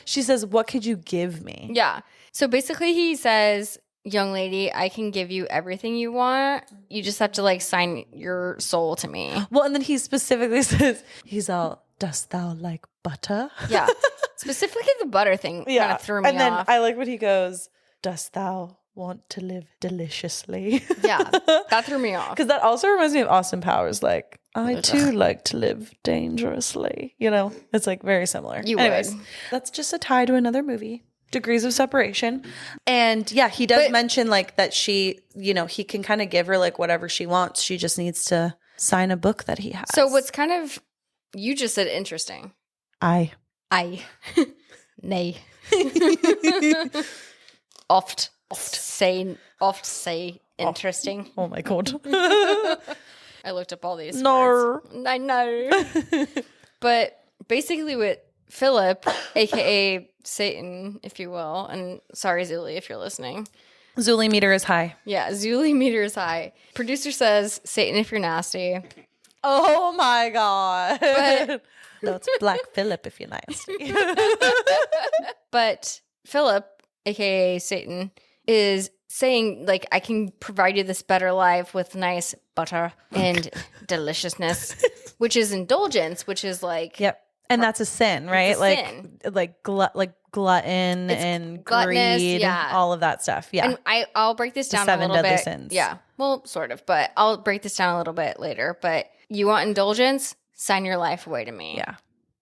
Speaker 1: She says, what could you give me?
Speaker 2: Yeah. So basically he says, young lady, I can give you everything you want. You just have to like sign your soul to me.
Speaker 1: Well, and then he specifically says, he's all, dost thou like butter?
Speaker 2: Yeah. Specifically the butter thing kind of threw me off.
Speaker 1: And then I like when he goes, dost thou want to live deliciously.
Speaker 2: Yeah, that threw me off.
Speaker 1: Because that also reminds me of Austin Powers. Like, I too like to live dangerously. You know, it's like very similar. Anyways, that's just a tie to another movie, Degrees of Separation. And yeah, he does mention like that she, you know, he can kind of give her like whatever she wants. She just needs to sign a book that he has.
Speaker 2: So what's kind of, you just said interesting.
Speaker 1: I.
Speaker 2: Nay. Oft say interesting.
Speaker 1: Oh my God.
Speaker 2: I looked up all these
Speaker 1: No.
Speaker 2: words. I know. But basically what Philip, aka Satan, if you will, and sorry Zuli if you're listening.
Speaker 1: Zuli meter is high.
Speaker 2: Yeah, Zuli meter is high. Producer says, Satan if you're nasty.
Speaker 1: Oh my God.
Speaker 2: But
Speaker 1: no, it's Black Phillip if you're nasty.
Speaker 2: But Philip, aka Satan, is saying, like, I can provide you this better life with nice butter and deliciousness, which is indulgence, which is like,
Speaker 1: yep. And that's a sin, right? Like glutton and greed,
Speaker 2: yeah,
Speaker 1: all of that stuff. Yeah.
Speaker 2: And I'll break this down a little bit. 7 deadly sins. Yeah. Well, sort of, but I'll break this down a little bit later. But you want indulgence? Sign your life away to me.
Speaker 1: Yeah.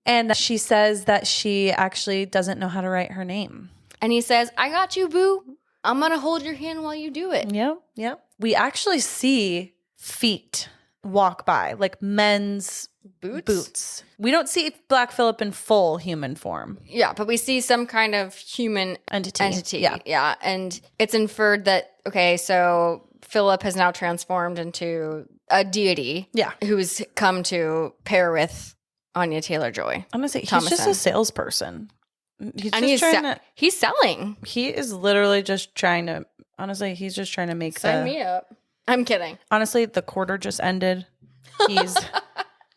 Speaker 1: And she says that she actually doesn't know how to write her name.
Speaker 2: And he says, I got you, boo. I'm going to hold your hand while you do it.
Speaker 1: Yeah. Yeah. We actually see feet walk by, like men's boots. We don't see Black Phillip in full human form.
Speaker 2: Yeah, but we see some kind of human entity. Yeah. And it's inferred that, okay, so Philip has now transformed into a deity. Yeah. Who's come to pair with Anya Taylor-Joy.
Speaker 1: I'm going to say, he's just a salesperson.
Speaker 2: He's selling.
Speaker 1: He is literally just trying to, honestly, he's just trying to make
Speaker 2: Sign me up. I'm kidding.
Speaker 1: Honestly, the quarter just ended. He's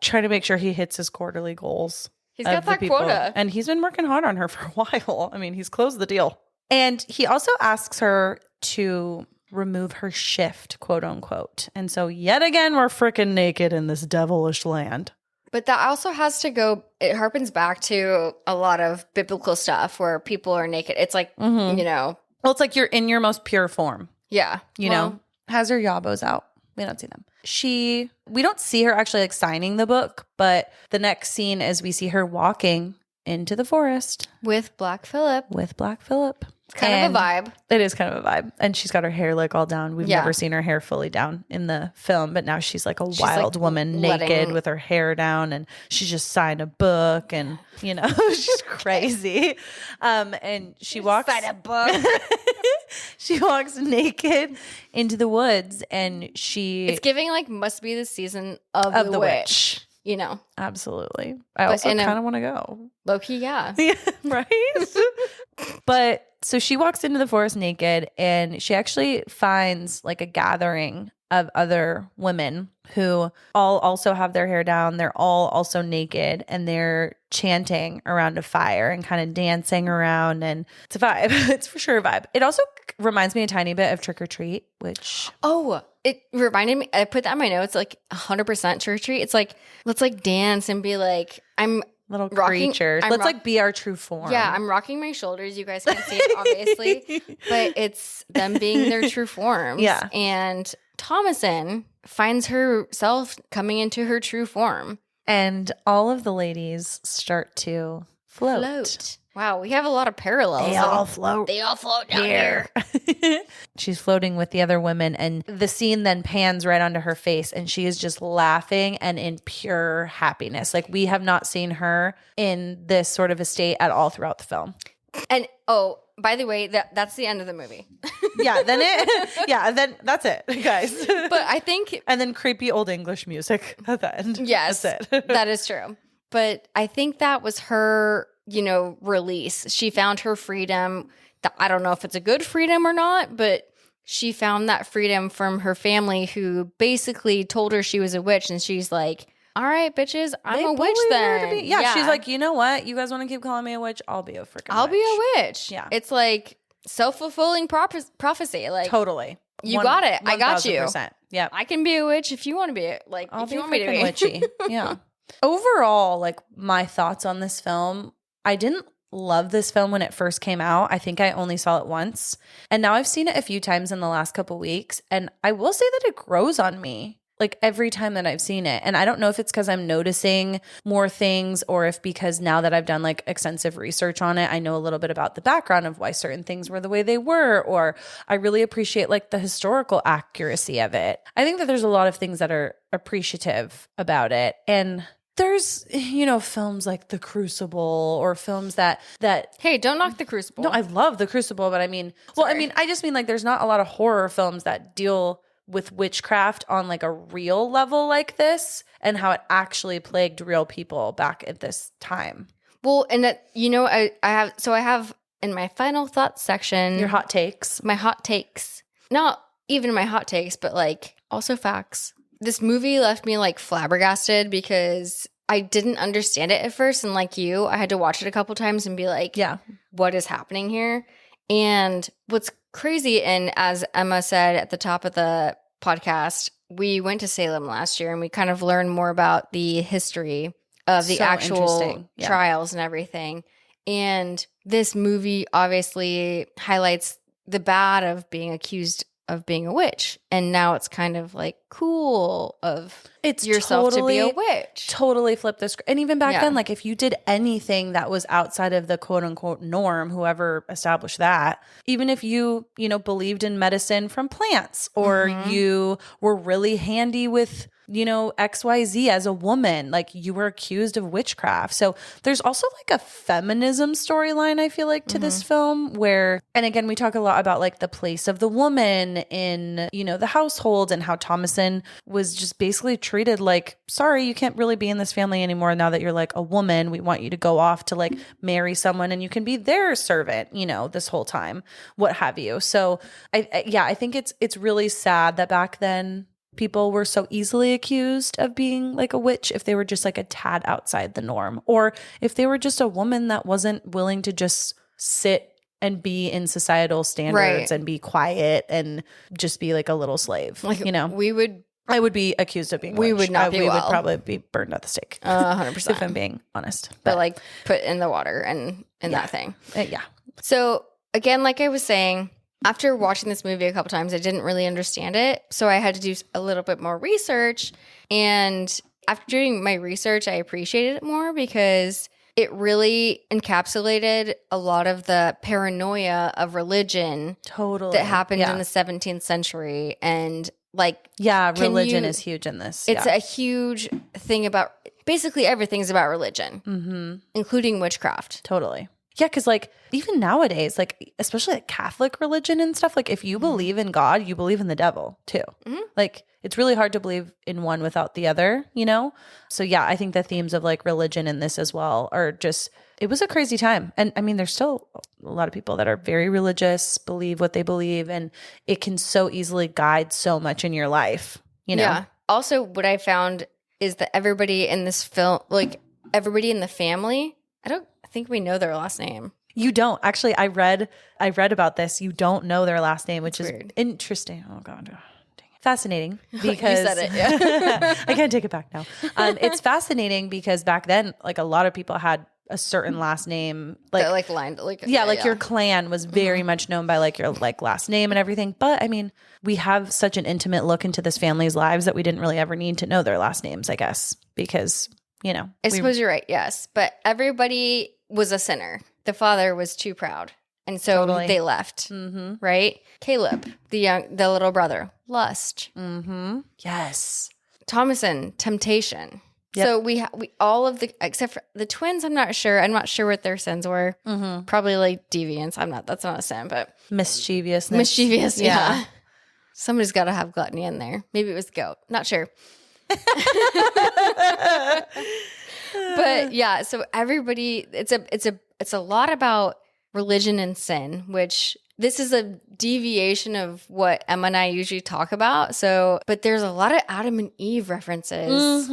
Speaker 1: trying to make sure he hits his quarterly goals.
Speaker 2: He's got that quota.
Speaker 1: And he's been working hard on her for a while. I mean, he's closed the deal. And he also asks her to remove her shift, quote unquote. And so yet again, we're freaking naked in this devilish land.
Speaker 2: But that also has to go, it harpens back to a lot of biblical stuff where people are naked. It's like, you know.
Speaker 1: Well, it's like you're in your most pure form.
Speaker 2: Yeah.
Speaker 1: You know, has her yabos out. We don't see them. We don't see her actually like signing the book, but the next scene is we see her walking into the forest.
Speaker 2: With Black Phillip.
Speaker 1: Kind
Speaker 2: of a vibe.
Speaker 1: It is kind of a vibe. And she's got her hair like all down. We've never seen her hair fully down in the film, but now she's like wild woman naked with her hair down, and she's just signed a book, and you know, she's crazy. And she walks
Speaker 2: sign a book.
Speaker 1: She walks naked into the woods, and it's
Speaker 2: giving like must be the season of the witch. You know.
Speaker 1: Absolutely. I also kind of want to go.
Speaker 2: Low-key, yeah.
Speaker 1: Yeah, right? But so she walks into the forest naked, and she actually finds like a gathering of other women who all also have their hair down. They're all also naked, and they're chanting around a fire and kind of dancing around, and it's a vibe. It's for sure a vibe. It also reminds me a tiny bit of Trick or Treat, which...
Speaker 2: Oh, it reminded me, I put that in my notes, like 100% Trick or Treat. It's like, let's like dance and be like, I'm
Speaker 1: little creatures. Let's like be our true form.
Speaker 2: Yeah, I'm rocking my shoulders. You guys can't see it, obviously, but it's them being their true forms.
Speaker 1: Yeah.
Speaker 2: And Thomasin finds herself coming into her true form.
Speaker 1: And all of the ladies start to float.
Speaker 2: Wow, we have a lot of parallels.
Speaker 1: They all float.
Speaker 2: They all float down here.
Speaker 1: She's floating with the other women, and the scene then pans right onto her face, and she is just laughing and in pure happiness. Like, we have not seen her in this sort of a state at all throughout the film.
Speaker 2: And by the way, that's the end of the movie.
Speaker 1: Then that's it, guys.
Speaker 2: But I think,
Speaker 1: and then creepy old English music at the end.
Speaker 2: Yes,
Speaker 1: that's it.
Speaker 2: That is true. But I think that was her, release. She found her freedom. I don't know if it's a good freedom or not, but she found that freedom from her family, who basically told her she was a witch, and she's like, all right, bitches, I'm a witch then.
Speaker 1: Yeah, she's like, you know what? You guys want to keep calling me a witch? I'll be a freaking
Speaker 2: witch. Be a witch.
Speaker 1: Yeah.
Speaker 2: It's like self-fulfilling prophecy. Like,
Speaker 1: totally.
Speaker 2: You got it. I got you.
Speaker 1: Yeah.
Speaker 2: I can be a witch if you want to be it. Like,
Speaker 1: I'll
Speaker 2: if
Speaker 1: be
Speaker 2: you want me to be
Speaker 1: witchy. Yeah. Overall, like, my thoughts on this film, I didn't love this film when it first came out. I think I only saw it once. And now I've seen it a few times in the last couple weeks. And I will say that it grows on me like every time that I've seen it. And I don't know if it's because I'm noticing more things or if because now that I've done like extensive research on it, I know a little bit about the background of why certain things were the way they were, or I really appreciate like the historical accuracy of it. I think that there's a lot of things that are appreciative about it. And there's, you know, films like The Crucible or films that
Speaker 2: Hey, don't knock The Crucible.
Speaker 1: No, I love The Crucible, but I mean, well, I mean, I just mean like there's not a lot of horror films that deal with witchcraft on like a real level like this and how it actually plagued real people back at this time.
Speaker 2: Well, and that, you know, I have in my final thoughts section
Speaker 1: Your hot takes.
Speaker 2: My hot takes. Not even my hot takes, but like also facts. This movie left me like flabbergasted because I didn't understand it at first. And like you, I had to watch it a couple times and be like,
Speaker 1: yeah,
Speaker 2: what is happening here? And what's crazy, and as Emma said at the top of the podcast, we went to Salem last year and we kind of learned more about the history of the actual trials and everything. And this movie obviously highlights the bad of being accused of being a witch. And now it's kind of like cool of
Speaker 1: it's
Speaker 2: yourself to be a witch.
Speaker 1: Totally flip the script. And even back then, like if you did anything that was outside of the quote unquote norm, whoever established that, even if you know, believed in medicine from plants or you were really handy with, you know, XYZ as a woman, like you were accused of witchcraft. So there's also like a feminism storyline, I feel like, to this film where, and again, we talk a lot about like the place of the woman in, you know, the household and how Thomasin was just basically treated like, sorry, you can't really be in this family anymore now that you're like a woman. We want you to go off to like marry someone and you can be their servant, you know, this whole time, what have you. So I think it's really sad that back then people were so easily accused of being like a witch if they were just like a tad outside the norm, or if they were just a woman that wasn't willing to just sit and be in societal standards and be quiet and just be like a little slave. Like, you know, I would be accused of being a witch.
Speaker 2: We would not be
Speaker 1: We would probably be burned at the stake.
Speaker 2: 100%.
Speaker 1: If I'm being honest.
Speaker 2: But like put in the water and that thing.
Speaker 1: Yeah.
Speaker 2: So again, like I was saying, after watching this movie a couple times, I didn't really understand it. So I had to do a little bit more research. And after doing my research, I appreciated it more because it really encapsulated a lot of the paranoia of religion that happened in the 17th century. And like,
Speaker 1: religion is huge in this.
Speaker 2: It's a huge thing about basically everything's about religion, including witchcraft.
Speaker 1: Totally. Yeah, because like even nowadays, like especially like Catholic religion and stuff, like if you believe in God, you believe in the devil too. Like it's really hard to believe in one without the other, you know? So yeah, I think the themes of like religion in this as well are just, it was a crazy time. And I mean, there's still a lot of people that are very religious, believe what they believe, and it can so easily guide so much in your life, you know? Yeah.
Speaker 2: Also, what I found is that everybody in this film, like everybody in the family, I think we know their last name.
Speaker 1: You don't. Actually, I read about this. You don't know their last name, which is weird. Interesting. Oh God. Dang it. Fascinating because
Speaker 2: you said it, yeah.
Speaker 1: I can't take it back now. It's fascinating because back then, like a lot of people had a certain last name, like
Speaker 2: that, lined,
Speaker 1: your clan was very much known by like your like last name and everything. But I mean, we have such an intimate look into this family's lives that we didn't really ever need to know their last names, I guess, because you know.
Speaker 2: I suppose you're right. Yes, but everybody was a sinner. The father was too proud. And so they left, right? Caleb, the little brother, lust.
Speaker 1: Yes.
Speaker 2: Thomasin, temptation. Yep. So we all of the, except for the twins, I'm not sure. I'm not sure what their sins were. Probably like deviance. That's not a sin, but.
Speaker 1: Mischievousness.
Speaker 2: Mischievous, yeah. Somebody's got to have gluttony in there. Maybe it was goat. Not sure. But yeah, so everybody, it's a lot about religion and sin, which this is a deviation of what Emma and I usually talk about. So, but there's a lot of Adam and Eve references.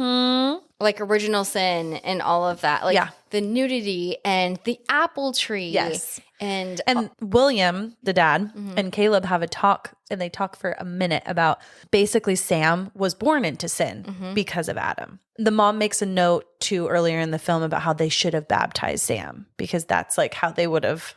Speaker 2: like original sin and all of that. Like the nudity and the apple tree.
Speaker 1: Yes.
Speaker 2: And
Speaker 1: William, the dad, and Caleb have a talk, and they talk for a minute about basically Sam was born into sin because of Adam. The mom makes a note too earlier in the film about how they should have baptized Sam because that's like how they would have,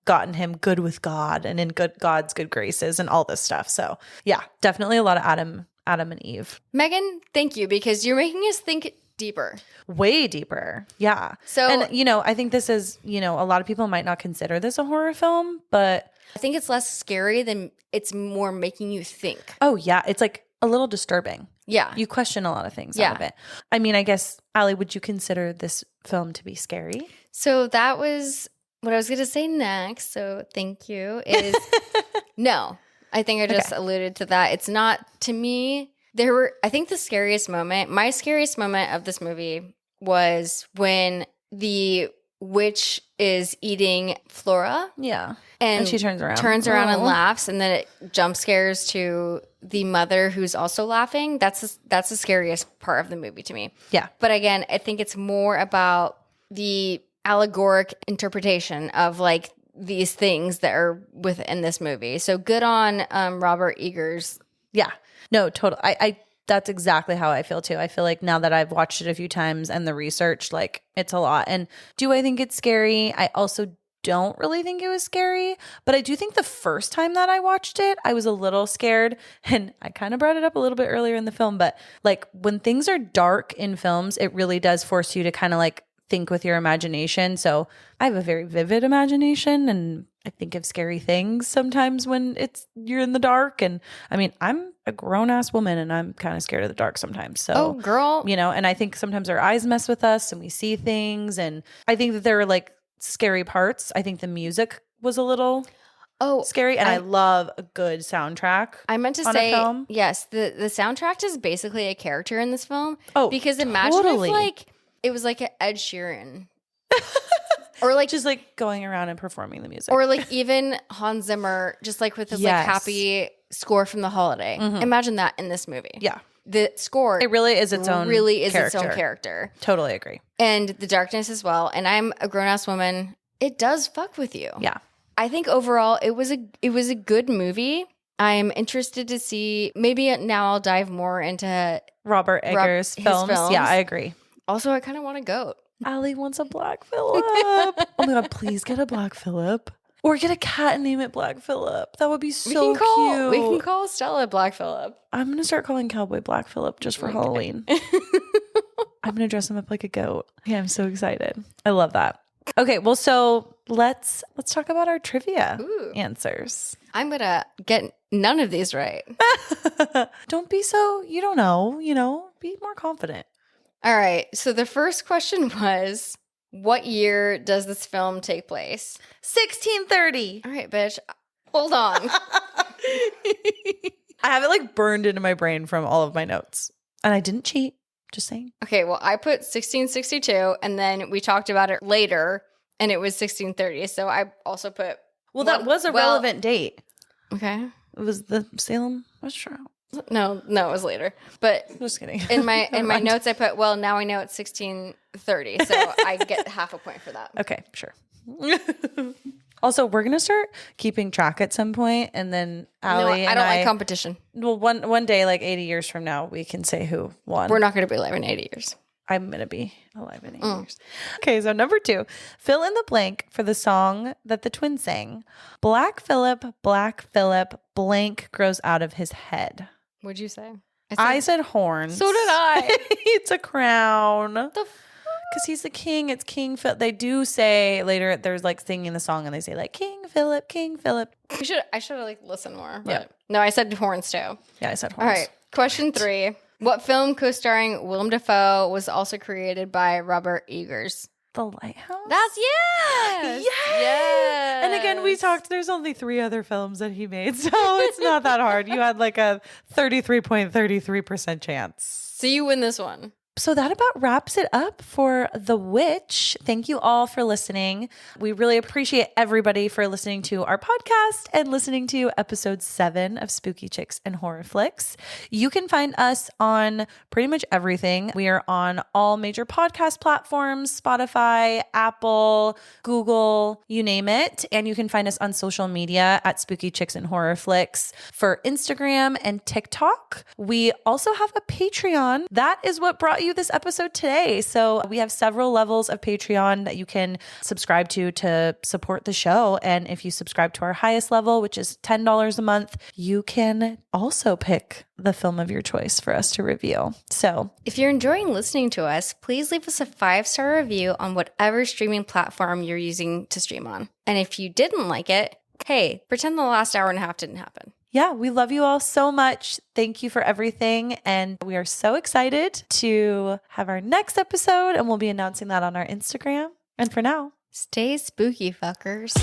Speaker 1: gotten him good with God and in God's good graces and all this stuff. So yeah, definitely a lot of Adam and Eve.
Speaker 2: Megan, thank you, because you're making us think deeper.
Speaker 1: Way deeper. Yeah.
Speaker 2: So,
Speaker 1: and, I think this is, a lot of people might not consider this a horror film, but
Speaker 2: I think it's less scary than it's more making you think.
Speaker 1: Oh, yeah. It's like a little disturbing.
Speaker 2: Yeah.
Speaker 1: You question a lot of things out of it. I mean, I guess, Allie, would you consider this film to be scary?
Speaker 2: So that was what I was going to say next. So thank you. Is no. I think I just alluded to that. It's not, to me, I think my scariest moment of this movie was when the witch is eating Flora.
Speaker 1: Yeah.
Speaker 2: And
Speaker 1: she turns around.
Speaker 2: And laughs, and then it jump scares to the mother who's also laughing. That's the scariest part of the movie to me.
Speaker 1: Yeah.
Speaker 2: But again, I think it's more about the allegoric interpretation of like these things that are within this movie. So good on Robert Eggers.
Speaker 1: Yeah. No, totally. I that's exactly how I feel too. I feel like now that I've watched it a few times and the research, like it's a lot. And do I think it's scary? I also don't really think it was scary, but I do think the first time that I watched it, I was a little scared, and I kind of brought it up a little bit earlier in the film, but like when things are dark in films, it really does force you to kind of like think with your imagination. So I have a very vivid imagination, and I think of scary things sometimes when you're in the dark. And I mean, I'm a grown ass woman and I'm kind of scared of the dark sometimes. So,
Speaker 2: oh, girl,
Speaker 1: and I think sometimes our eyes mess with us and we see things. And I think that there are like scary parts. I think the music was a little scary, and I love a good soundtrack.
Speaker 2: I meant to say, yes, the soundtrack is basically a character in this film. Oh, because imagine if like it was like an Ed Sheeran. Or like
Speaker 1: just like going around and performing the music.
Speaker 2: Or like even Hans Zimmer, just like with this like happy score from The Holiday. Mm-hmm. Imagine that in this movie.
Speaker 1: Yeah.
Speaker 2: The score
Speaker 1: it really is its own
Speaker 2: character.
Speaker 1: Totally agree.
Speaker 2: And the darkness as well. And I'm a grown-ass woman. It does fuck with you.
Speaker 1: Yeah.
Speaker 2: I think overall it was a good movie. I'm interested to see, maybe now I'll dive more into
Speaker 1: Robert Eggers' films. Yeah, I agree.
Speaker 2: Also, I kind of want a goat.
Speaker 1: Allie wants a Black Phillip. Oh my God, please get a Black Phillip. Or get a cat and name it Black Phillip. That would be so cute.
Speaker 2: We can call Stella Black Phillip.
Speaker 1: I'm going to start calling Cowboy Black Phillip just for Halloween. I'm going to dress him up like a goat. Yeah, I'm so excited. I love that. Okay, well, so let's talk about our trivia answers.
Speaker 2: I'm going to get none of these right.
Speaker 1: Don't be so, you don't know, be more confident.
Speaker 2: All right. So the first question was, what year does this film take place?
Speaker 1: 1630.
Speaker 2: All right, bitch. Hold on.
Speaker 1: I have it like burned into my brain from all of my notes. And I didn't cheat. Just saying.
Speaker 2: Okay, well, I put 1662, and then we talked about it later, and it was 1630. So I also put...
Speaker 1: Well, that was a relevant date.
Speaker 2: Okay.
Speaker 1: It was the Salem witch trial.
Speaker 2: No, it was later. But
Speaker 1: just kidding.
Speaker 2: In my notes, I put, well, now I know it's 1630, so I get half a point for that.
Speaker 1: Okay, sure. Also, we're gonna start keeping track at some point, and then Allie
Speaker 2: I don't like competition.
Speaker 1: Well, one day, like 80 years from now, we can say who won.
Speaker 2: We're not going to be alive in 80 years.
Speaker 1: I'm going to be alive in 80 years. Okay, so number 2, fill in the blank for the song that the twins sang. Black Phillip, blank grows out of his head.
Speaker 2: What'd you say?
Speaker 1: I said horns.
Speaker 2: So did I.
Speaker 1: It's a crown. Because he's the king. It's King Philip. They do say later, there's like singing the song and they say like King Philip, King Philip.
Speaker 2: I should have like listened more. But no, I said horns too.
Speaker 1: Yeah, I said horns.
Speaker 2: All right. Question 3. What film co-starring Willem Dafoe was also created by Robert Eggers?
Speaker 1: The Lighthouse?
Speaker 2: That's yes.
Speaker 1: And again, we talked, there's only 3 other films that he made, so it's not that hard. You had like a 33.33% chance.
Speaker 2: So you win this one.
Speaker 1: So that about wraps it up for The Witch. Thank you all for listening. We really appreciate everybody for listening to our podcast and listening to episode 7 of Spooky Chicks and Horror Flicks. You can find us on pretty much everything. We are on all major podcast platforms, Spotify, Apple, Google, you name it. And you can find us on social media at Spooky Chicks and Horror Flicks for Instagram and TikTok. We also have a Patreon. That is what brought you this episode today. So we have several levels of Patreon that you can subscribe to support the show. And if you subscribe to our highest level, which is $10 a month, you can also pick the film of your choice for us to review. So
Speaker 2: if you're enjoying listening to us, please leave us a 5-star review on whatever streaming platform you're using to stream on. And if you didn't like it, hey, pretend the last hour and a half didn't happen.
Speaker 1: Yeah, we love you all so much. Thank you for everything. And we are so excited to have our next episode, and we'll be announcing that on our Instagram. And for now,
Speaker 2: stay spooky, fuckers.